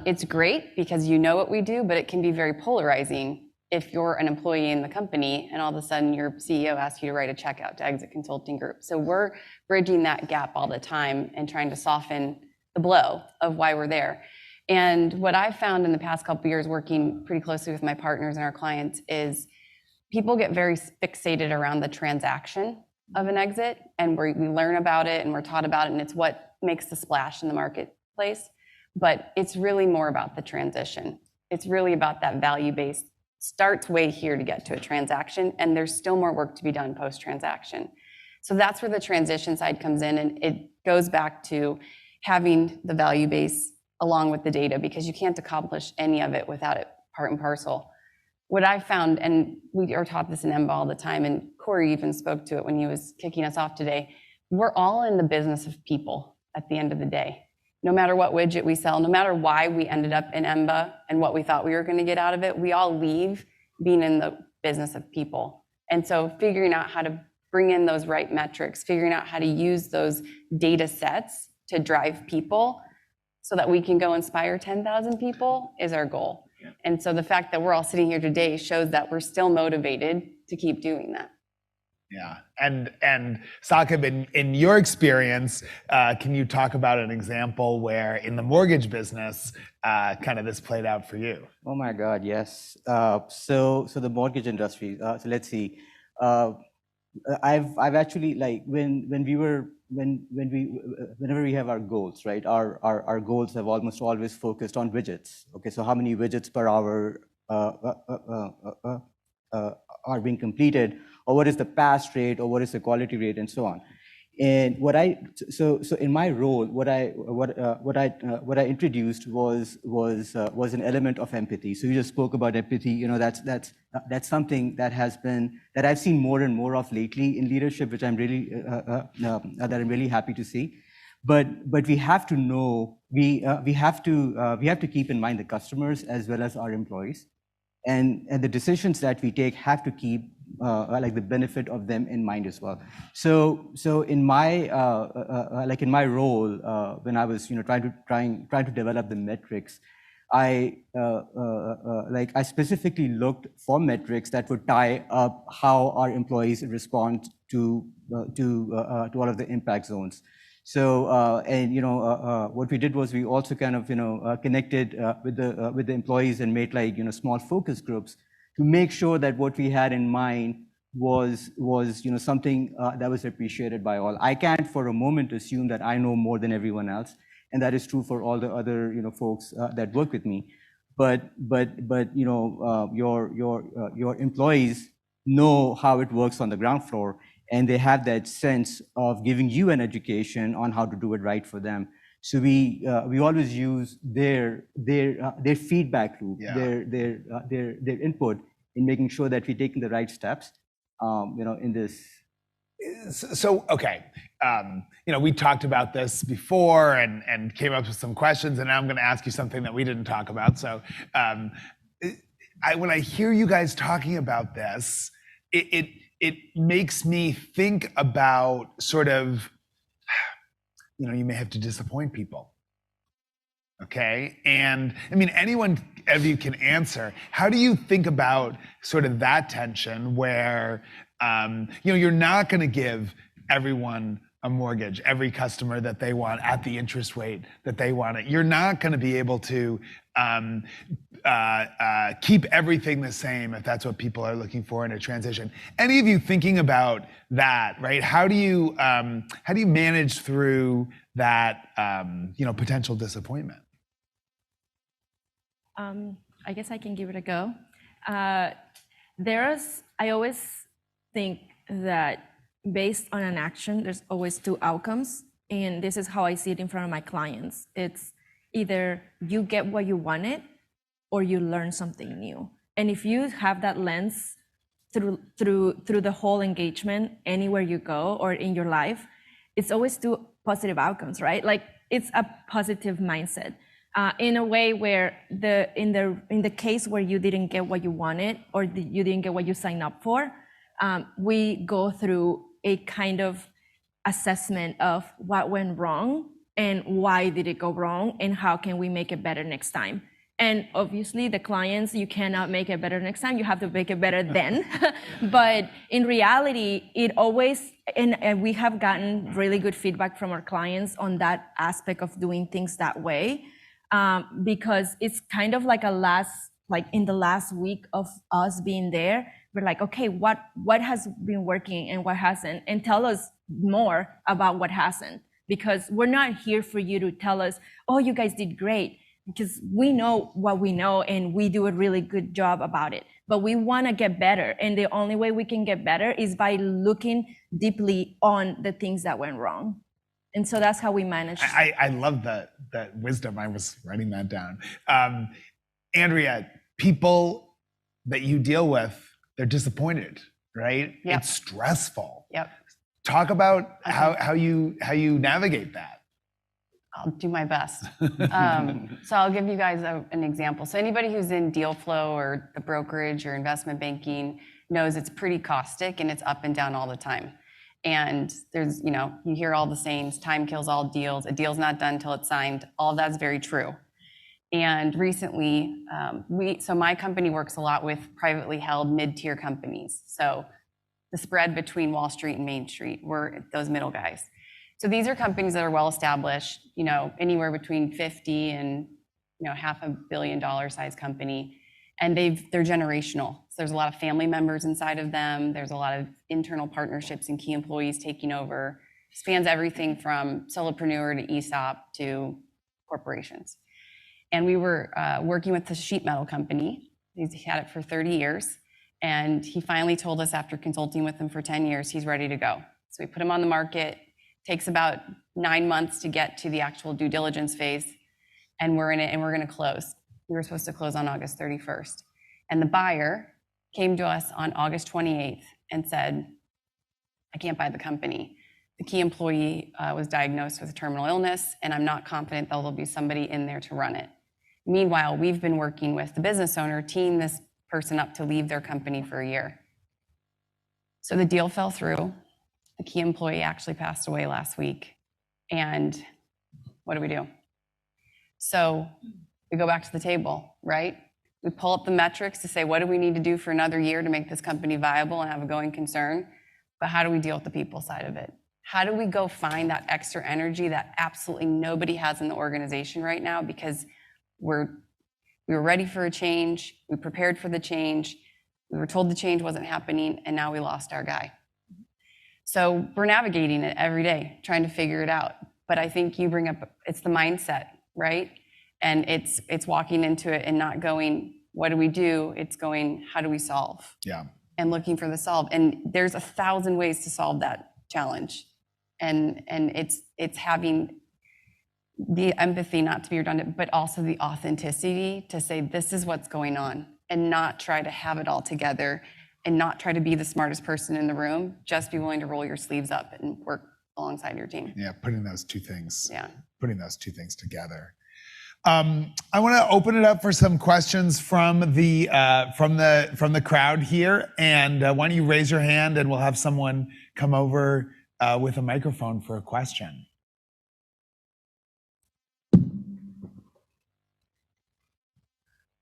It's great because you know what we do, but it can be very polarizing if you're an employee in the company and all of a sudden your CEO asks you to write a check out to Exit Consulting Group. So we're bridging that gap all the time and trying to soften the blow of why we're there. And what I've found in the past couple of years working pretty closely with my partners and our clients is people get very fixated around the transaction of an exit, and we learn about it and we're taught about it, and it's what makes the splash in the marketplace. But it's really more about the transition. It's really about that value-based, starts way here to get to a transaction, and there's still more work to be done post-transaction. So that's where the transition side comes in, and it goes back to having the value base along with the data, because you can't accomplish any of it without it part and parcel. what I found, and we are taught this in EMBA all the time, and Corey even spoke to it when he was kicking us off today, we're all in the business of people at the end of the day. No matter what widget we sell, no matter why we ended up in EMBA and what we thought we were going to get out of it, we all leave being in the business of people. And so figuring out how to bring in those right metrics, figuring out how to use those data sets to drive people so that we can go inspire 10,000 people is our goal. Yeah. And so the fact that we're all sitting here today shows that we're still motivated to keep doing that. Yeah, and Sakib, in your experience, can you talk about an example where in the mortgage business, kind of this played out for you? Oh my God, yes. So the mortgage industry. So let's see. I've actually, like, whenever we have our goals, right? Our goals have almost always focused on widgets. Okay, so how many widgets per hour are being completed, or what is the pass rate, or what is the quality rate, and so on. And so in my role, what I introduced was an element of empathy. So you just spoke about empathy. You know, that's something that I've seen more and more of lately in leadership, which I'm really happy to see. But we have to know, we have to keep in mind the customers as well as our employees, and the decisions that we take have to keep like the benefit of them in mind as well. So in my in my role, when I was trying to develop the metrics, I specifically looked for metrics that would tie up how our employees respond to all of the impact zones. So what we did was we also kind of connected with the employees and made small focus groups to make sure that what we had in mind was something that was appreciated by all. I can't for a moment assume that I know more than everyone else, and that is true for all the other folks that work with me. But your employees know how it works on the ground floor, and they have that sense of giving you an education on how to do it right for them. So we always use their feedback loop, their input in making sure that we're taking the right steps, in this. So okay, we talked about this before and came up with some questions, and now I'm going to ask you something that we didn't talk about. So when I hear you guys talking about this, it makes me think about sort of, you may have to disappoint people. Okay, and I mean, anyone of you can answer. How do you think about sort of that tension where, you're not going to give everyone a mortgage, every customer that they want at the interest rate that they want it. You're not going to be able to keep everything the same if that's what people are looking for in a transition. Any of you thinking about that, right? How do you manage through that, potential disappointment? I guess I can give it a go. I always think that based on an action, there's always two outcomes. And this is how I see it in front of my clients. It's either you get what you wanted or you learn something new. And if you have that lens through the whole engagement, anywhere you go or in your life, it's always two positive outcomes, right? Like, it's a positive mindset. In a way where in the case where you didn't get what you wanted or you didn't get what you signed up for, we go through a kind of assessment of what went wrong and why did it go wrong and how can we make it better next time. And obviously the clients, you cannot make it better next time, you have to make it better then. But in reality, it always, and we have gotten really good feedback from our clients on that aspect of doing things that way. Because it's kind of like in the last week of us being there, we're like, okay, what has been working and what hasn't? And tell us more about what hasn't. Because we're not here for you to tell us, oh, you guys did great. Because we know what we know and we do a really good job about it. But we want to get better. And the only way we can get better is by looking deeply on the things that went wrong. And so that's how we manage. I love that wisdom. I was writing that down. Andrea, people that you deal with, they're disappointed, right? Yep. It's stressful. Yep. Talk about how you navigate that. I'll do my best. So I'll give you guys an example. So anybody who's in deal flow or the brokerage or investment banking knows it's pretty caustic and it's up and down all the time. And there's, you hear all the sayings, time kills all deals. A deal's not done until it's signed. All of that's very true. And recently, so my company works a lot with privately held mid-tier companies. So the spread between Wall Street and Main Street, we're those middle guys. So these are companies that are well established, anywhere between 50 and $500 million size company, and they're generational. So there's a lot of family members inside of them. There's a lot of internal partnerships and key employees taking over. Spans everything from solopreneur to ESOP to corporations. And we were working with the sheet metal company. He's had it for 30 years. And he finally told us after consulting with him for 10 years, he's ready to go. So we put him on the market. Takes about 9 months to get to the actual due diligence phase. And we're in it and we're going to close. We were supposed to close on August 31st. And the buyer came to us on August 28th and said, I can't buy the company. The key employee was diagnosed with a terminal illness, and I'm not confident that there'll be somebody in there to run it. Meanwhile, we've been working with the business owner, teeing this person up to leave their company for a year. So the deal fell through. The key employee actually passed away last week. And what do? So we go back to the table, right? We pull up the metrics to say, what do we need to do for another year to make this company viable and have a going concern? But how do we deal with the people side of it? How do we go find that extra energy that absolutely nobody has in the organization right now? Because we were ready for a change. We prepared for the change. We were told the change wasn't happening, and now we lost our guy. So we're navigating it every day, trying to figure it out. But I think you bring up, it's the mindset, right? And it's walking into it and not going, what do we do? It's going, how do we solve? Yeah. And looking for the solve. And there's 1,000 ways to solve that challenge. And it's having the empathy, not to be redundant, but also the authenticity to say, this is what's going on, and not try to have it all together and not try to be the smartest person in the room. Just be willing to roll your sleeves up and work alongside your team. Yeah, putting those two things. Yeah. Putting those two things together. I want to open it up for some questions from the crowd here, and why don't you raise your hand, and we'll have someone come over with a microphone for a question.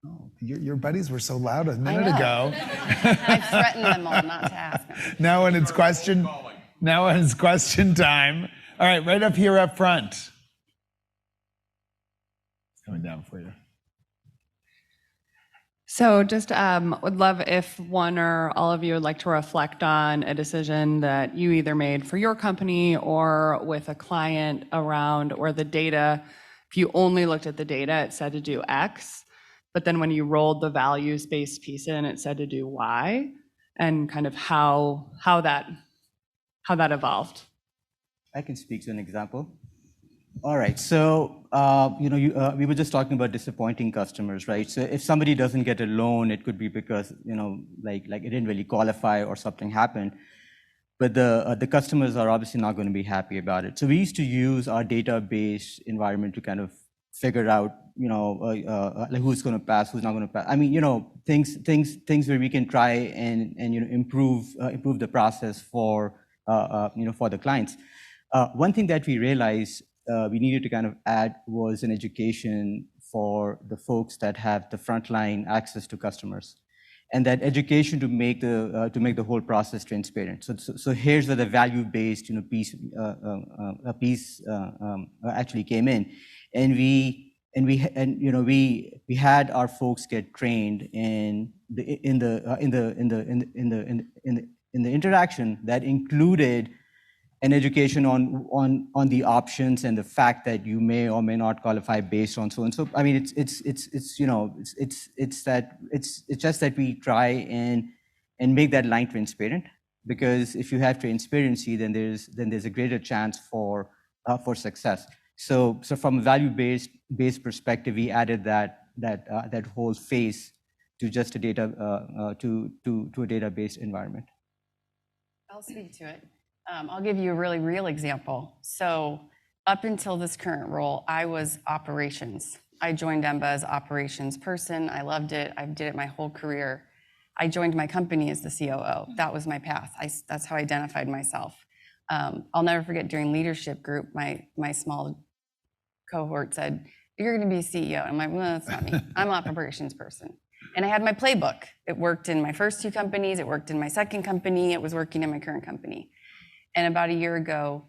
Oh, your buddies were so loud a minute ago. I threatened them all not to ask them. Now when it's question time. All right, right up here up front. Coming down for you. So just would love if one or all of you would like to reflect on a decision that you either made for your company or with a client around where the data, if you only looked at the data, it said to do X, but then when you rolled the values-based piece in, it said to do Y, and kind of how that evolved. I can speak to an example. All right, so we were just talking about disappointing customers, right? So if somebody doesn't get a loan, it could be because like it didn't really qualify or something happened. But the customers are obviously not going to be happy about it. So we used to use our database environment to kind of figure out, like who's going to pass, who's not going to pass. I mean, things where we can try and improve the process for the clients. One thing that we realized we needed to kind of add was an education for the folks that have the frontline access to customers, and that education to make the whole process transparent. So here's where the value-based piece actually came in, and we had our folks get trained in the interaction that included an education on the options and the fact that you may or may not qualify based on so and so. I mean, it's just that we try and make that line transparent, because if you have transparency, then there's a greater chance for success. So from a value-based perspective, we added that whole phase just a data to a data-based environment? I'll speak to it. I'll give you a really real example. So up until this current role, I was operations. I joined EMBA as operations person. I loved it. I did it my whole career. I joined my company as the COO. That was my path. That's how I identified myself. I'll never forget during leadership group, my small cohort said, "You're going to be a CEO." I'm like, "Well, that's not me. I'm an operations person." And I had my playbook. It worked in my first 2 companies. It worked in my second company. It was working in my current company. And about a year ago,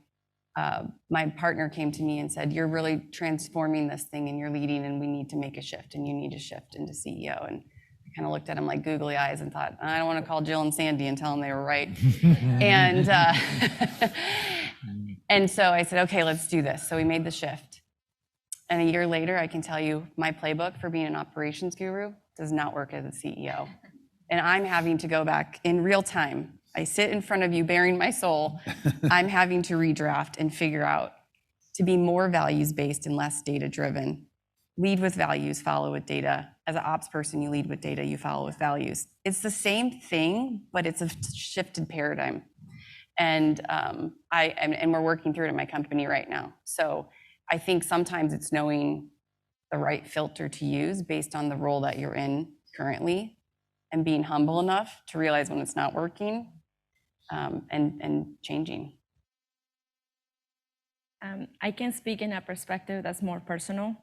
my partner came to me and said, "You're really transforming this thing and you're leading, and we need to make a shift, and you need to shift into CEO." And I kind of looked at him like googly eyes and thought, I don't want to call Jill and Sandy and tell them they were right. And so I said, okay, let's do this. So we made the shift. And a year later, I can tell you my playbook for being an operations guru does not work as a CEO. And I'm having to go back in real time. I sit in front of you bearing my soul. I'm having to redraft and figure out to be more values-based and less data-driven. Lead with values, follow with data. As an ops person, you lead with data, you follow with values. It's the same thing, but it's a shifted paradigm. And we're working through it in my company right now. So I think sometimes it's knowing the right filter to use based on the role that you're in currently, and being humble enough to realize when it's not working, and changing. I can speak in a perspective that's more personal,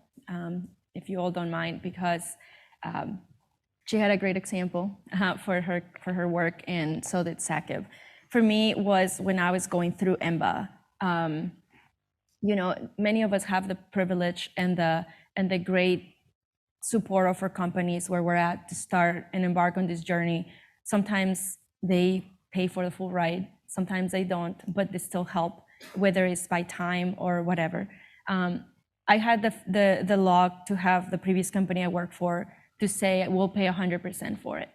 if you all don't mind, because she had a great example for her work, and so did Sakib. For me, was when I was going through EMBA. Many of us have the privilege and the great support of our companies where we're at to start and embark on this journey. Sometimes they pay for the full ride, sometimes they don't, but they still help, whether it's by time or whatever. I had the luck to have the previous company I worked for to say we'll pay 100% for it.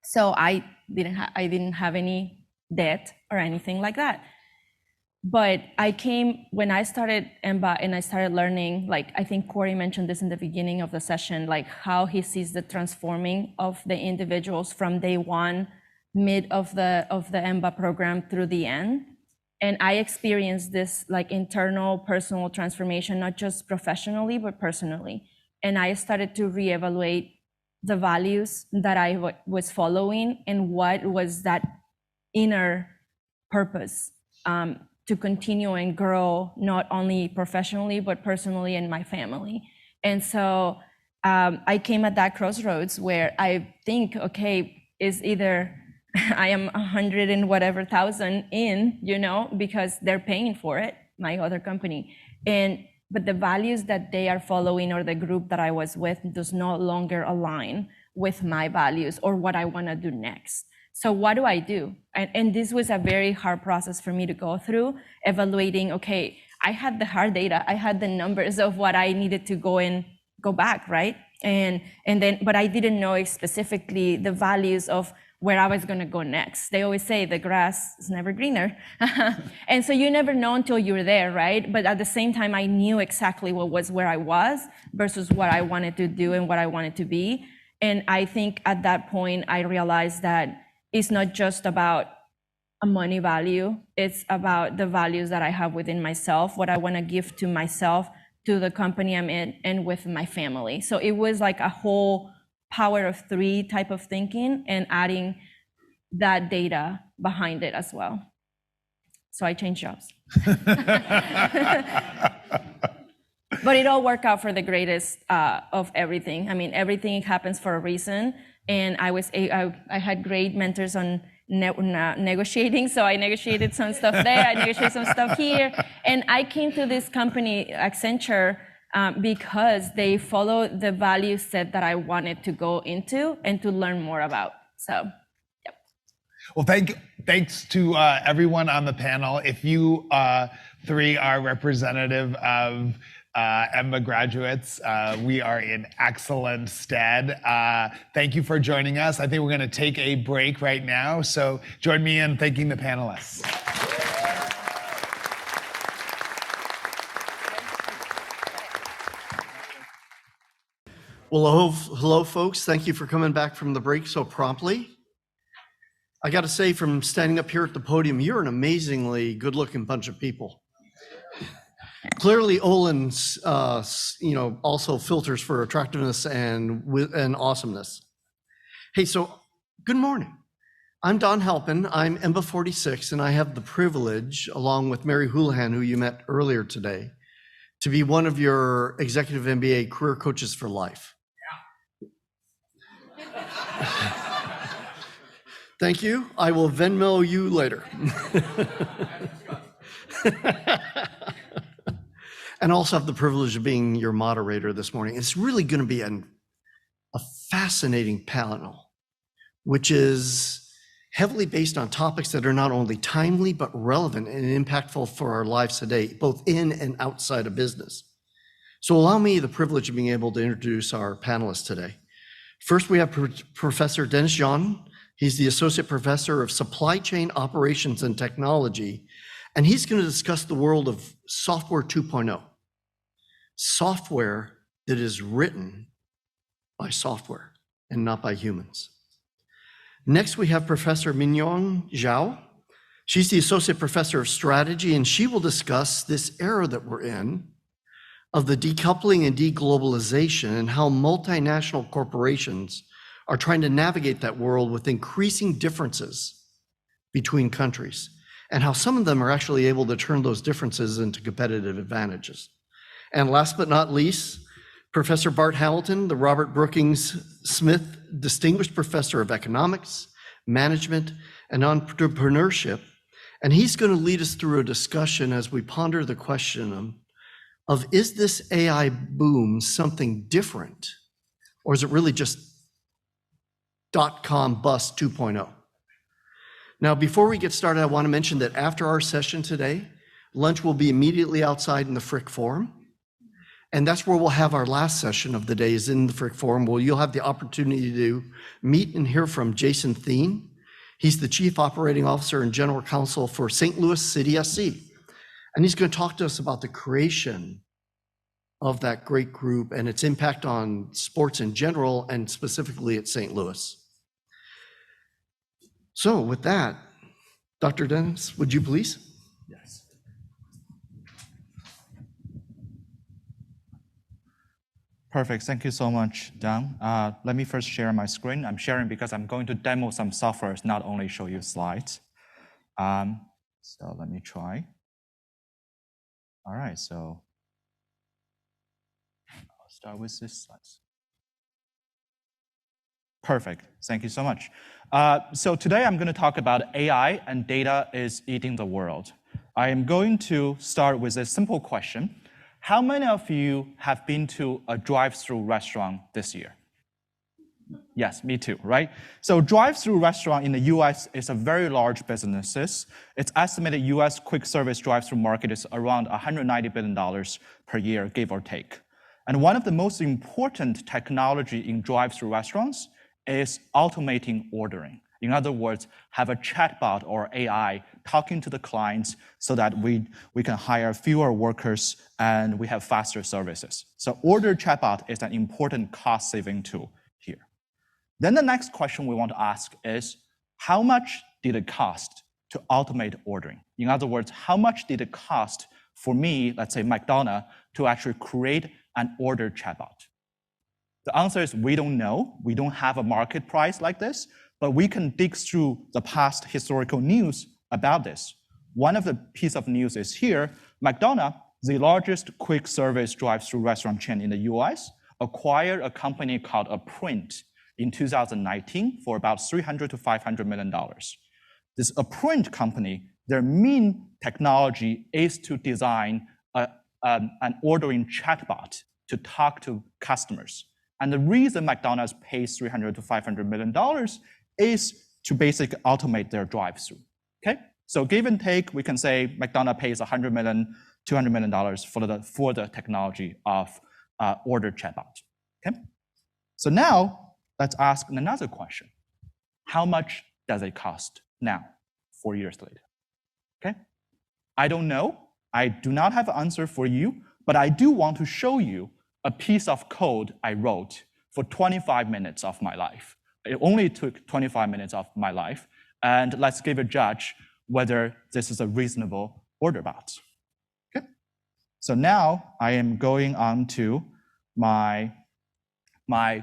So I didn't have any debt or anything like that. But when I started EMBA and I started learning, like I think Corey mentioned this in the beginning of the session, like how he sees the transforming of the individuals from day one, mid of the EMBA program through the end. And I experienced this like internal personal transformation, not just professionally, but personally. And I started to reevaluate the values that I was following and what was that inner purpose to continue and grow, not only professionally, but personally in my family. And so I came at that crossroads where I think, okay, is either I am 100 and whatever thousand in, because they're paying for it, my other company. But the values that they are following or the group that I was with does no longer align with my values or what I want to do next. So what do I do? And this was a very hard process for me to go through, evaluating, okay, I had the hard data, I had the numbers of what I needed to go back, right? But I didn't know specifically the values of where I was going to go next. They always say the grass is never greener. And so you never know until you're there, right? But at the same time, I knew exactly what was where I was versus what I wanted to do and what I wanted to be. And I think at that point, I realized that it's not just about a money value. It's about the values that I have within myself, what I want to give to myself, to the company I'm in, and with my family. So it was like a whole power of 3 type of thinking and adding that data behind it as well. So I changed jobs. But it all worked out for the greatest of everything. I mean, everything happens for a reason. And I had great mentors on negotiating. So I negotiated some stuff there, I negotiated some stuff here. And I came to this company, Accenture, because they follow the value set that I wanted to go into and to learn more about. So, yep. Well, thanks to everyone on the panel. If you 3 are representative of EMBA graduates, we are in excellent stead. Thank you for joining us. I think we're going to take a break right now. So join me in thanking the panelists. Well, hello, folks. Thank you for coming back from the break so promptly. I got to say, from standing up here at the podium, you're an amazingly good-looking bunch of people. Clearly, Olin's, also filters for attractiveness and awesomeness. Hey, so good morning. I'm Don Halpin. I'm EMBA 46, and I have the privilege, along with Mary Houlihan, who you met earlier today, to be one of your executive MBA career coaches for life. Thank you. I will Venmo you later. And also have the privilege of being your moderator this morning. It's really going to be a fascinating panel, which is heavily based on topics that are not only timely, but relevant and impactful for our lives today, both in and outside of business. So allow me the privilege of being able to introduce our panelists today. First, we have Professor Dennis John. He's the Associate Professor of Supply Chain Operations and Technology, and he's going to discuss the world of Software 2.0, software that is written by software and not by humans. Next, we have Professor Mingyong Zhao. She's the Associate Professor of Strategy, and she will discuss this era that we're in of the decoupling and deglobalization and how multinational corporations are trying to navigate that world with increasing differences between countries, and how some of them are actually able to turn those differences into competitive advantages. And last but not least, Professor Bart Hamilton, the Robert Brookings Smith Distinguished Professor of Economics, Management, and Entrepreneurship. And he's going to lead us through a discussion as we ponder the question of is this AI boom something different, or is it really just .com bust 2.0? Now, before we get started, I want to mention that after our session today, lunch will be immediately outside in the Frick Forum. And that's where we'll have our last session of the day, is in the Frick Forum, where you'll have the opportunity to meet and hear from Jason Thien. He's the Chief Operating Officer and General Counsel for St. Louis City SC. And he's going to talk to us about the creation of that great group and its impact on sports in general, and specifically at St. Louis. So with that, Dr. Dennis, would you please? Yes. Perfect. Thank you so much, Don. Let me first share my screen. I'm sharing because I'm going to demo some softwares, not only show you slides. So let me try. All right, so I'll start with this slides. Perfect. Thank you so much. So today I'm going to talk about AI and data is eating the world. I am going to start with a simple question. How many of you have been to a drive-through restaurant this year? Yes, me too, right? So drive-through restaurant in the US is a very large business. It's estimated US quick service drive-through market is around $190 billion per year, give or take. And one of the most important technology in drive-through restaurants is automating ordering. In other words, have a chatbot or AI talking to the clients so that we can hire fewer workers and we have faster services. So order chatbot is an important cost-saving tool here. Then the next question we want to ask is, how much did it cost to automate ordering? In other words, how much did it cost for me, let's say McDonald's, to actually create an order chatbot? The answer is we don't know. We don't have a market price like this, but we can dig through the past historical news about this. One of the piece of news is here, McDonald's, the largest quick service drive-through restaurant chain in the US, acquired a company called Apprint in 2019 for about $300 to $500 million. This Apprint company, their main technology is to design an ordering chatbot to talk to customers. And the reason McDonald's pays $300 to $500 million is to basically automate their drive-through. Okay, so give and take, we can say McDonald's pays $100 million, $200 million for the technology of order chatbot. Okay, so now let's ask another question: how much does it cost now, 4 years later? Okay, I don't know. I do not have an answer for you, but I do want to show you a piece of code I wrote for 25 minutes of my life. It only took 25 minutes of my life. And let's give a judge whether this is a reasonable order bot. Okay. So now I am going on to my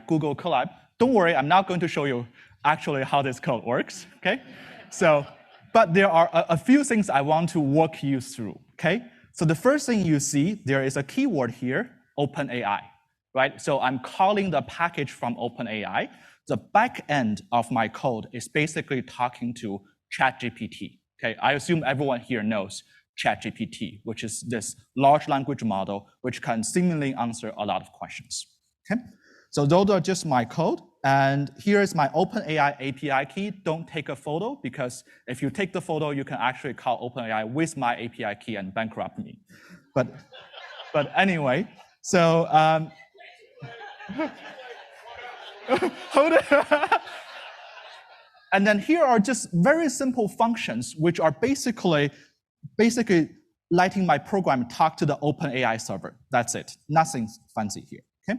Google Colab. Don't worry, I'm not going to show you actually how this code works, okay? So, but there are a few things I want to walk you through, okay? So the first thing you see, there is a keyword here, OpenAI, right? So I'm calling the package from OpenAI. The back end of my code is basically talking to ChatGPT, okay? I assume everyone here knows ChatGPT, which is this large language model which can seemingly answer a lot of questions, okay? So those are just my code. And here is my OpenAI API key. Don't take a photo, because if you take the photo, you can actually call OpenAI with my API key and bankrupt me. But anyway, so hold it. And then here are just very simple functions, which are basically letting my program talk to the OpenAI server. That's it. Nothing fancy here. Okay.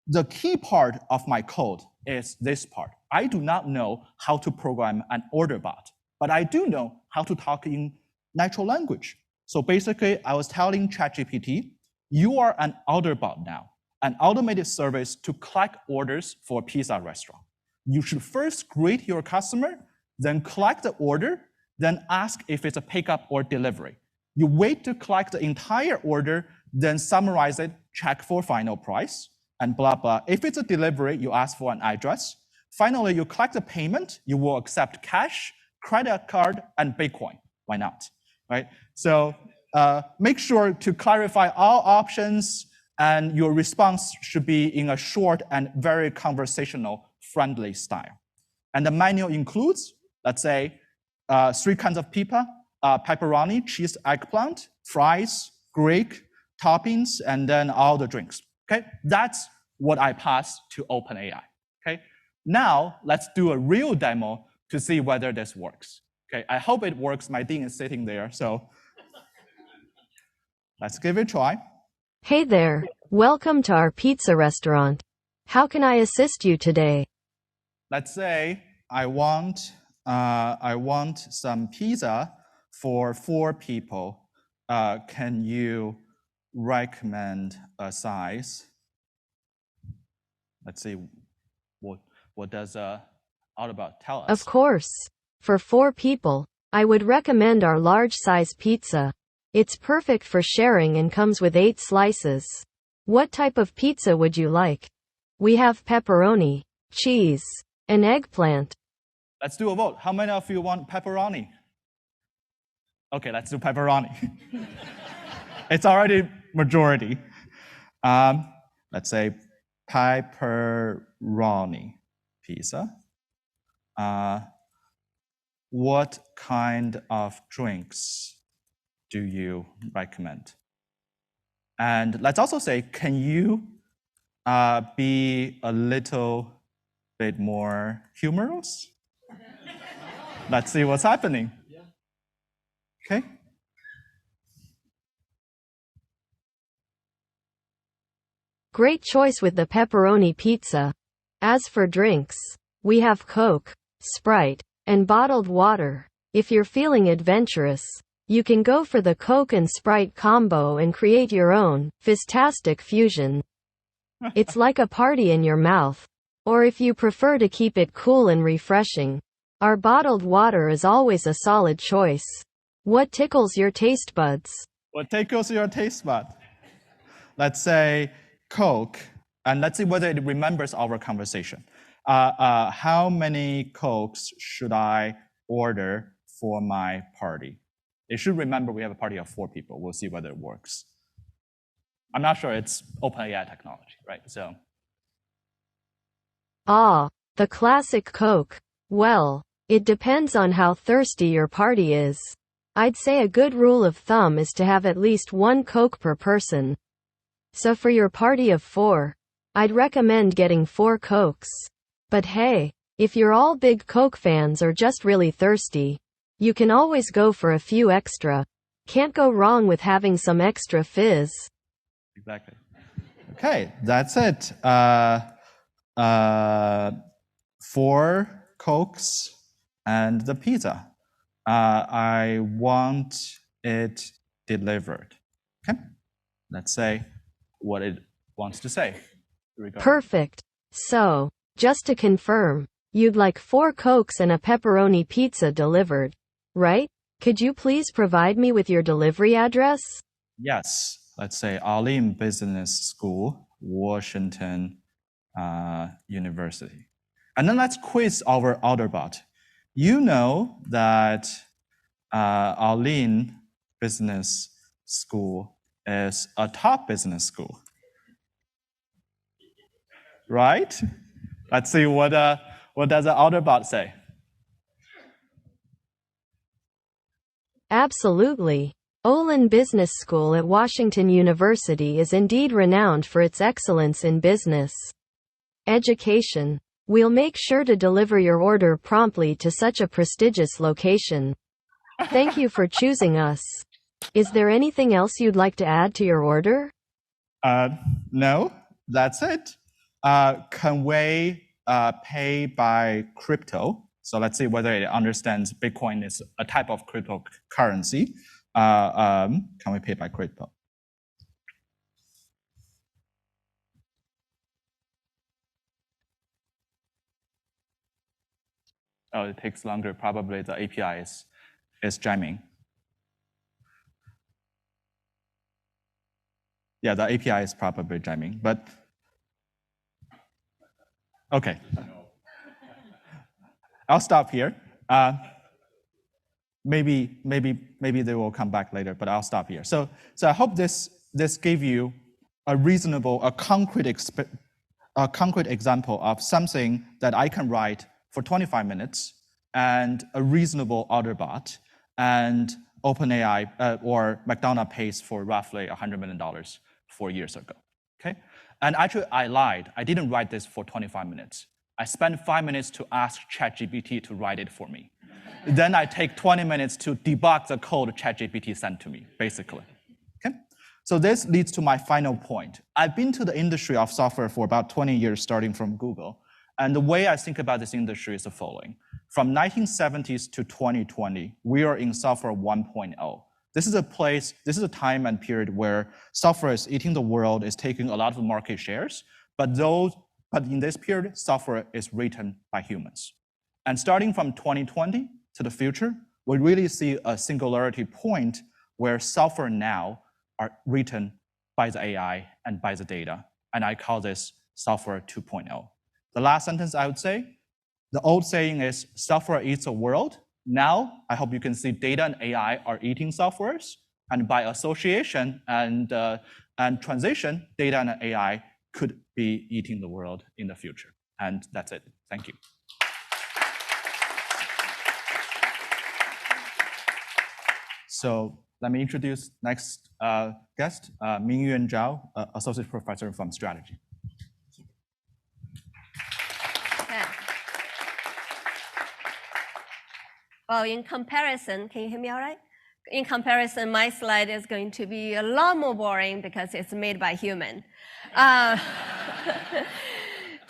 The key part of my code is this part. I do not know how to program an order bot, but I do know how to talk in natural language. So basically, I was telling ChatGPT, you are an order bot now, an automated service to collect orders for a pizza restaurant. You should first greet your customer, then collect the order, then ask if it's a pickup or delivery. You wait to collect the entire order, then summarize it, check for final price, and blah, blah. If it's a delivery, you ask for an address. Finally, you collect the payment. You will accept cash, credit card, and Bitcoin. Why not, right? So make sure to clarify all options, and your response should be in a short and very conversational, friendly style. And the menu includes, let's say, 3 kinds of pizza, pepperoni, cheese, eggplant, fries, Greek, toppings, and then all the drinks. Okay, that's what I pass to OpenAI. Okay, now let's do a real demo to see whether this works. Okay, I hope it works. My dean is sitting there, so let's give it a try. Hey there, welcome to our pizza restaurant. How can I assist you today? Let's say I want some pizza for 4 people. Can you recommend a size? Let's see, what does Autobot tell us? Of course. For 4 people, I would recommend our large size pizza. It's perfect for sharing and comes with 8 slices. What type of pizza would you like? We have pepperoni, cheese, and eggplant. Let's do a vote. How many of you want pepperoni? Okay, let's do pepperoni. It's already majority. Let's say pepperoni pizza. What kind of drinks do you recommend? And let's also say, can you be a little bit more humorous? Let's see what's happening. Okay. Great choice with the pepperoni pizza. As for drinks, we have Coke, Sprite, and bottled water. If you're feeling adventurous, you can go for the Coke and Sprite combo and create your own Fizztastic fusion. It's like a party in your mouth. Or if you prefer to keep it cool and refreshing, our bottled water is always a solid choice. What tickles your taste buds? What tickles your taste bud? Let's say Coke, and let's see whether it remembers our conversation. How many Cokes should I order for my party? It should remember we have a party of 4 people. We'll see whether it works. I'm not sure it's OpenAI technology, right? So. Ah, the classic Coke. Well, it depends on how thirsty your party is. I'd say a good rule of thumb is to have at least 1 Coke per person. So for your party of 4, I'd recommend getting 4 Cokes. But hey, if you're all big Coke fans or just really thirsty, you can always go for a few extra. Can't go wrong with having some extra fizz. Exactly. Okay, that's it. 4 Cokes and the pizza. I want it delivered. Okay, let's say what it wants to say. Perfect. So, just to confirm, you'd like 4 Cokes and a pepperoni pizza delivered, right? Could you please provide me with your delivery address? Yes, let's say Arlene Business School, Washington University. And then let's quiz our Outerbot. You know that Arlene Business School is a top business school, right? Let's see what does the Outerbot say. Absolutely. Olin Business School at Washington University is indeed renowned for its excellence in business education. We'll make sure to deliver your order promptly to such a prestigious location. Thank you for choosing us. Is there anything else you'd like to add to your order? No, that's it. Can we pay by crypto? So let's see whether it understands Bitcoin is a type of cryptocurrency. Can we pay by crypto? Oh, it takes longer. Probably the API is jamming. Yeah, the API is probably jamming, but okay. I'll stop here. Maybe they will come back later, but I'll stop here. So I hope this gave you a concrete example of something that I can write for 25 minutes and a reasonable Outerbot, and OpenAI or McDonough pays for roughly $100 million 4 years ago. Okay, and actually I lied. I didn't write this for 25 minutes. I spent 5 minutes to ask ChatGPT to write it for me. Then I take 20 minutes to debug the code ChatGPT sent to me, basically. Okay? So this leads to my final point. I've been to the industry of software for about 20 years, starting from Google. And the way I think about this industry is the following. From 1970s to 2020, we are in software 1.0. This is a time and period where software is eating the world, is taking a lot of market shares, but in this period, software is written by humans. And starting from 2020 to the future, we really see a singularity point where software now are written by the AI and by the data. And I call this software 2.0. The last sentence I would say, the old saying is software eats the world. Now, I hope you can see data and AI are eating softwares. And by association and transition, data and AI could be eating the world in the future. And that's it. Thank you. So let me introduce next guest, Mingyuan Zhao, Associate Professor from Strategy. Well, in comparison, can you hear me all right? In comparison, my slide is going to be a lot more boring because it's made by human.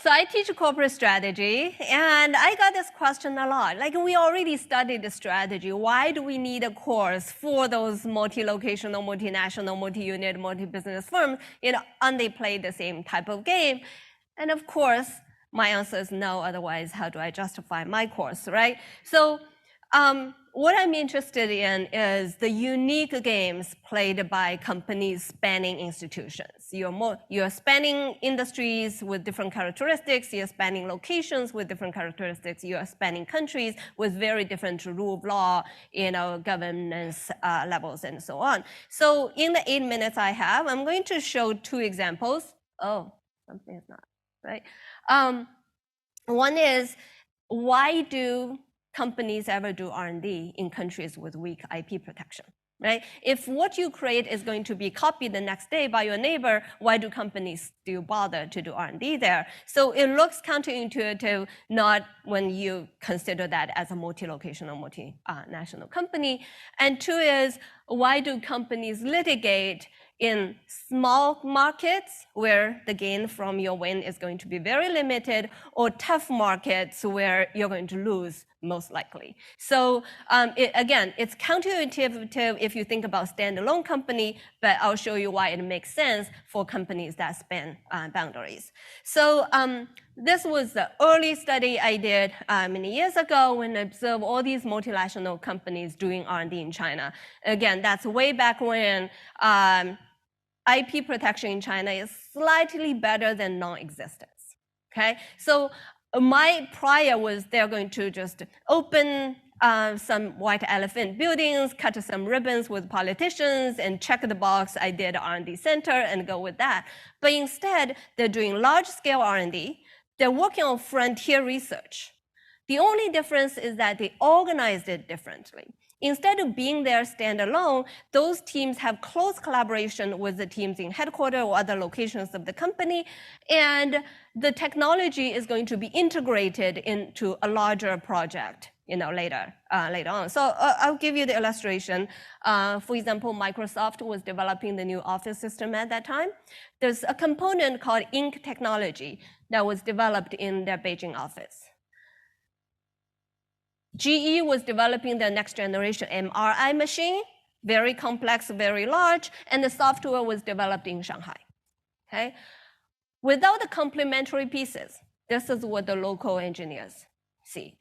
So I teach corporate strategy, and I got this question a lot. Like, we already studied the strategy. Why do we need a course for those multi-locational, multinational, multi-unit, multi-business firms? And they play the same type of game. And of course, my answer is no. Otherwise, how do I justify my course, right? So what I'm interested in is the unique games played by companies spanning institutions. You're spanning industries with different characteristics. You're spanning locations with different characteristics. You're spanning countries with very different rule of law, governance levels, and so on. So in the 8 minutes I have, I'm going to show 2 examples. Oh, something is not right. One is, why do companies ever do R&D in countries with weak IP protection, right? If what you create is going to be copied the next day by your neighbor, why do companies still bother to do R&D there? So it looks counterintuitive, not when you consider that as a multi-locational, multinational company. And 2 is, why do companies litigate in small markets where the gain from your win is going to be very limited, or tough markets where you're going to lose most likely. So again, it's counterintuitive if you think about standalone company, but I'll show you why it makes sense for companies that span boundaries. So this was the early study I did many years ago when I observed all these multinational companies doing R&D in China. Again, that's way back when IP protection in China is slightly better than non-existence, okay? So my prior was they're going to just open some white elephant buildings, cut some ribbons with politicians, and check the box, I did R&D center, and go with that. But instead, they're doing large-scale R&D. They're working on frontier research. The only difference is that they organized it differently. Instead of being there standalone, those teams have close collaboration with the teams in headquarters or other locations of the company, and the technology is going to be integrated into a larger project, later on. So I'll give you the illustration. For example, Microsoft was developing the new Office system at that time. There's a component called ink technology that was developed in their Beijing office. GE was developing the next generation MRI machine, very complex, very large, and the software was developed in Shanghai, okay? Without the complementary pieces, this is what the local engineers see.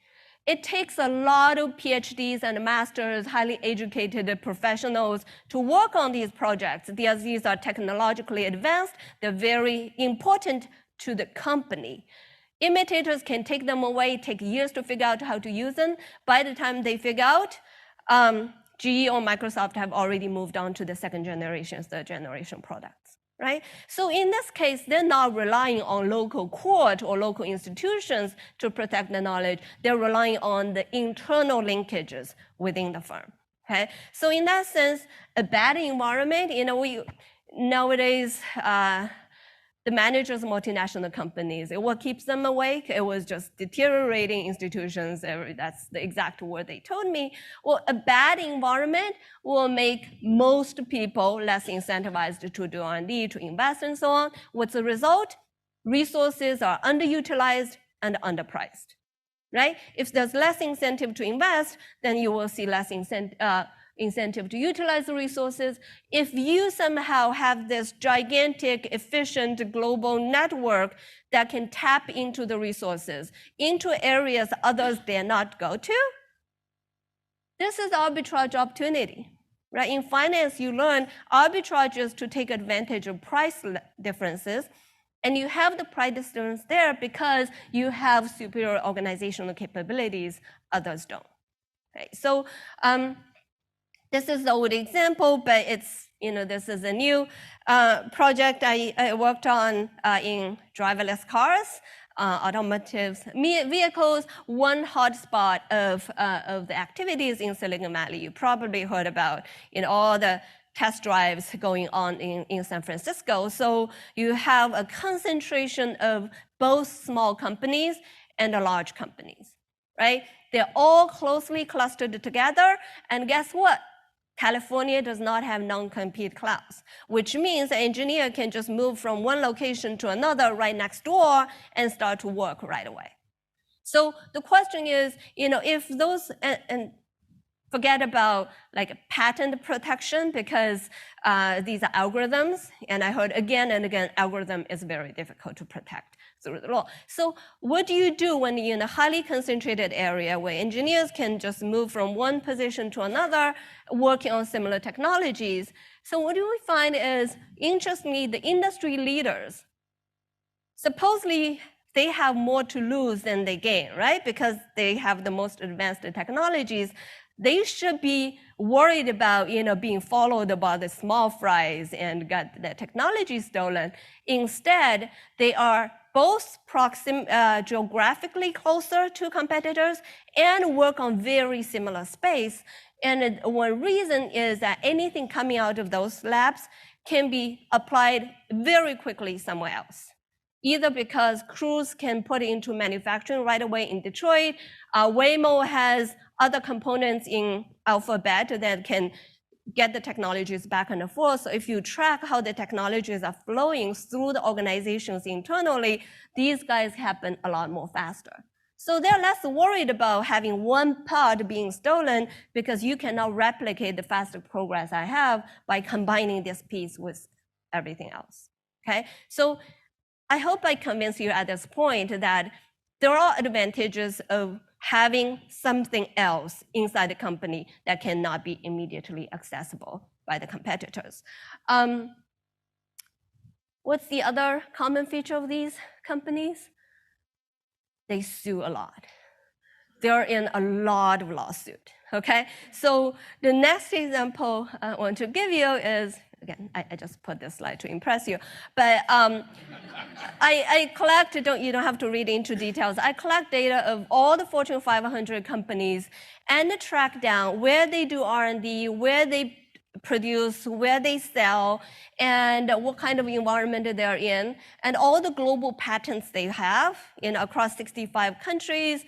It takes a lot of PhDs and masters, highly educated professionals to work on these projects. These are technologically advanced. They're very important to the company. Imitators can take them away, take years to figure out how to use them. By the time they figure out, GE or Microsoft have already moved on to the second generation, third generation products, right? So in this case, they're not relying on local court or local institutions to protect the knowledge. They're relying on the internal linkages within the firm, okay? So in that sense, a bad environment, nowadays, the managers of multinational companies, what keeps them awake? It was just deteriorating institutions. That's the exact word they told me. Well, a bad environment will make most people less incentivized to do R&D, to invest, and so on. What's the result? Resources are underutilized and underpriced, right? If there's less incentive to invest, then you will see less incentive to utilize the resources. If you somehow have this gigantic, efficient global network that can tap into the resources, into areas others dare not go to, this is arbitrage opportunity, right? In finance, you learn arbitrage is to take advantage of price differences, and you have the price difference there because you have superior organizational capabilities others don't, okay? So, this is the old example, but it's, this is a new project I worked on in driverless cars, automotive vehicles, one hotspot of the activities in Silicon Valley. You probably heard about all the test drives going on in San Francisco. So you have a concentration of both small companies and large companies, right? They're all closely clustered together, and guess what? California does not have non-compete clause, which means an engineer can just move from one location to another right next door and start to work right away. So the question is, if those, and forget about like patent protection, because these are algorithms, and I heard again and again, algorithm is very difficult to protect through the law. So what do you do when you're in a highly concentrated area where engineers can just move from one position to another, working on similar technologies? So what do we find is, interestingly, the industry leaders, supposedly they have more to lose than they gain, right? Because they have the most advanced technologies. They should be worried about, being followed by the small fries and got the technology stolen. Instead, they are both geographically closer to competitors and work on very similar space. And one reason is that anything coming out of those labs can be applied very quickly somewhere else. Either because Cruise can put it into manufacturing right away in Detroit, Waymo has other components in Alphabet that can get the technologies back and forth. So if you track how the technologies are flowing through the organizations internally, these guys happen a lot more faster. So they're less worried about having one part being stolen because you cannot replicate the faster progress I have by combining this piece with everything else, okay? So I hope I convince you at this point that there are advantages of having something else inside the company that cannot be immediately accessible by the competitors. What's the other common feature of these companies? They sue a lot. They're in a lot of lawsuits, okay? So the next example I want to give you is, again, I just put this slide to impress you, but I collect, you don't have to read into details. I collect data of all the Fortune 500 companies and track down where they do R&D, where they produce, where they sell, and what kind of environment they're in, and all the global patents they have across 65 countries.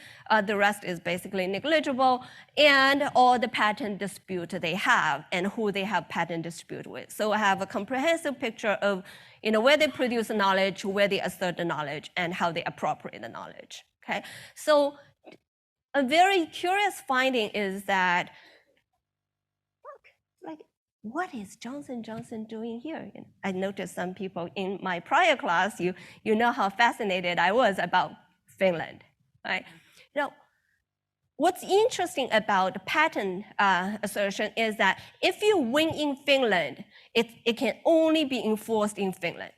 The rest is basically negligible, and all the patent dispute they have and who they have patent dispute with. So I have a comprehensive picture of where they produce the knowledge, where they assert the knowledge, and how they appropriate the knowledge, okay? So a very curious finding is that, what is Johnson & Johnson doing here? I noticed some people in my prior class, you know how fascinated I was about Finland, right? What's interesting about patent assertion is that if you win in Finland, it can only be enforced in Finland.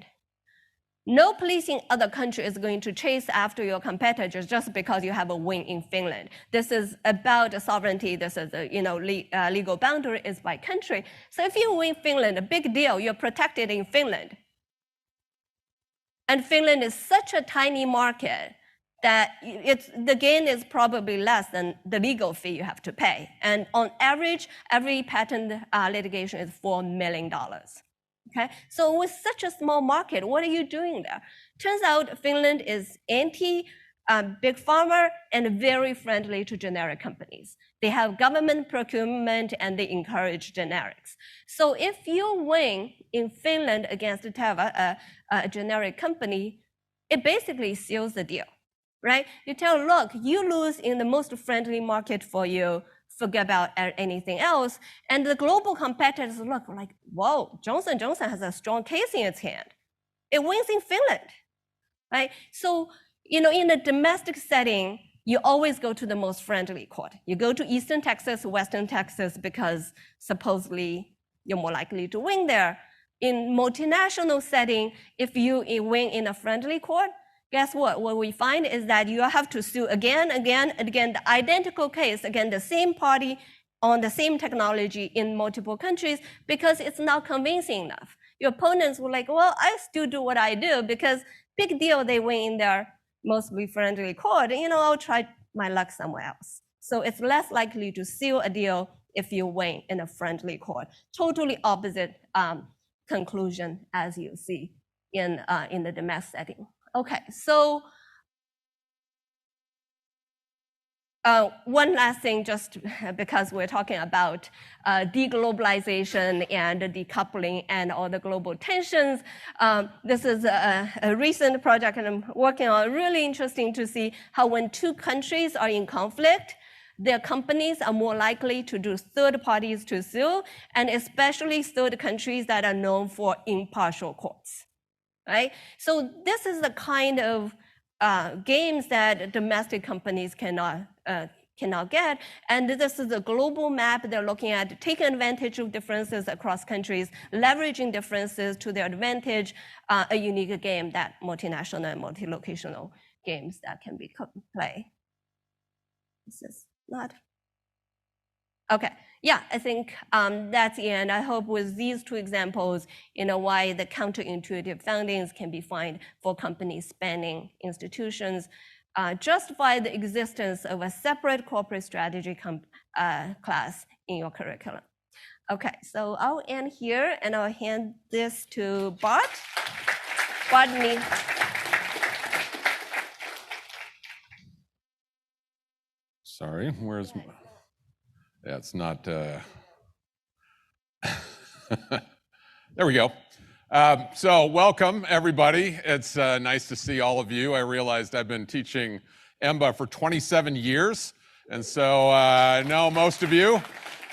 No police in other country is going to chase after your competitors just because you have a win in Finland. This is about sovereignty. This is legal boundary is by country. So if you win Finland, a big deal. You're protected in Finland. And Finland is such a tiny market that the gain is probably less than the legal fee you have to pay. And on average, every patent litigation is $4 million. Okay, so with such a small market, what are you doing there? Turns out Finland is anti-big pharma and very friendly to generic companies. They have government procurement and they encourage generics. So if you win in Finland against Teva, a generic company, it basically seals the deal, right? You tell, look, you lose in the most friendly market for you, forget about anything else. And the global competitors look like, whoa, Johnson & Johnson has a strong case in its hand. It wins in Finland, right? So, in a domestic setting, you always go to the most friendly court. You go to Eastern Texas, Western Texas, because supposedly you're more likely to win there. In multinational setting, if you win in a friendly court, guess what? What we find is that you have to sue again, the identical case, again, the same party on the same technology in multiple countries because it's not convincing enough. Your opponents were like, well, I still do what I do because big deal, they win in their mostly friendly court. I'll try my luck somewhere else. So it's less likely to seal a deal if you win in a friendly court. Totally opposite conclusion as you see in the domestic setting. Okay, so one last thing, just because we're talking about deglobalization and decoupling and all the global tensions. This is a recent project that I'm working on. Really interesting to see how when two countries are in conflict, their companies are more likely to do third parties to sue, and especially third countries that are known for impartial courts. Right? So this is the kind of games that domestic companies cannot get. And this is a global map they're looking at, taking advantage of differences across countries, leveraging differences to their advantage, a unique game that multinational and multi-locational games that can be played. This is not. Okay, yeah, I think that's the end. I hope with these two examples, why the counterintuitive findings can be found for companies spanning institutions, justify the existence of a separate corporate strategy class in your curriculum. Okay, so I'll end here and I'll hand this to Bart. Pardon me. Sorry, where's my... Yeah, it's not... There we go. So welcome, everybody. It's nice to see all of you. I realized I've been teaching EMBA for 27 years, and so I know most of you.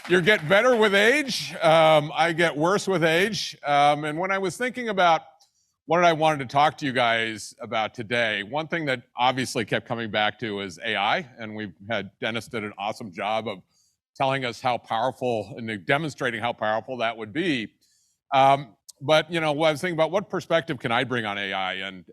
You get better with age. I get worse with age. And when I was thinking about what I wanted to talk to you guys about today, one thing that obviously kept coming back to is AI, and we've had Dennis did an awesome job of telling us how powerful and demonstrating how powerful that would be. But you know, I was thinking about what perspective can I bring on AI, and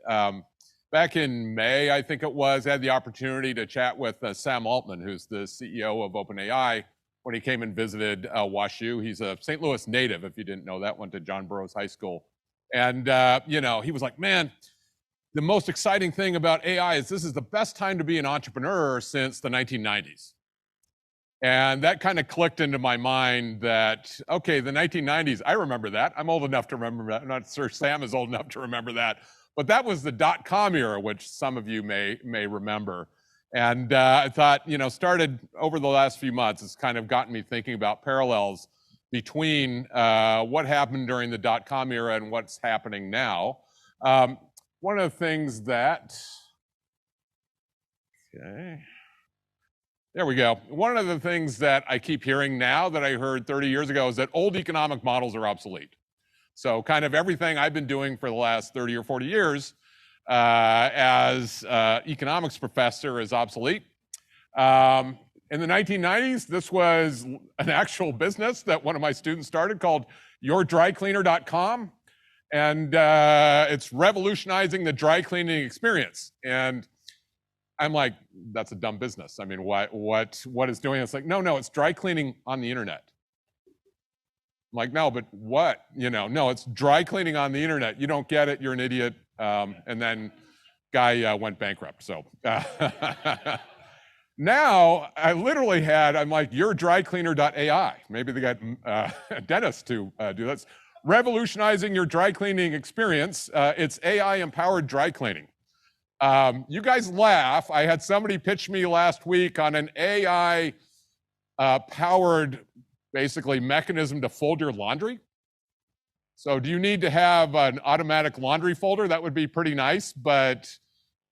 back in May, I think it was, I had the opportunity to chat with Sam Altman, who's the CEO of OpenAI, when he came and visited WashU. He's a St. Louis native, if you didn't know that, went to John Burroughs High School. And, you know, he was like, man, the most exciting thing about AI is this is the best time to be an entrepreneur since the 1990s. And that kind of clicked into my mind that, okay, the 1990s, I remember that. I'm old enough to remember that. I'm not sure Sam is old enough to remember that. But that was the dot-com era, which some of you may remember. And I thought, you know, started over the last few months, it's kind of gotten me thinking about parallels between what happened during the dot-com era and what's happening now. One of the things that, okay, there we go. One of the things that I keep hearing now that I heard 30 years ago is that old economic models are obsolete. So kind of everything I've been doing for the last 30 or 40 years as economics professor is obsolete. In the 1990s, this was an actual business that one of my students started called yourdrycleaner.com. And it's revolutionizing the dry cleaning experience. And I'm like, that's a dumb business. I mean, what is doing it? It's like, no, it's dry cleaning on the internet. I'm like, no, but what? You know, no, it's dry cleaning on the internet. You don't get it, you're an idiot. And then guy went bankrupt, so. Now, I literally I'm like, yourdrycleaner.ai. Maybe they got Dennis to do this. Revolutionizing your dry cleaning experience. It's AI-empowered dry cleaning. You guys laugh. I had somebody pitch me last week on an AI-powered, basically, mechanism to fold your laundry. So do you need to have an automatic laundry folder? That would be pretty nice, but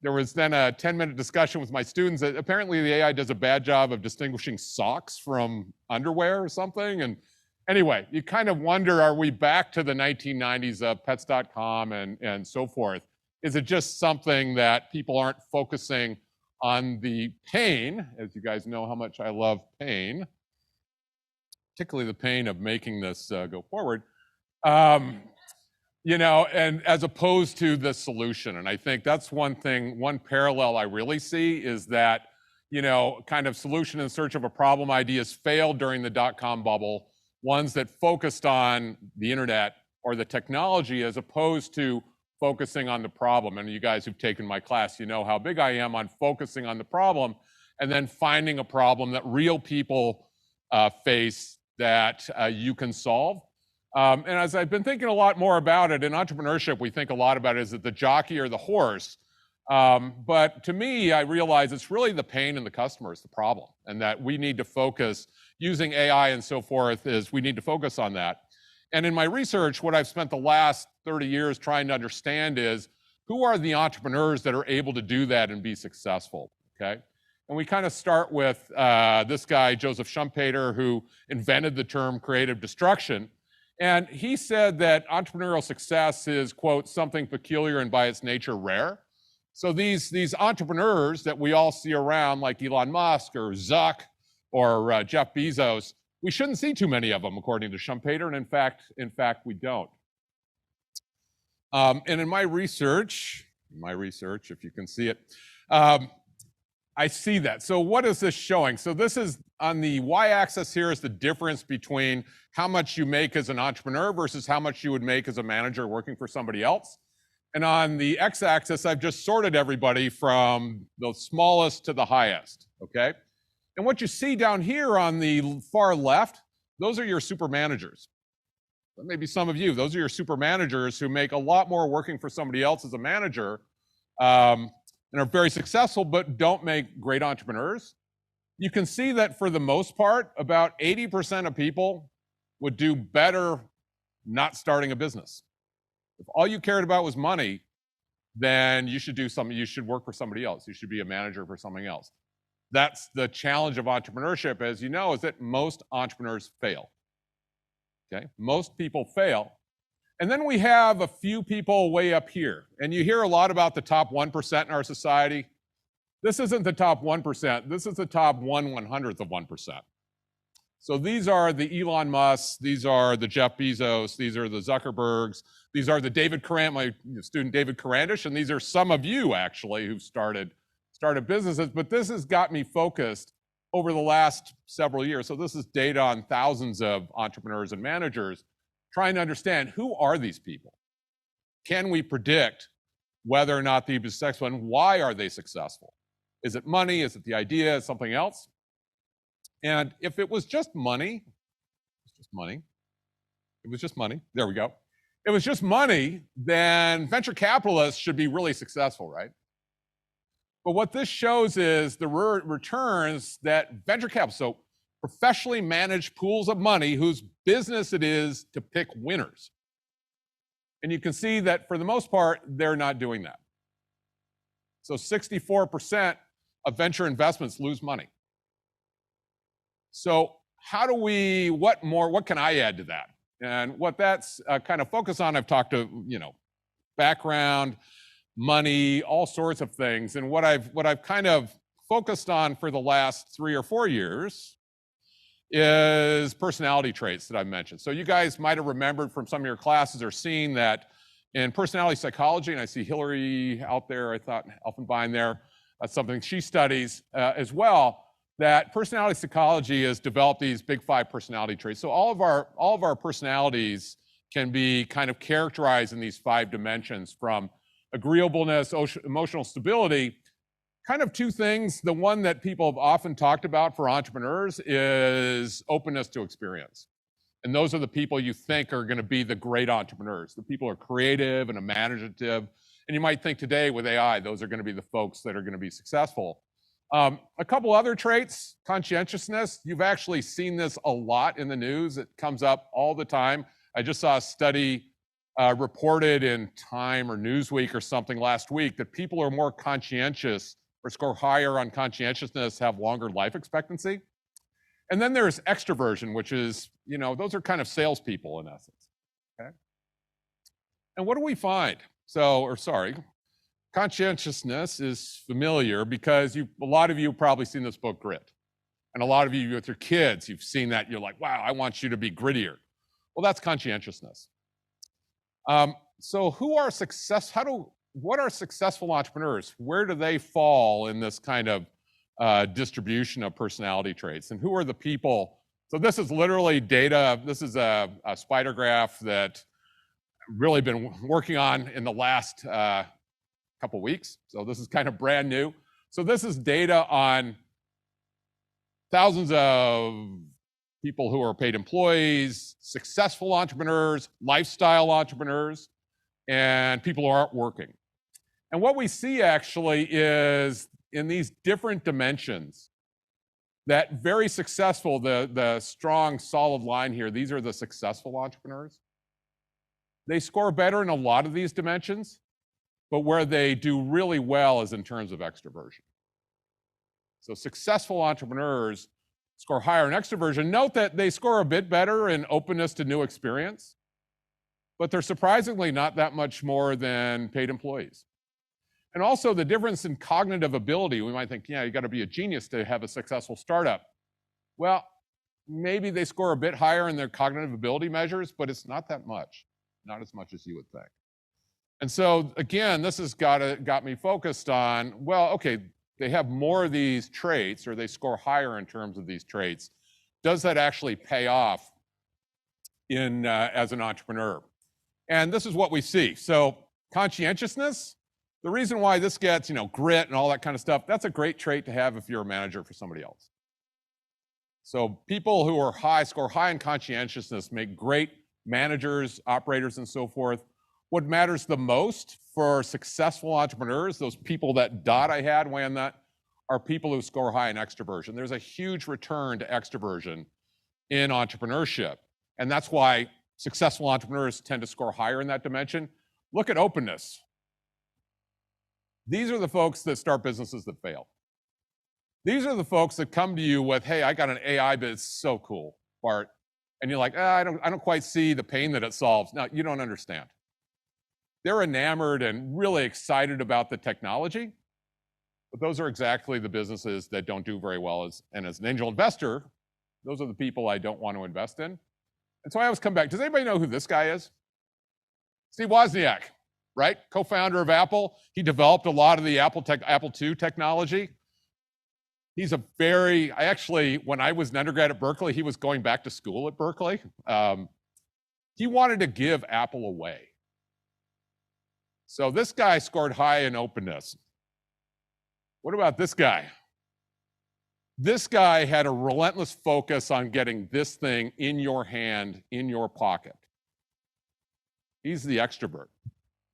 there was then a 10-minute discussion with my students that apparently the AI does a bad job of distinguishing socks from underwear or something. And anyway, you kind of wonder, are we back to the 1990s of pets.com and so forth? Is it just something that people aren't focusing on the pain, as you guys know how much I love pain, particularly the pain of making this go forward, you know, and as opposed to the solution. And I think that's one thing, one parallel I really see is that, you know, kind of solution in search of a problem ideas failed during the dot-com bubble, ones that focused on the internet or the technology as opposed to focusing on the problem. And you guys who've taken my class, you know how big I am on focusing on the problem and then finding a problem that real people face that you can solve. And as I've been thinking a lot more about it, in entrepreneurship, we think a lot about it, is it the jockey or the horse? But to me, I realize it's really the pain in the customer is the problem, and that we need to focus, using AI and so forth, is we need to focus on that. And in my research, what I've spent the last 30 years trying to understand is, who are the entrepreneurs that are able to do that and be successful, okay? And we kind of start with this guy, Joseph Schumpeter, who invented the term creative destruction. And he said that entrepreneurial success is, quote, something peculiar and by its nature rare. So these entrepreneurs that we all see around, like Elon Musk or Zuck or Jeff Bezos, we shouldn't see too many of them, according to Schumpeter, and in fact, we don't. And in my research, if you can see it, I see that. So what is this showing? So this is on the y-axis here is the difference between how much you make as an entrepreneur versus how much you would make as a manager working for somebody else. And on the x-axis, I've just sorted everybody from the smallest to the highest, okay? And what you see down here on the far left, those are your super managers. Maybe some of you, those are your super managers who make a lot more working for somebody else as a manager and are very successful, but don't make great entrepreneurs. You can see that for the most part, about 80% of people would do better not starting a business. If all you cared about was money, then you should do something, you should work for somebody else. You should be a manager for something else. That's the challenge of entrepreneurship, as you know, is that most entrepreneurs fail. Okay, most people fail. And then we have a few people way up here. And you hear a lot about the top 1% in our society. This isn't the top 1%. This is the top 1/100th of 1%. So these are the Elon Musks, these are the Jeff Bezos, these are the Zuckerbergs, these are the David Caran, my student David Carandish, and these are some of you actually who've started businesses, but this has got me focused over the last several years. So this is data on thousands of entrepreneurs and managers, trying to understand who are these people? Can we predict whether or not they'll be successful, and why are they successful? Is it money? Is it the idea? Is it something else? And if it was just money, there we go. If it was just money, then venture capitalists should be really successful, right? But what this shows is the returns that venture capital, so professionally managed pools of money whose business it is to pick winners. And you can see that for the most part, they're not doing that. So 64% of venture investments lose money. So how do we, what can I add to that? And what that's kind of focused on, I've talked to, background, money, all sorts of things. And what I've kind of focused on for the last 3 or 4 years is personality traits that I've mentioned. So you guys might have remembered from some of your classes or seen that in personality psychology, and I see Hillary out there, I thought Elfenbein there, that's something she studies as well, that personality psychology has developed these big 5 personality traits. So all of our personalities can be kind of characterized in these 5 dimensions, from agreeableness, emotional stability. Kind of 2 things. The one that people have often talked about for entrepreneurs is openness to experience. And those are the people you think are going to be the great entrepreneurs. The people who are creative and imaginative. And you might think today with AI, those are going to be the folks that are going to be successful. A couple other traits, conscientiousness. You've actually seen this a lot in the news. It comes up all the time. I just saw a study reported in Time or Newsweek or something last week that people are more conscientious or score higher on conscientiousness have longer life expectancy. And then there's extroversion, which is, those are kind of salespeople in essence. Okay. And what do we find? Conscientiousness is familiar because a lot of you have probably seen this book, Grit. And a lot of you with your kids, you've seen that, you're like, wow, I want you to be grittier. Well, that's conscientiousness. So what are successful entrepreneurs? Where do they fall in this kind of distribution of personality traits? And who are the people? So this is literally data. This is a spider graph that I've really been working on in the last couple weeks. So this is kind of brand new. So this is data on thousands of people who are paid employees, successful entrepreneurs, lifestyle entrepreneurs, and people who aren't working. And what we see actually is in these different dimensions, that very successful, the strong, solid line here, these are the successful entrepreneurs. They score better in a lot of these dimensions, but where they do really well is in terms of extroversion. So successful entrepreneurs score higher in extroversion. Note that they score a bit better in openness to new experience, but they're surprisingly not that much more than paid employees. And also the difference in cognitive ability, we might think, you got to be a genius to have a successful startup. Well, maybe they score a bit higher in their cognitive ability measures, but it's not that much, not as much as you would think. And so again, this has got me focused on, well, okay, they have more of these traits, or they score higher in terms of these traits. Does that actually pay off as an entrepreneur? And this is what we see. So conscientiousness, the reason why this gets, grit and all that kind of stuff, that's a great trait to have if you're a manager for somebody else. So people who are score high in conscientiousness, make great managers, operators, and so forth. What matters the most for successful entrepreneurs, those people, that dot I had way on that, are people who score high in extroversion. There's a huge return to extroversion in entrepreneurship. And that's why successful entrepreneurs tend to score higher in that dimension. Look at openness. These are the folks that start businesses that fail. These are the folks that come to you with, hey, I got an AI, but it's so cool, Bart. And you're like, I don't quite see the pain that it solves. No, you don't understand. They're enamored and really excited about the technology, but those are exactly the businesses that don't do very well. And as an angel investor, those are the people I don't want to invest in. And so I always come back. Does anybody know who this guy is? Steve Wozniak, right? Co-founder of Apple. He developed a lot of the Apple II technology. He's when I was an undergrad at Berkeley, he was going back to school at Berkeley. He wanted to give Apple away. So this guy scored high in openness. What about this guy? This guy had a relentless focus on getting this thing in your hand, in your pocket. He's the extrovert.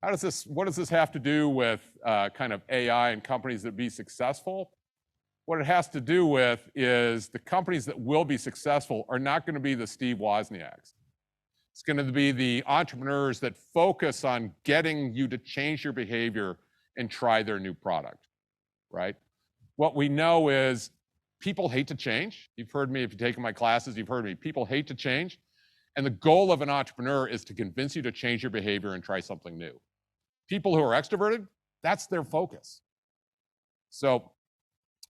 What does this have to do with kind of AI and companies that be successful? What it has to do with is the companies that will be successful are not going to be the Steve Wozniaks. It's going to be the entrepreneurs that focus on getting you to change your behavior and try their new product, right? What we know is people hate to change. You've heard me, if you've taken my classes, you've heard me. People hate to change. And the goal of an entrepreneur is to convince you to change your behavior and try something new. People who are extroverted, that's their focus. So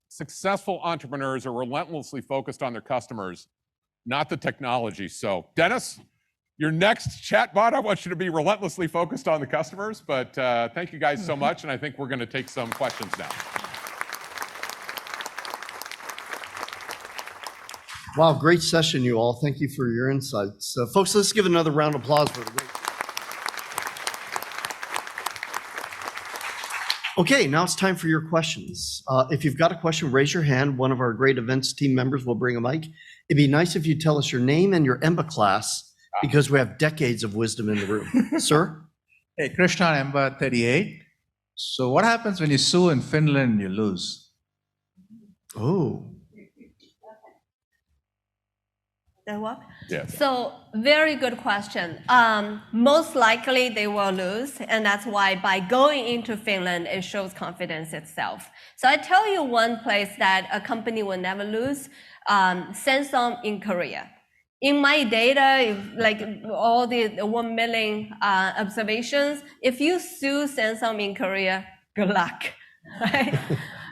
successful entrepreneurs are relentlessly focused on their customers, not the technology. So Dennis, your next chatbot, I want you to be relentlessly focused on the customers, but thank you guys so much, and I think we're going to take some questions now. Wow, great session, you all. Thank you for your insights. Folks, let's give another round of applause for the great. Okay, now it's time for your questions. If you've got a question, raise your hand. One of our great events team members will bring a mic. It'd be nice if you tell us your name and your EMBA class, because we have decades of wisdom in the room. Sir? Hey, Krishna, EMBA 38. So what happens when you sue in Finland, you lose? Oh. That work? Yeah. So very good question. Most likely they will lose, and that's why by going into Finland, it shows confidence itself. So I tell you one place that a company will never lose, Samsung in Korea. In my data, like all the 1 million observations, if you sue Samsung in Korea, good luck, right?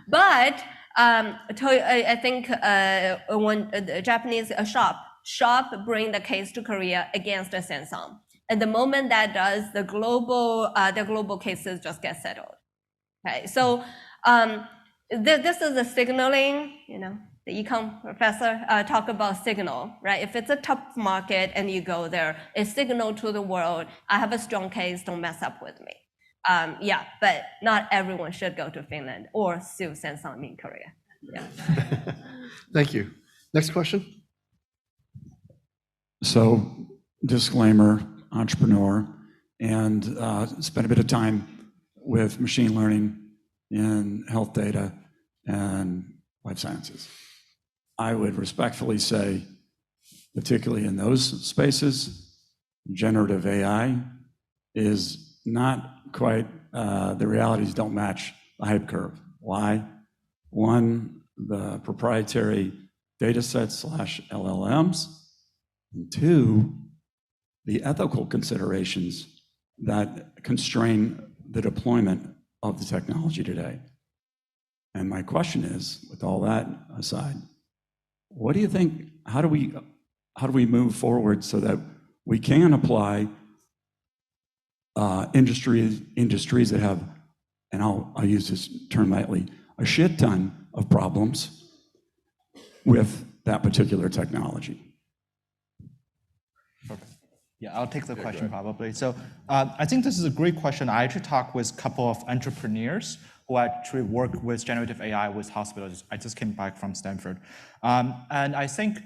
But I think when a Japanese shop bring the case to Korea against the Samsung. And the moment that does, the global cases just get settled. Okay, so this is a signaling, the econ professor talk about signal, right? If it's a tough market and you go there, a signal to the world, I have a strong case, don't mess up with me. Yeah, but not everyone should go to Finland or sue Samsung in Korea. Yeah. Thank you. Next question. So, disclaimer, entrepreneur, and spent a bit of time with machine learning in health data and life sciences. I would respectfully say, particularly in those spaces, generative AI is not quite, the realities don't match the hype curve. Why? One, the proprietary data sets / LLMs, and two, the ethical considerations that constrain the deployment of the technology today. And my question is, with all that aside, what do you think, how do we move forward so that we can apply industries that have, and I'll use this term lightly, a shit ton of problems with that particular technology? Yeah, I'll take the question probably. So I think this is a great question. I actually talked with a couple of entrepreneurs who actually work with generative AI with hospitals. I just came back from Stanford. And I think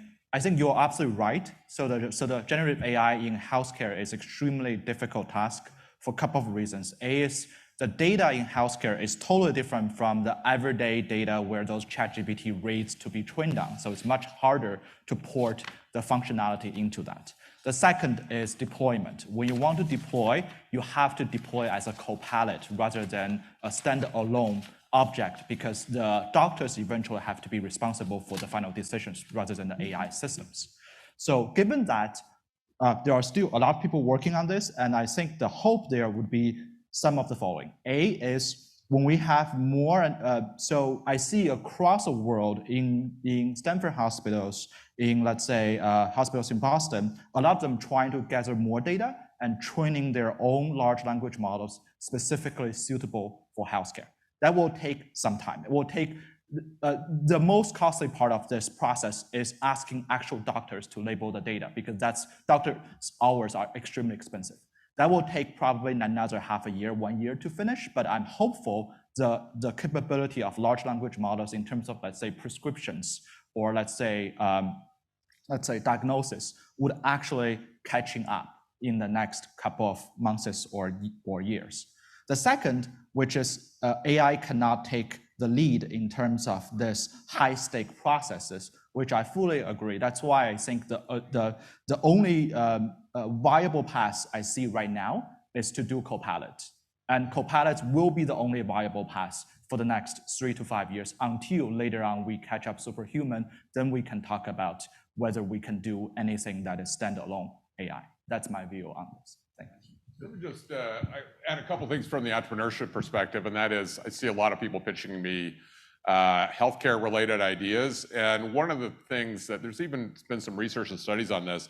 you're absolutely right. So the generative AI in healthcare is extremely difficult task for a couple of reasons. A is the data in healthcare is totally different from the everyday data where those ChatGPT rates to be trained on. So it's much harder to port the functionality into that. The second is deployment. When you want to deploy, you have to deploy as a co-pilot rather than a standalone object, because the doctors eventually have to be responsible for the final decisions rather than the AI systems. So given that, there are still a lot of people working on this, and I think the hope there would be some of the following. A is when we have more, so I see across the world in Stanford hospitals, in let's say hospitals in Boston, a lot of them trying to gather more data and training their own large language models specifically suitable for healthcare. That will take some time. It will take, the most costly part of this process is asking actual doctors to label the data, because doctors' hours are extremely expensive. That will take probably another half a year, 1 year to finish, but I'm hopeful the capability of large language models in terms of, let's say, prescriptions or let's say diagnosis would actually catching up in the next couple of months or years. The second, which is AI cannot take the lead in terms of this high-stake processes, which I fully agree. That's why I think the only viable path I see right now is to do Copilot. And Copilot will be the only viable path for the next 3 to 5 years until later on we catch up superhuman. Then we can talk about whether we can do anything that is standalone AI. That's my view on this. Thank you. Let me just add a couple things from the entrepreneurship perspective, and that is I see a lot of people pitching me healthcare related ideas. And one of the things that there's even been some research and studies on this,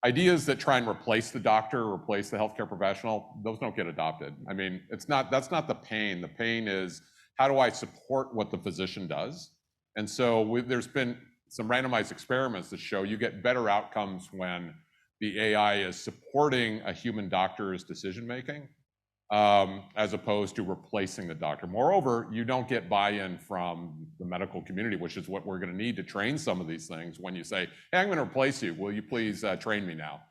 ideas that try and replace the doctor, replace the healthcare professional, those don't get adopted. I mean, that's not the pain. The pain is, how do I support what the physician does? And so there's been some randomized experiments that show you get better outcomes when the AI is supporting a human doctor's decision-making, as opposed to replacing the doctor. Moreover, you don't get buy-in from the medical community, which is what we're gonna need to train some of these things. When you say, hey, I'm gonna replace you, will you please train me now?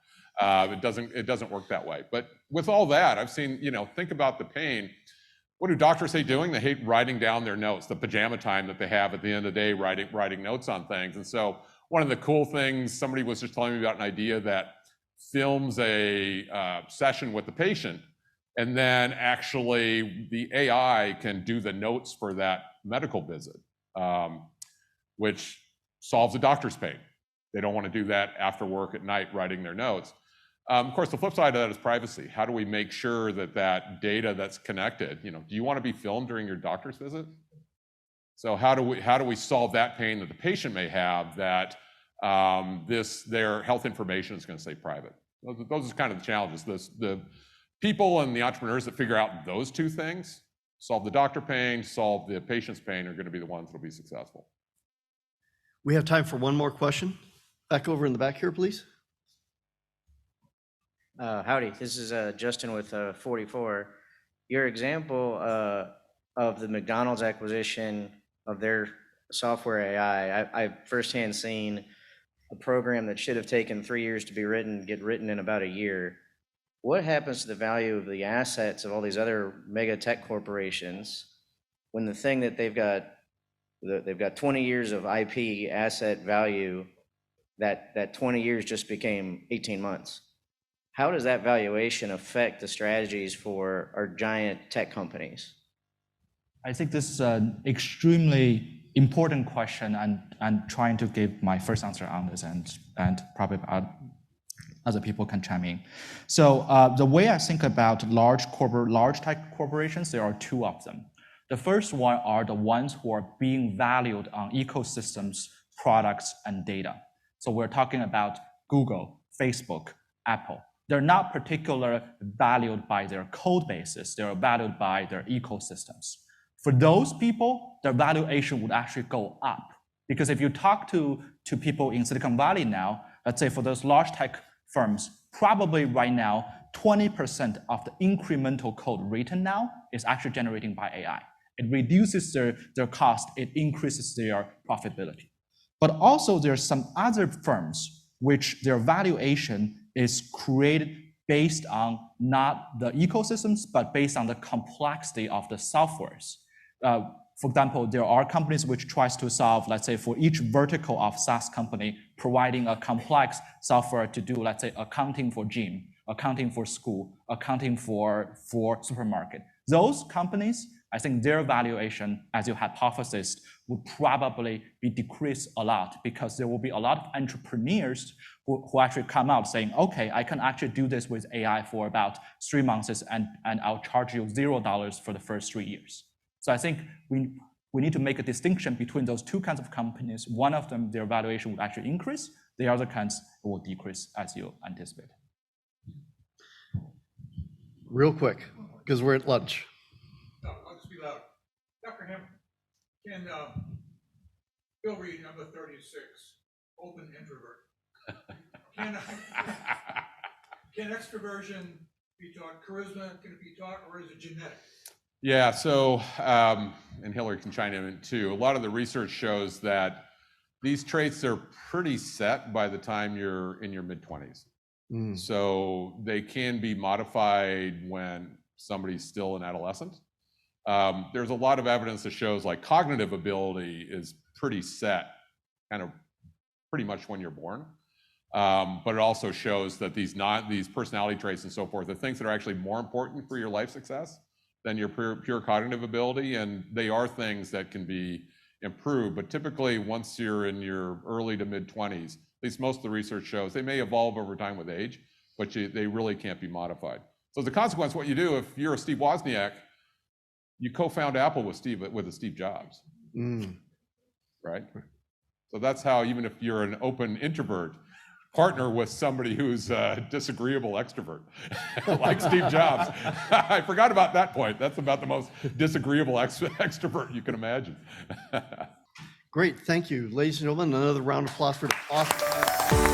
It doesn't work that way. But with all that, I've seen, think about the pain. What do doctors hate doing? They hate writing down their notes, the pajama time that they have at the end of the day, writing notes on things. And so one of the cool things, somebody was just telling me about an idea that films a session with the patient, and then actually the AI can do the notes for that medical visit, which solves the doctor's pain. They don't want to do that after work at night, writing their notes. Of course, the flip side of that is privacy. How do we make sure that that data that's connected, do you want to be filmed during your doctor's visit? So how do we solve that pain that the patient may have, that their health information is going to stay private? Those are kind of the challenges. The people and the entrepreneurs that figure out those two things, solve the doctor pain, solve the patient's pain, are going to be the ones that will be successful. We have time for one more question. Back over in the back here, please. Howdy, this is Justin with 44. Your example of the McDonald's acquisition of their software AI, I've firsthand seen a program that should have taken 3 years to be written, get written in about a year. What happens to the value of the assets of all these other mega tech corporations when the thing that they've got 20 years of IP asset value, that 20 years just became 18 months? How does that valuation affect the strategies for our giant tech companies? I think this is an extremely important question, and trying to give my first answer on this, and probably other people can chime in. So the way I think about large tech corporations, there are two of them. The first one are the ones who are being valued on ecosystems, products, and data. So we're talking about Google, Facebook, Apple. They're not particularly valued by their code bases. They're valued by their ecosystems. For those people, their valuation would actually go up. Because if you talk to people in Silicon Valley now, let's say for those large tech firms, probably right now, 20% of the incremental code written now is actually generated by AI. It reduces their cost, it increases their profitability. But also there's some other firms which their valuation is created based on not the ecosystems, but based on the complexity of the softwares. For example, there are companies which tries to solve, let's say, for each vertical of SaaS company, providing a complex software to do, let's say, accounting for gym, accounting for school, accounting for supermarket. Those companies, I think their valuation, as you hypothesized, would probably be decreased a lot because there will be a lot of entrepreneurs who actually come out saying, okay, I can actually do this with AI for about 3 months and I'll charge you $0 for the first 3 years. So I think we need to make a distinction between those two kinds of companies. One of them, their valuation would actually increase. The other kinds will decrease as you anticipate. Real quick, because we're at lunch. No, I'll just be loud. Dr. Ham, can Bill Reed, number 36, open introvert. Can extroversion be taught? Charisma, can it be taught, or is it genetic? Yeah, so, and Hillary can chime in too. A lot of the research shows that these traits are pretty set by the time you're in your mid-20s. So they can be modified when somebody's still an adolescent. There's a lot of evidence that shows like cognitive ability is pretty set, kind of pretty much when you're born. But it also shows that these personality traits and so forth are things that are actually more important for your life success than your pure cognitive ability, and they are things that can be improved. But typically, once you're in your early to mid-20s, at least most of the research shows, they may evolve over time with age, but they really can't be modified. So as a consequence, what you do, if you're a Steve Wozniak, you co-found Apple with Steve Jobs, right? So that's how, even if you're an open introvert, partner with somebody who's a disagreeable extrovert, like Steve Jobs. I forgot about that point. That's about the most disagreeable extrovert you can imagine. Great, thank you. Ladies and gentlemen, another round of applause for the author.